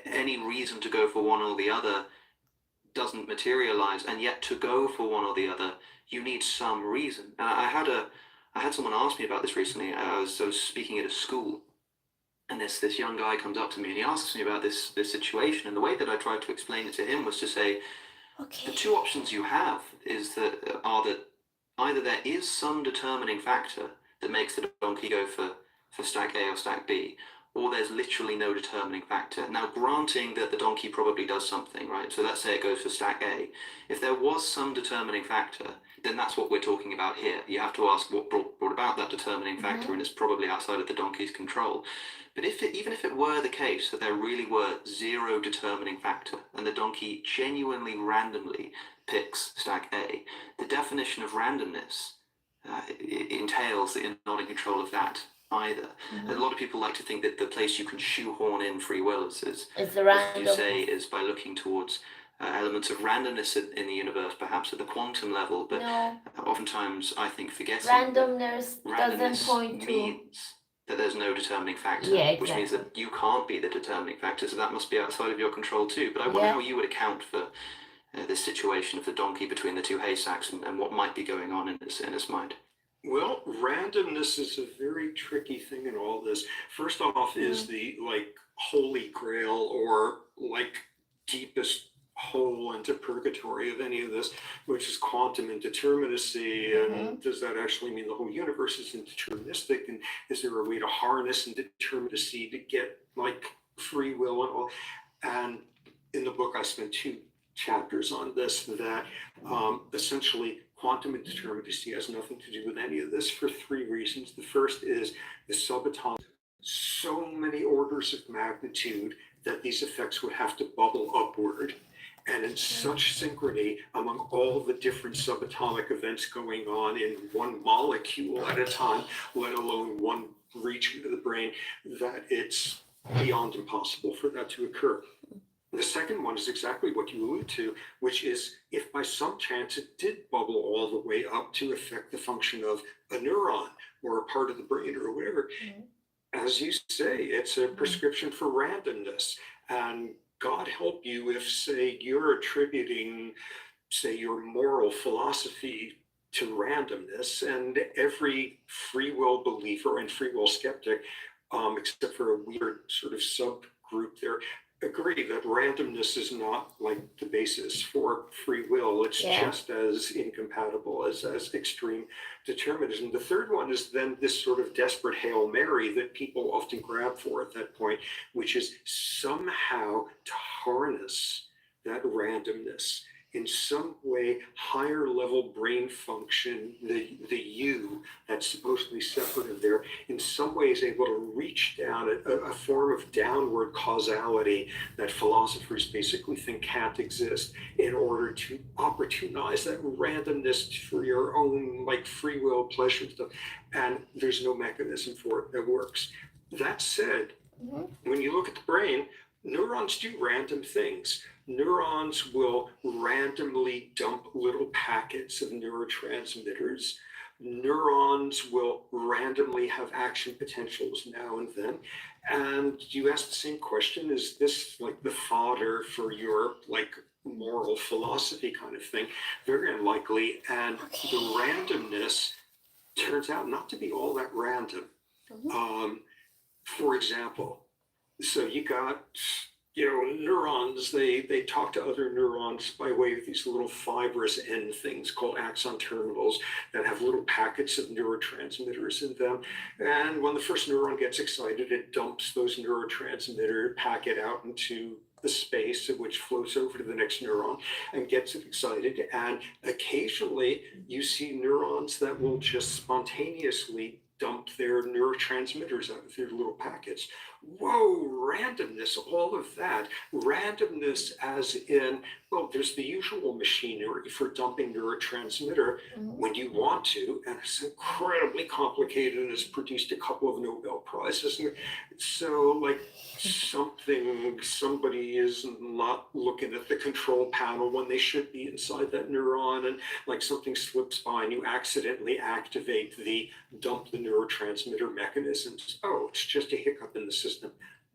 any reason to go for one or the other doesn't materialize, and yet to go for one or the other you need some reason. And I had I had someone ask me about this recently. I was speaking at a school, and this young guy comes up to me and he asks me about this situation. And the way that I tried to explain it to him was to say, the Okay. two options you have are that either there is some determining factor that makes the donkey go for stack A or stack B, or there's literally no determining factor. Now, granting that the donkey probably does something, right? So let's say it goes for stack A. If there was some determining factor, then that's what we're talking about here. You have to ask what brought about that determining factor, and it's probably outside of the donkey's control. But even if it were the case that there really were zero determining factor, and the donkey genuinely randomly picks stack A, the definition of randomness entails that you're not in control of that either. A lot of people like to think that the place you can shoehorn in free will is It's the as you random. say, is by looking towards elements of randomness in the universe, perhaps at the quantum level, but No, oftentimes I think forgetting randomness doesn't randomness point to. means that there's no determining factor, Yeah, which means exactly. that you can't be the determining factor, so that must be outside of your control too. But I wonder Yeah. how you would account for this situation of the donkey between the two haystacks and what might be going on in his mind. Well, randomness is a very tricky thing in all this. First off, is the like holy grail or like deepest hole into purgatory of any of this, which is quantum indeterminacy. And does that actually mean the whole universe is indeterministic? And is there a way to harness indeterminacy to get like free will and all? And in the book, I spent 2 chapters on this, that essentially quantum indeterminacy has nothing to do with any of this for 3 reasons. The first is the subatomic, so many orders of magnitude that these effects would have to bubble upward. And in such synchrony among all the different subatomic events going on in one molecule at a time, let alone one region of the brain, that it's beyond impossible for that to occur. The second one is exactly what you allude to, which is if by some chance it did bubble all the way up to affect the function of a neuron or a part of the brain or whatever, as you say, it's a prescription for randomness. And God help you if, say, you're attributing, say, your moral philosophy to randomness, and every free will believer and free will skeptic, except for a weird sort of subgroup there, agree that randomness is not like the basis for free will. It's just as incompatible as extreme determinism. The third one is then this sort of desperate Hail Mary that people often grab for at that point, which is somehow to harness that randomness in some way, higher level brain function, the you that's supposedly separative there, in some ways able to reach down a form of downward causality that philosophers basically think can't exist, in order to opportunize that randomness for your own like free will pleasure stuff. And there's no mechanism for it that works. That said, when you look at the brain, neurons do random things. Neurons will randomly dump little packets of neurotransmitters. Neurons will randomly have action potentials now and then. And you ask the same question, is this like the fodder for your like moral philosophy kind of thing? Very unlikely. And the randomness turns out not to be all that random. For example, so you got, neurons, they talk to other neurons by way of these little fibrous end things called axon terminals that have little packets of neurotransmitters in them. And when the first neuron gets excited, it dumps those neurotransmitter packet out into the space, which floats over to the next neuron and gets it excited. And occasionally you see neurons that will just spontaneously dump their neurotransmitters out of their little packets. Whoa, randomness, all of that. Randomness as in, well, there's the usual machinery for dumping neurotransmitter when you want to, and it's incredibly complicated and has produced a couple of Nobel Prizes. So like somebody is not looking at the control panel when they should be inside that neuron, and like something slips by and you accidentally activate the dump the neurotransmitter mechanisms. Oh, it's just a hiccup in the system.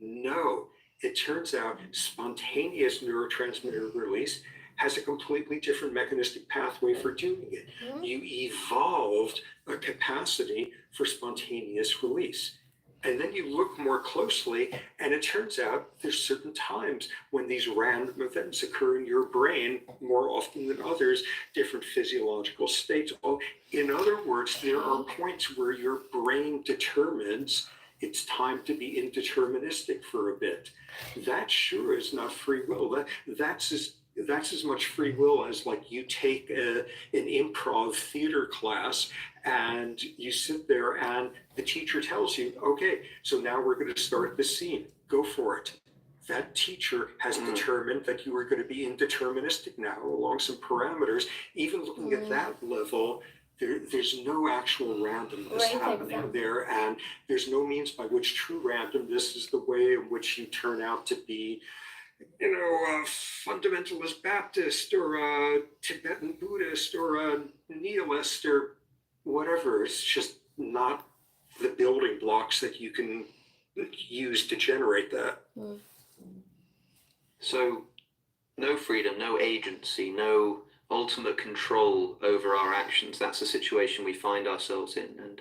No, it turns out spontaneous neurotransmitter release has a completely different mechanistic pathway for doing it. Mhm. You evolved a capacity for spontaneous release. And then you look more closely, and it turns out there's certain times when these random events occur in your brain more often than others, different physiological states. In other words, there are points where your brain determines it's time to be indeterministic for a bit. That sure is not free will. That's as much free will as like you take an improv theater class and you sit there and the teacher tells you, okay, so now we're going to start the scene. Go for it. That teacher has determined that you are going to be indeterministic now along some parameters. Even looking at that level, there's no actual randomness Right, happening exactly. there, and there's no means by which true randomness is the way in which you turn out to be, you know, a fundamentalist Baptist or a Tibetan Buddhist or a nihilist or whatever. It's just not the building blocks that you can use to generate that. So, no freedom, no agency, no ultimate control over our actions. That's the situation we find ourselves in. And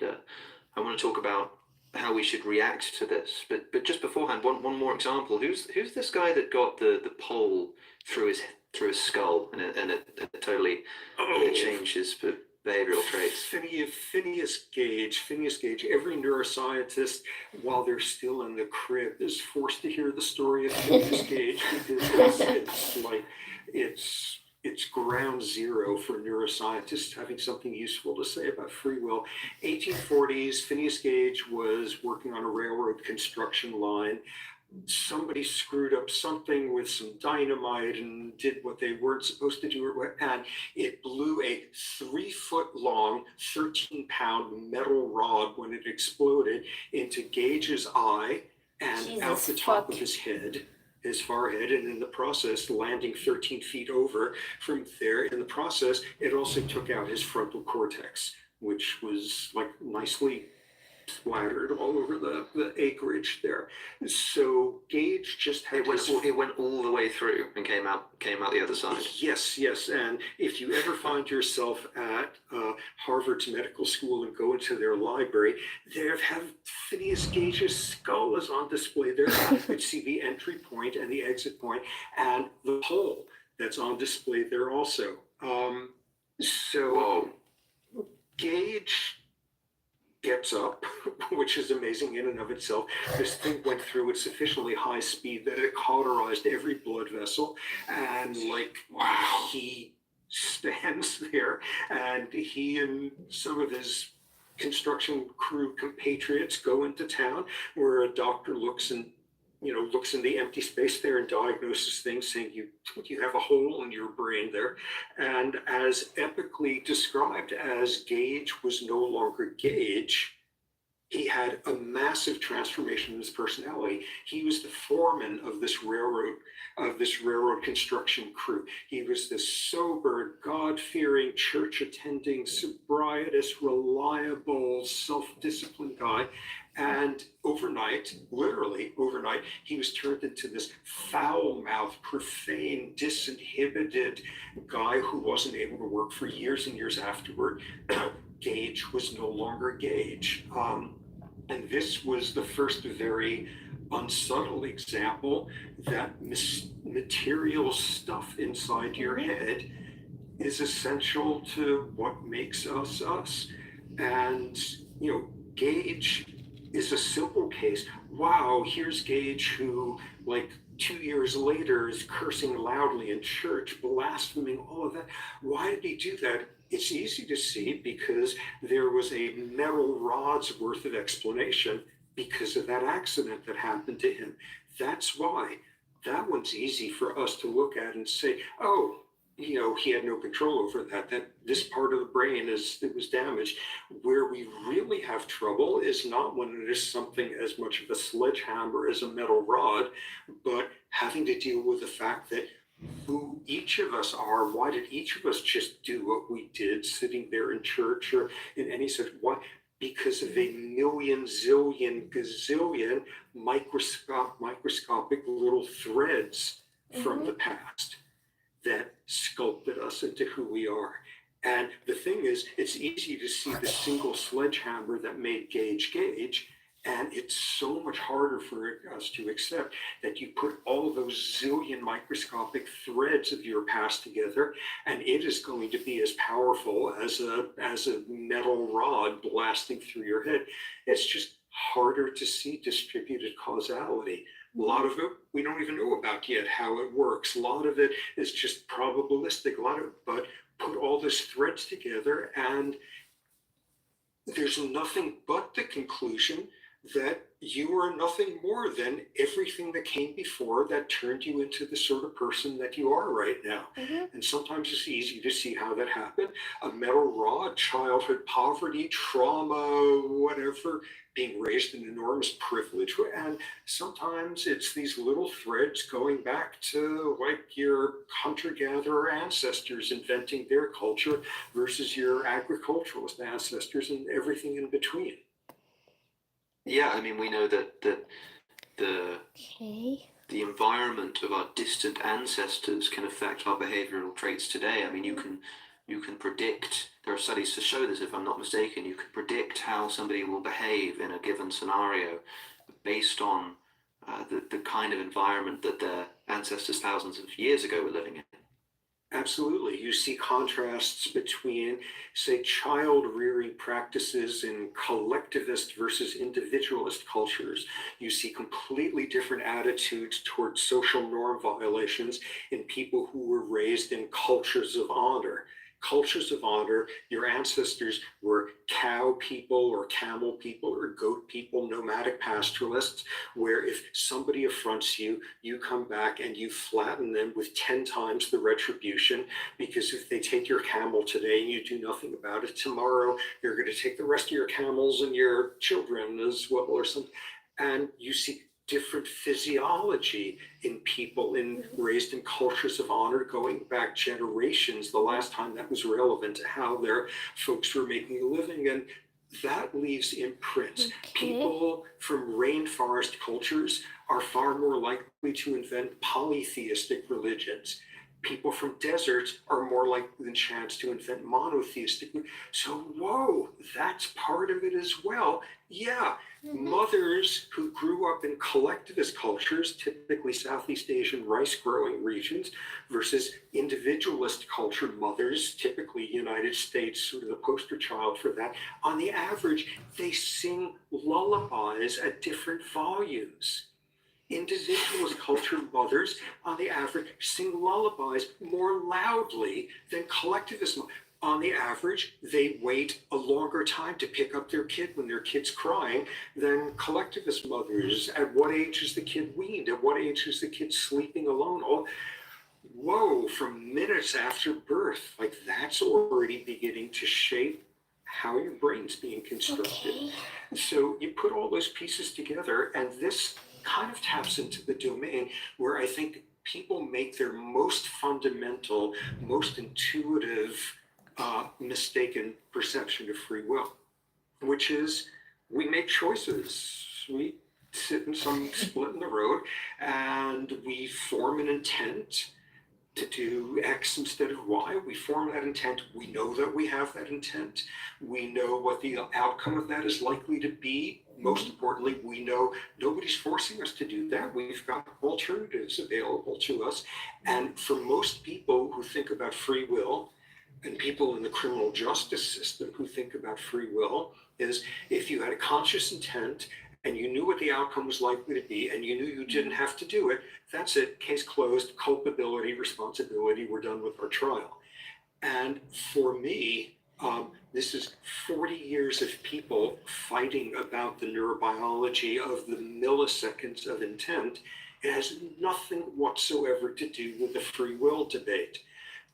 I want to talk about how we should react to this. But just beforehand, one more example. Who's this guy that got the pole through his skull and it totally changed his behavioral traits? Phineas Gage. Every neuroscientist, while they're still in the crib, is forced to hear the story of Phineas Gage because it's ground zero for neuroscientists having something useful to say about free will. 1840s, Phineas Gage was working on a railroad construction line. Somebody screwed up something with some dynamite and did what they weren't supposed to do, and it blew a 3-foot long, 13-pound metal rod when it exploded into Gage's eye and out the top of his head, his forehead, and in the process landing 13 feet over from there. In the process, it also took out his frontal cortex, which was like nicely splattered all over the acreage there. So Gage just had It went all the way through and came out the other side. Yes. And if you ever find yourself at Harvard's medical school and go into their library, they have Phineas Gage's skull is on display there. You could see the entry point and the exit point and the hole that's on display there also. So Gage gets up, which is amazing in and of itself. This thing went through at sufficiently high speed that it cauterized every blood vessel, and he stands there, and he and some of his construction crew compatriots go into town where a doctor looks in the empty space there and diagnoses things, saying you have a hole in your brain there. And as epically described as Gage was no longer Gage, he had a massive transformation in his personality. He was the foreman of this railroad construction crew. He was this sober, God-fearing, church-attending, sobrietous, reliable, self-disciplined guy. And literally overnight, he was turned into this foul-mouthed, profane, disinhibited guy who wasn't able to work for years and years afterward. Gage was no longer Gage. And this was the first very unsubtle example that material stuff inside your head is essential to what makes us us. And, Gage is a simple case. Wow, here's Gage who, 2 years later, is cursing loudly in church, blaspheming, all of that. Why did he do that? It's easy to see because there was a metal rod's worth of explanation because of that accident that happened to him. That's why. That one's easy for us to look at and say, he had no control over that this part of the brain it was damaged. Where we really have trouble is not when it is something as much of a sledgehammer as a metal rod, but having to deal with the fact that who each of us are, why did each of us just do what we did sitting there in church or in any such, why? Because of a million, zillion, gazillion microscopic little threads from the past. that sculpted us into who we are. And the thing is, it's easy to see the single sledgehammer that made Gage Gage, and it's so much harder for us to accept that you put all those zillion microscopic threads of your past together, and it is going to be as powerful as a metal rod blasting through your head. It's just harder to see distributed causality. A lot of it we don't even know about yet how it works. A lot of it is just probabilistic. But put all those threads together, and there's nothing but the conclusion that you are nothing more than everything that came before that turned you into the sort of person that you are right now. And sometimes it's easy to see how that happened. A metal rod, childhood poverty, trauma, whatever, being raised in enormous privilege. And sometimes it's these little threads going back to like your hunter-gatherer ancestors inventing their culture versus your agriculturalist ancestors and everything in between. Yeah, I mean, we know that the Okay. the environment of our distant ancestors can affect our behavioral traits today. I mean, you can predict, there are studies to show this, if I'm not mistaken, you can predict how somebody will behave in a given scenario based on the kind of environment that their ancestors thousands of years ago were living in. Absolutely. You see contrasts between, say, child rearing practices in collectivist versus individualist cultures. You see completely different attitudes towards social norm violations in people who were raised in cultures of honor. Cultures of honor, your ancestors were cow people or camel people or goat people, nomadic pastoralists, where if somebody affronts you, you come back and you flatten them with 10 times the retribution, because if they take your camel today and you do nothing about it, tomorrow you're going to take the rest of your camels and your children as well or something. And you see different physiology in people raised in cultures of honor going back generations, the last time that was relevant to how their folks were making a living. And that leaves imprints. People from rainforest cultures are far more likely to invent polytheistic religions. People from deserts are more likely than chance to invent monotheistic. So, whoa, that's part of it as well. Yeah, mothers who grew up in collectivist cultures, typically Southeast Asian rice growing regions, versus individualist cultured mothers, typically United States, sort of the poster child for that. On the average, they sing lullabies at different volumes. Individualist cultured mothers, on the average, sing lullabies more loudly than collectivist mothers. On the average, they wait a longer time to pick up their kid when their kid's crying than collectivist mothers. At what age is the kid weaned? At what age is the kid sleeping alone? Oh, whoa, from minutes after birth, like that's already beginning to shape how your brain's being constructed. So you put all those pieces together, and this kind of taps into the domain where I think people make their most fundamental, most intuitive, mistaken perception of free will, which is we make choices. We sit in some split in the road and we form an intent to do X instead of Y. We form that intent. We know that we have that intent. We know what the outcome of that is likely to be. Most importantly, we know nobody's forcing us to do that. We've got alternatives available to us. And for most people who think about free will, and people in the criminal justice system who think about free will, is if you had a conscious intent and you knew what the outcome was likely to be and you knew you didn't have to do it, that's it, case closed, culpability, responsibility, we're done with our trial. And for me, this is 40 years of people fighting about the neurobiology of the milliseconds of intent. It has nothing whatsoever to do with the free will debate,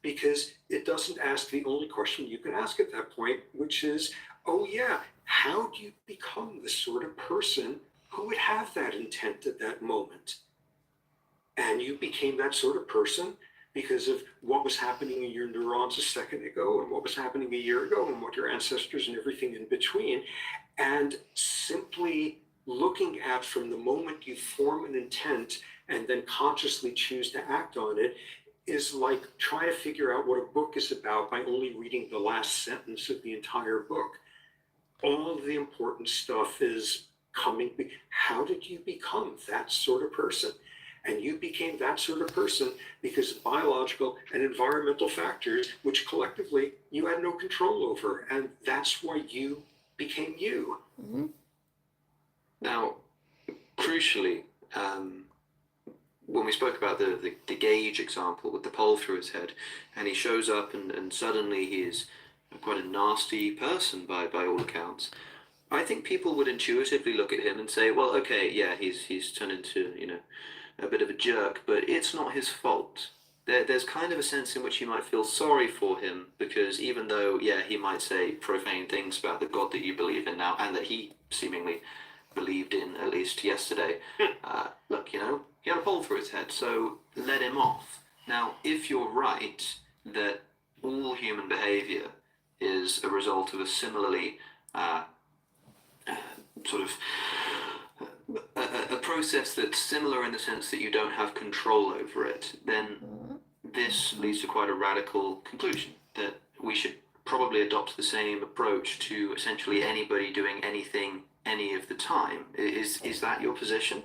because it doesn't ask the only question you can ask at that point, which is, oh yeah, how do you become the sort of person who would have that intent at that moment? And you became that sort of person because of what was happening in your neurons a second ago and what was happening a year ago and what your ancestors and everything in between. And simply looking at from the moment you form an intent and then consciously choose to act on it, is like trying to figure out what a book is about by only reading the last sentence of the entire book. All of the important stuff is coming. How did you become that sort of person? And you became that sort of person because of biological and environmental factors, which collectively you had no control over. And that's why you became you. Mm-hmm. Now, crucially, when we spoke about the Gage example with the pole through his head, and he shows up and suddenly he is quite a nasty person by all accounts, I think people would intuitively look at him and say, well, okay, yeah, he's turned into, a bit of a jerk, but it's not his fault. There's kind of a sense in which you might feel sorry for him, because even though, yeah, he might say profane things about the God that you believe in now, and that he seemingly believed in, at least yesterday, look, he had a pole through his head, so let him off. Now, if you're right that all human behavior is a result of a similarly sort of a process that's similar in the sense that you don't have control over it, then this leads to quite a radical conclusion that we should probably adopt the same approach to essentially anybody doing anything any of the time. Is that your position?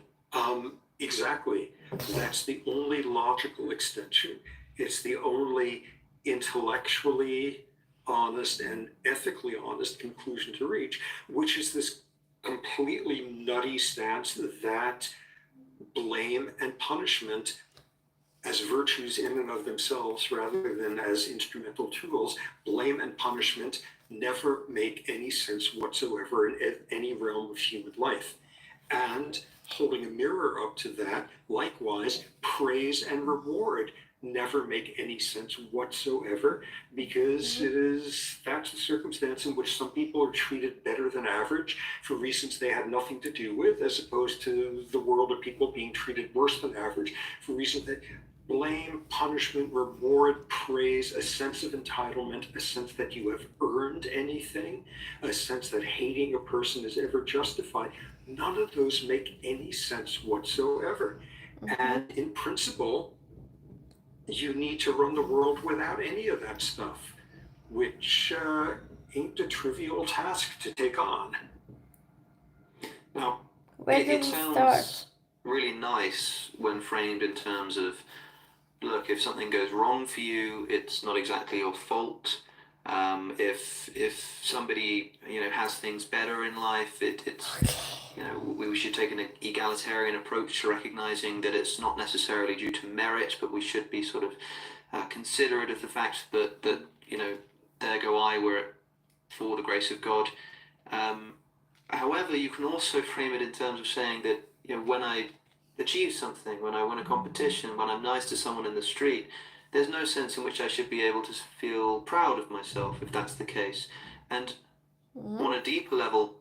Exactly. That's the only logical extension. It's the only intellectually honest and ethically honest conclusion to reach, which is this completely nutty stance that blame and punishment as virtues in and of themselves rather than as instrumental tools, blame and punishment never make any sense whatsoever in any realm of human life. And holding a mirror up to that, likewise, praise and reward never make any sense whatsoever, because that's the circumstance in which some people are treated better than average for reasons they had nothing to do with, as opposed to the world of people being treated worse than average for reasons that blame, punishment, reward, praise, a sense of entitlement, a sense that you have earned anything, a sense that hating a person is ever justified. None of those make any sense whatsoever. And in principle, you need to run the world without any of that stuff, which ain't a trivial task to take on. Now, Where do it we sounds start? really nice when framed in terms of, look, if something goes wrong for you, it's not exactly your fault. If somebody has things better in life, it's we should take an egalitarian approach to recognizing that it's not necessarily due to merit, but we should be sort of considerate of the fact that there go I, were it for the grace of God. However, you can also frame it in terms of saying that when I achieve something, when I win a competition, when I'm nice to someone in the street, there's no sense in which I should be able to feel proud of myself if that's the case. And on a deeper level,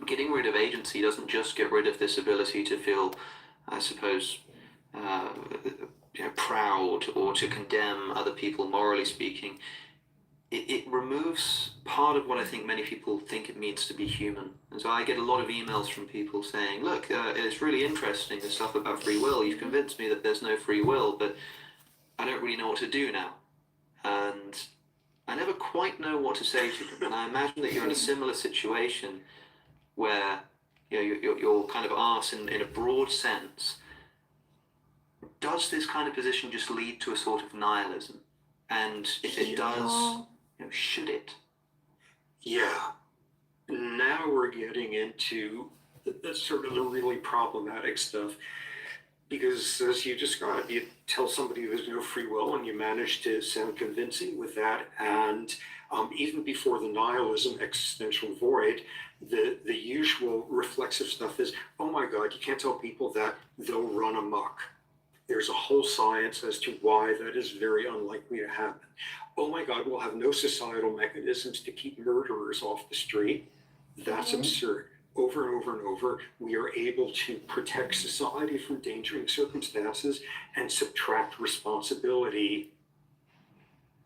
getting rid of agency doesn't just get rid of this ability to feel, I suppose, proud or to condemn other people, morally speaking. It removes part of what I think many people think it means to be human. And so I get a lot of emails from people saying, look, it's really interesting, the stuff about free will. You've convinced me that there's no free will, but I don't really know what to do now. And I never quite know what to say to them. And I imagine that you're in a similar situation where you're kind of asked in a broad sense, does this kind of position just lead to a sort of nihilism? And if it does, should it? Yeah. Now we're getting into the sort of the really problematic stuff. Because as you described, you tell somebody there's no free will and you manage to sound convincing with that. And even before the nihilism, existential void, the usual reflexive stuff is, oh my God, you can't tell people that, they'll run amok. There's a whole science as to why that is very unlikely to happen. Oh my God, we'll have no societal mechanisms to keep murderers off the street. That's absurd. Over and over and over, we are able to protect society from endangering circumstances and subtract responsibility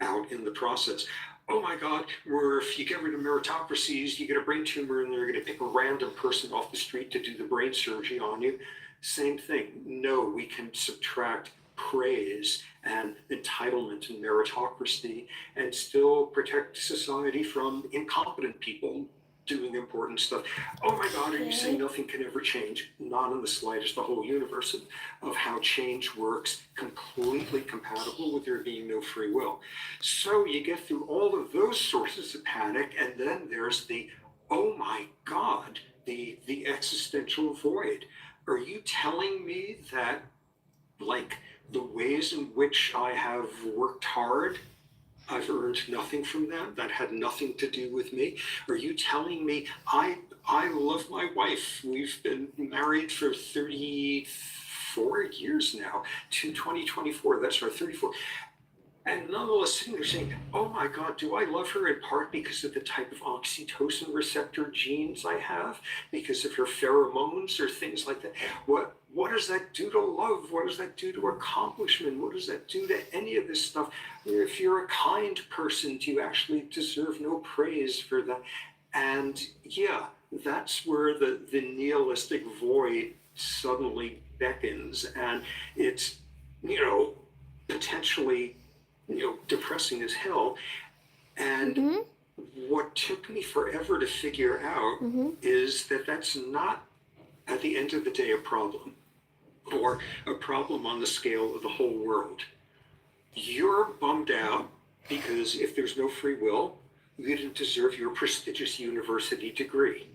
out in the process. Oh my God, where if you get rid of meritocracies, you get a brain tumor and they're going to pick a random person off the street to do the brain surgery on you. Same thing. No, we can subtract praise and entitlement and meritocracy and still protect society from incompetent people doing important stuff. Oh my God, are you saying nothing can ever change? Not in the slightest. The whole universe of how change works, completely compatible with there being no free will. So you get through all of those sources of panic, and then there's the, oh my God, the existential void. Are you telling me that, like, the ways in which I have worked hard, I've earned nothing from them? That had nothing to do with me? Are you telling me I love my wife? We've been married for 34 years now, to 2024, that's right, 34. And nonetheless, sitting there saying, oh my God, do I love her in part because of the type of oxytocin receptor genes I have? Because of her pheromones or things like that? What does that do to love? What does that do to accomplishment? What does that do to any of this stuff? If you're a kind person, do you actually deserve no praise for that? And yeah, that's where the nihilistic void suddenly beckons. And it's, potentially depressing as hell. And what took me forever to figure out is that that's not, at the end of the day, a problem, or a problem on the scale of the whole world. You're bummed out because if there's no free will, you didn't deserve your prestigious university degree.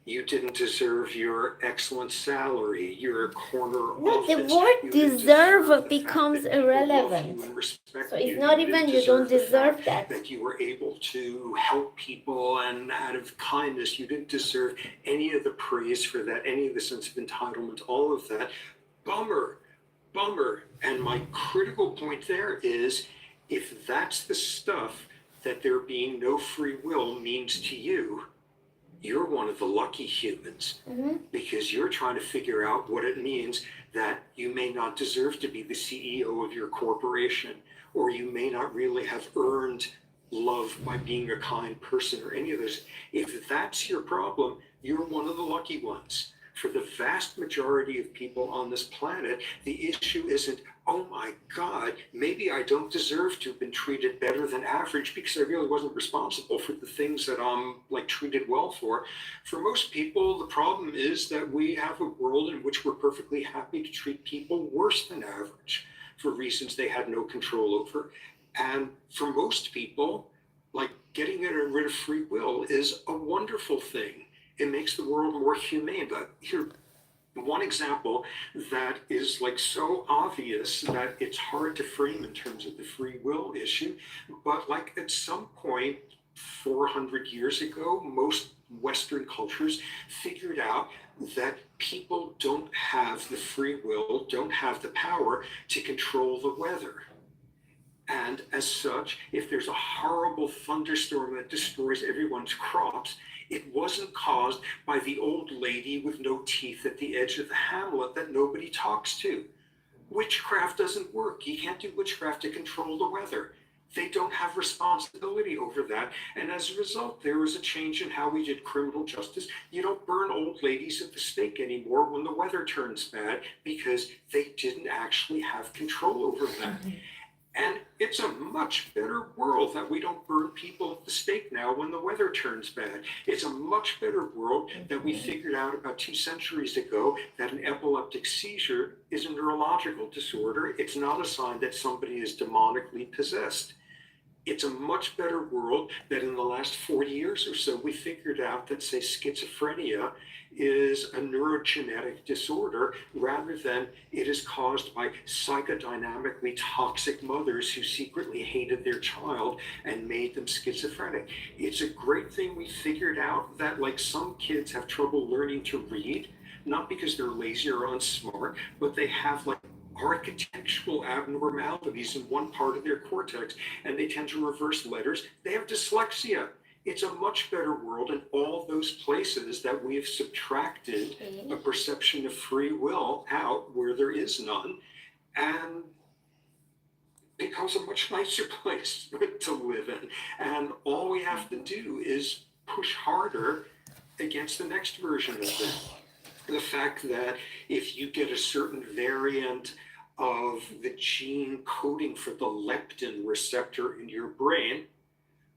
You didn't deserve your excellent salary, your corner No, the office. word You didn't deserve the fact becomes that people love irrelevant. you and respect So you. it's not You even didn't you don't the deserve fact that. that you were able to help people, and out of kindness, you didn't deserve any of the praise for that, any of the sense of entitlement, all of that. Bummer. And my critical point there is, if that's the stuff that there being no free will means to you, you're one of the lucky humans, because you're trying to figure out what it means that you may not deserve to be the CEO of your corporation, or you may not really have earned love by being a kind person, or any of this. If that's your problem, you're one of the lucky ones. For the vast majority of people on this planet, the issue isn't, oh my God, maybe I don't deserve to have been treated better than average because I really wasn't responsible for the things that I'm treated well for. For most people, the problem is that we have a world in which we're perfectly happy to treat people worse than average for reasons they had no control over. And for most people, getting rid of free will is a wonderful thing. It makes the world more humane. But here, one example that is so obvious that it's hard to frame in terms of the free will issue, but at some point 400 years ago, most Western cultures figured out that people don't have the free will, don't have the power to control the weather. And as such, if there's a horrible thunderstorm that destroys everyone's crops, it wasn't caused by the old lady with no teeth at the edge of the hamlet that nobody talks to. Witchcraft doesn't work. You can't do witchcraft to control the weather. They don't have responsibility over that. And as a result, there was a change in how we did criminal justice. You don't burn old ladies at the stake anymore when the weather turns bad, because they didn't actually have control over that. And it's a much better world that we don't burn people at the stake now when the weather turns bad. It's a much better world that we figured out about 2 centuries ago that an epileptic seizure is a neurological disorder. It's not a sign that somebody is demonically possessed. It's a much better world that in the last 40 years or so, we figured out that, say, schizophrenia is a neurogenetic disorder rather than it is caused by psychodynamically toxic mothers who secretly hated their child and made them schizophrenic. It's a great thing we figured out that some kids have trouble learning to read, not because they're lazy or unsmart, but they have architectural abnormalities in one part of their cortex, and they tend to reverse letters. They have dyslexia. It's a much better world in all those places that we have subtracted a perception of free will out where there is none, and becomes a much nicer place to live in. And all we have to do is push harder against the next version of that. The fact that if you get a certain variant of the gene coding for the leptin receptor in your brain,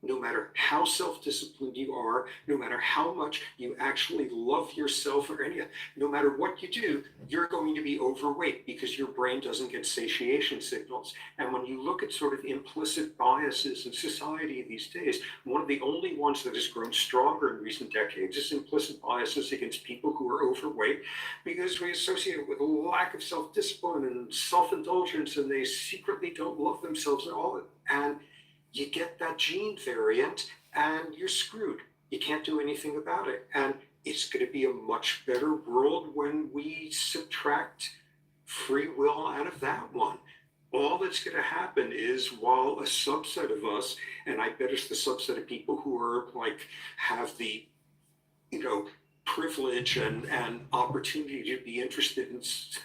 no matter how self-disciplined you are, no matter how much you actually love yourself or no matter what you do, you're going to be overweight because your brain doesn't get satiation signals. And when you look at sort of implicit biases in society these days, one of the only ones that has grown stronger in recent decades is implicit biases against people who are overweight, because we associate it with a lack of self-discipline and self-indulgence, and they secretly don't love themselves at all. And you get that gene variant and you're screwed. You can't do anything about it. And it's going to be a much better world when we subtract free will out of that one. All that's going to happen is, while a subset of us, and I bet it's the subset of people who are like, have the, privilege and opportunity to be interested in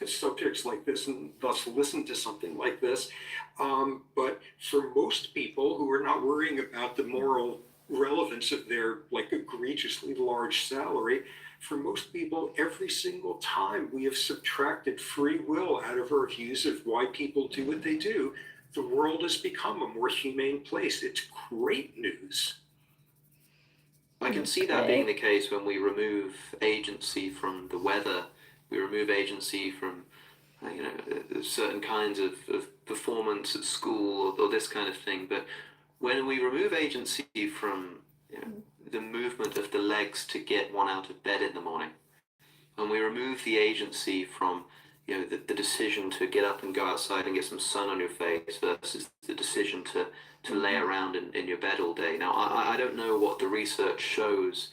subjects like this and thus listen to something like this. But for most people who are not worrying about the moral relevance of their like egregiously large salary, for most people, every single time we have subtracted free will out of our views of why people do what they do, the world has become a more humane place. It's great news. I can see that being the case when we remove agency from the weather, we remove agency from, certain kinds of performance at school or this kind of thing. But when we remove agency from the movement of the legs to get one out of bed in the morning, and we remove the agency from the decision to get up and go outside and get some sun on your face versus the decision to lay around in your bed all day. Now, I don't know what the research shows,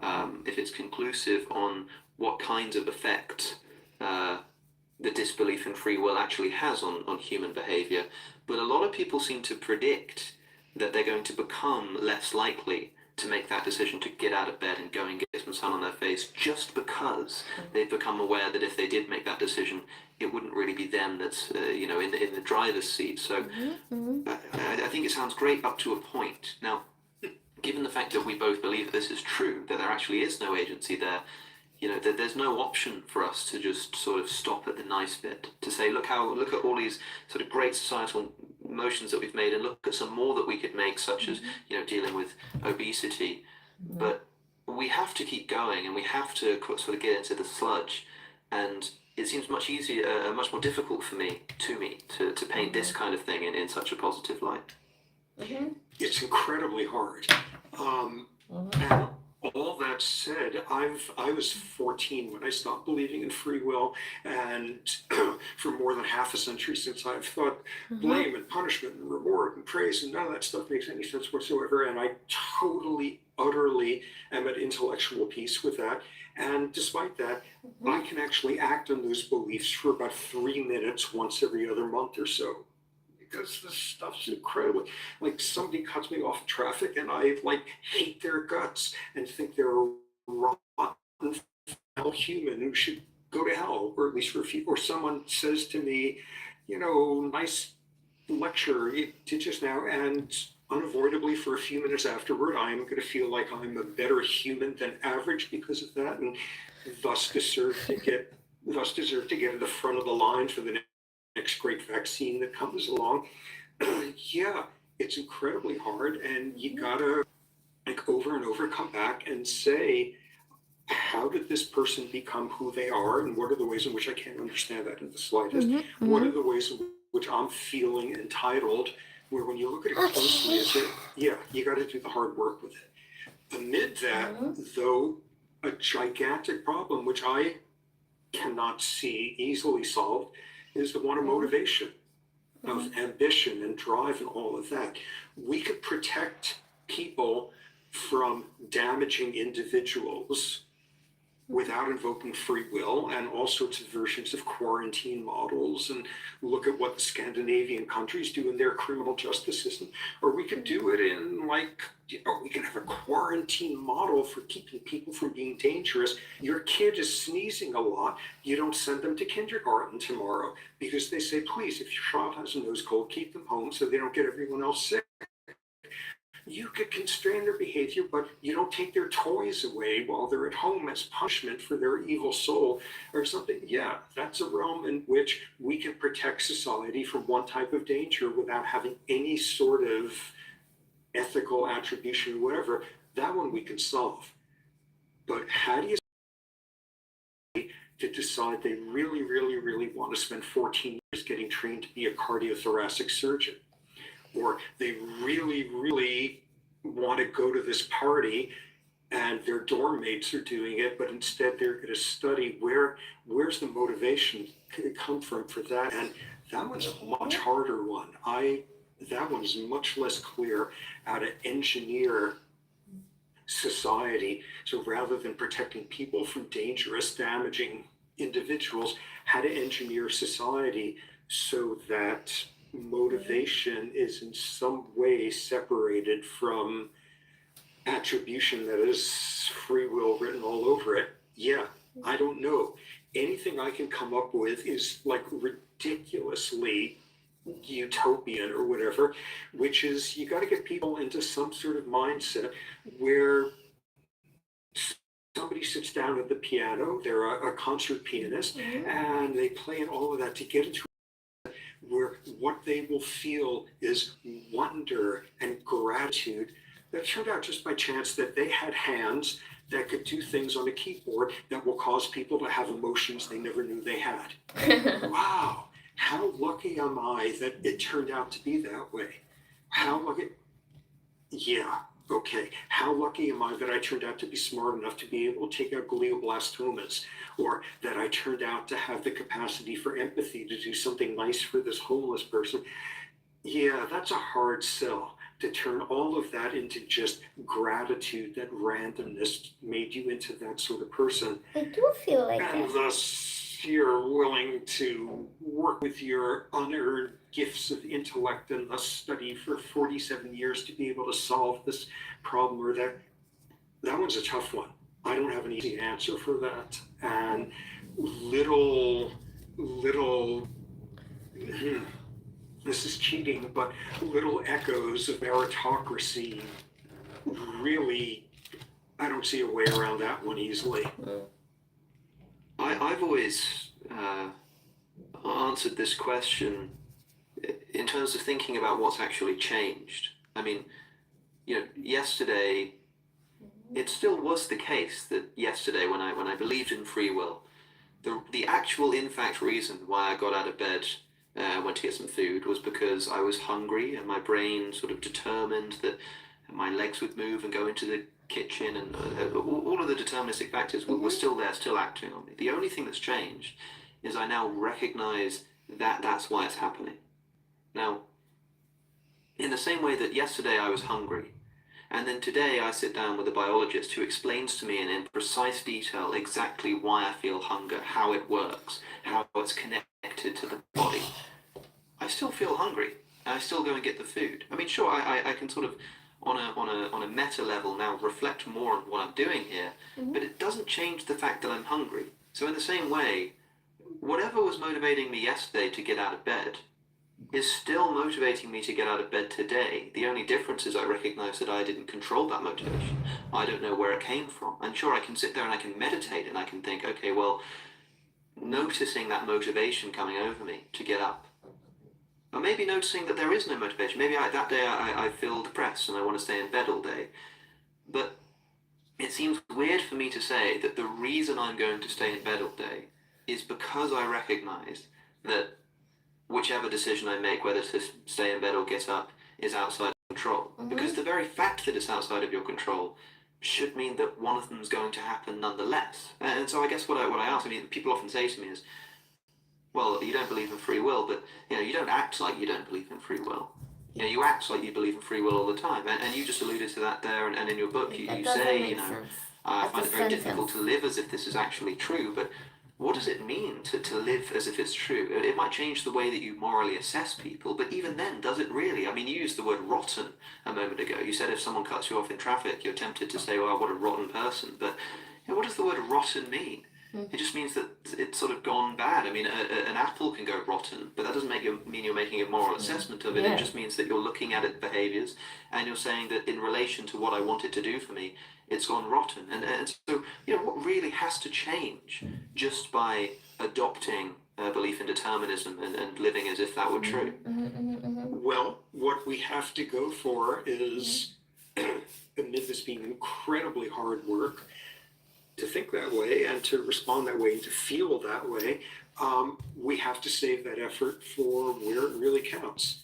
if it's conclusive on what kinds of effect the disbelief in free will actually has on human behavior, but a lot of people seem to predict that they're going to become less likely to make that decision to get out of bed and go and get some sun on their face, just because they've become aware that if they did make that decision, it wouldn't really be them that's in the driver's seat. So I think it sounds great up to a point. Now, given the fact that we both believe that this is true, that there actually is no agency there, that there's no option for us to just sort of stop at the nice bit, to say, look at all these sort of great societal motions that we've made, and look at some more that we could make, such as dealing with obesity. But we have to keep going, and we have to sort of get into the sludge. And it seems much easier, much more difficult for me to paint this kind of thing in such a positive light. It's incredibly hard. And all that said, I was 14 when I stopped believing in free will, and for more than half a century since, I've thought blame and punishment and reward and praise and none of that stuff makes any sense whatsoever. And I totally, utterly am at intellectual peace with that. And despite that, I can actually act on those beliefs for about 3 minutes once every other month or so. Because this stuff's incredibly, like, somebody cuts me off in traffic and I hate their guts and think they're a rotten foul human who should go to hell, or at least for a few. Or someone says to me, nice lecture you did just now, and unavoidably for a few minutes afterward, I'm going to feel like I'm a better human than average because of that, and thus deserve to get to the front of the line for the next great vaccine that comes along. Yeah, it's incredibly hard, and you gotta over and over come back and say, how did this person become who they are, and what are the ways in which I can't understand that in the slightest? What are the ways in which I'm feeling entitled, where when you look at it closely, you got to do the hard work with it. Amid that, though, a gigantic problem which I cannot see easily solved is the one of motivation, of ambition and drive and all of that. We could protect people from damaging individuals without invoking free will and all sorts of versions of quarantine models, and look at what the Scandinavian countries do in their criminal justice system. Or we could do it in we can have a quarantine model for keeping people from being dangerous. Your kid is sneezing a lot, you don't send them to kindergarten tomorrow, because they say, please, if your child has a nose cold, keep them home so they don't get everyone else sick. you could constrain their behavior, but you don't take their toys away while they're at home as punishment for their evil soul or something. Yeah, that's a realm in which we can protect society from one type of danger without having any sort of ethical attribution or whatever. That one we can solve. But how do you to decide they really, really, really want to spend 14 years getting trained to be a cardiothoracic surgeon? Or they really, really want to go to this party and their dorm mates are doing it, but instead they're going to study where's the motivation come from for that. And that one's a much harder one. That one's much less clear how to engineer society. So rather than protecting people from dangerous, damaging individuals, how to engineer society so that motivation is in some way separated from attribution that is free will written all over it. Yeah, I don't know. Anything I can come up with is like ridiculously utopian or whatever, which is you got to get people into some sort of mindset where somebody sits down at the piano, they're a concert pianist, and they play and all of that to get into where what they will feel is wonder and gratitude that turned out just by chance that they had hands that could do things on a keyboard that will cause people to have emotions they never knew they had. Wow, how lucky am I that it turned out to be that way? How lucky? Yeah, okay. How lucky am I that I turned out to be smart enough to be able to take out glioblastomas, or that I turned out to have the capacity for empathy to do something nice for this homeless person? Yeah, that's a hard sell, to turn all of that into just gratitude that randomness made you into that sort of person. I do feel like And that. thus you're willing to work with your unearned gifts of intellect and thus study for 47 years to be able to solve this problem or that. That one's a tough one. I don't have an easy answer for that. And little, this is cheating, but little echoes of meritocracy really, I don't see a way around that one easily. I've always answered this question in terms of thinking about what's actually changed. I mean, yesterday, it still was the case that yesterday when I believed in free will, the actual in fact reason why I got out of bed, went to get some food, was because I was hungry and my brain sort of determined that my legs would move and go into the kitchen, and all of the deterministic factors were still there, still acting on me. The only thing that's changed is I now recognize that that's why it's happening. Now, in the same way that yesterday I was hungry, and then today I sit down with a biologist who explains to me in precise detail exactly why I feel hunger, how it works, how it's connected to the body, I still feel hungry, and I still go and get the food. I mean, sure, I can sort of on a meta level now reflect more on what I'm doing here, but it doesn't change the fact that I'm hungry. So in the same way, whatever was motivating me yesterday to get out of bed is still motivating me to get out of bed today. The only difference is I recognize that I didn't control that motivation. I don't know where it came from. And sure, I can sit there and I can meditate and I can think, okay, well, noticing that motivation coming over me to get up, or maybe noticing that there is no motivation. Maybe that day I feel depressed and I want to stay in bed all day. But it seems weird for me to say that the reason I'm going to stay in bed all day is because I recognize that whichever decision I make, whether to stay in bed or get up, is outside of control. Because the very fact that it's outside of your control should mean that one of them is going to happen nonetheless. And so I guess what I ask, I mean, people often say to me is, well, you don't believe in free will, but you don't act like you don't believe in free will. You act like you believe in free will all the time, and you just alluded to that there, and in your book you say, I find it very difficult to live as if this is actually true, but what does it mean to live as if it's true? It might change the way that you morally assess people, but even then, does it really? I mean, you used the word rotten a moment ago. You said if someone cuts you off in traffic, you're tempted to say, well, what a rotten person, but what does the word rotten mean? It just means that it's sort of gone bad. I mean, an apple can go rotten, but that doesn't mean you're making a moral assessment of it. Yeah. It just means that you're looking at its behaviors and you're saying that in relation to what I want it to do for me, it's gone rotten. And so, what really has to change just by adopting a belief in determinism and living as if that were true? Well, what we have to go for is, amid this being incredibly hard work, to think that way and to respond that way and to feel that way, we have to save that effort for where it really counts.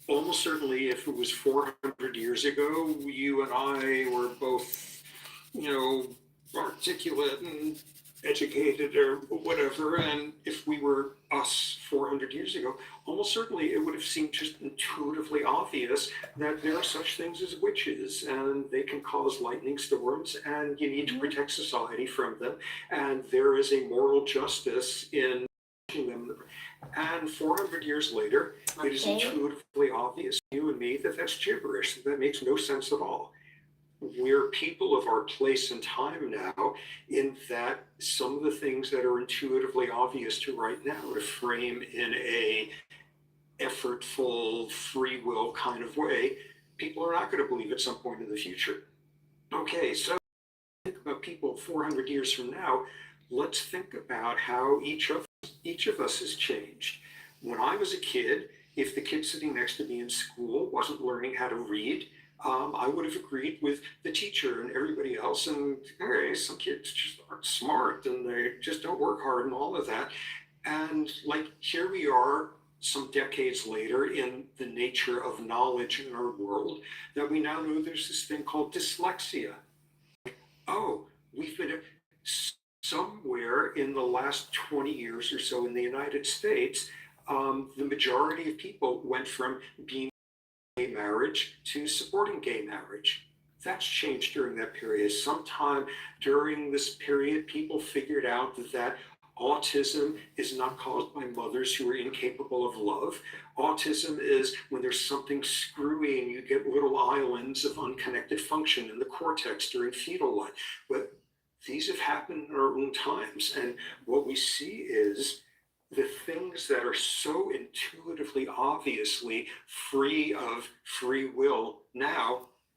Almost certainly, if it was 400 years ago, you and I were both, articulate and educated or whatever, and if we were us 400 years ago, almost certainly it would have seemed just intuitively obvious that there are such things as witches and they can cause lightning storms and you need to protect society from them, and there is a moral justice in punishing them. And 400 years later, it is Okay. intuitively obvious to you and me that that's gibberish, that makes no sense at all. We're people of our place and time now, in that some of the things that are intuitively obvious to right now to frame in a effortful, free will kind of way, people are not going to believe at some point in the future. Okay, so think about people 400 years from now. Let's think about how each of us has changed. When I was a kid, if the kid sitting next to me in school wasn't learning how to read, I would have agreed with the teacher and everybody else. And hey, some kids just aren't smart and they just don't work hard and all of that. And like here we are some decades later in the nature of knowledge in our world, that we now know there's this thing called dyslexia. Oh, we've been somewhere in the last 20 years or so in the United States, the majority of people went from being gay marriage to supporting gay marriage. That's changed during that period. Sometime during this period, people figured out that autism is not caused by mothers who are incapable of love. Autism is when there's something screwy and you get little islands of unconnected function in the cortex during fetal life. But these have happened in our own times. And what we see is the things that are so intuitively, obviously free of free will now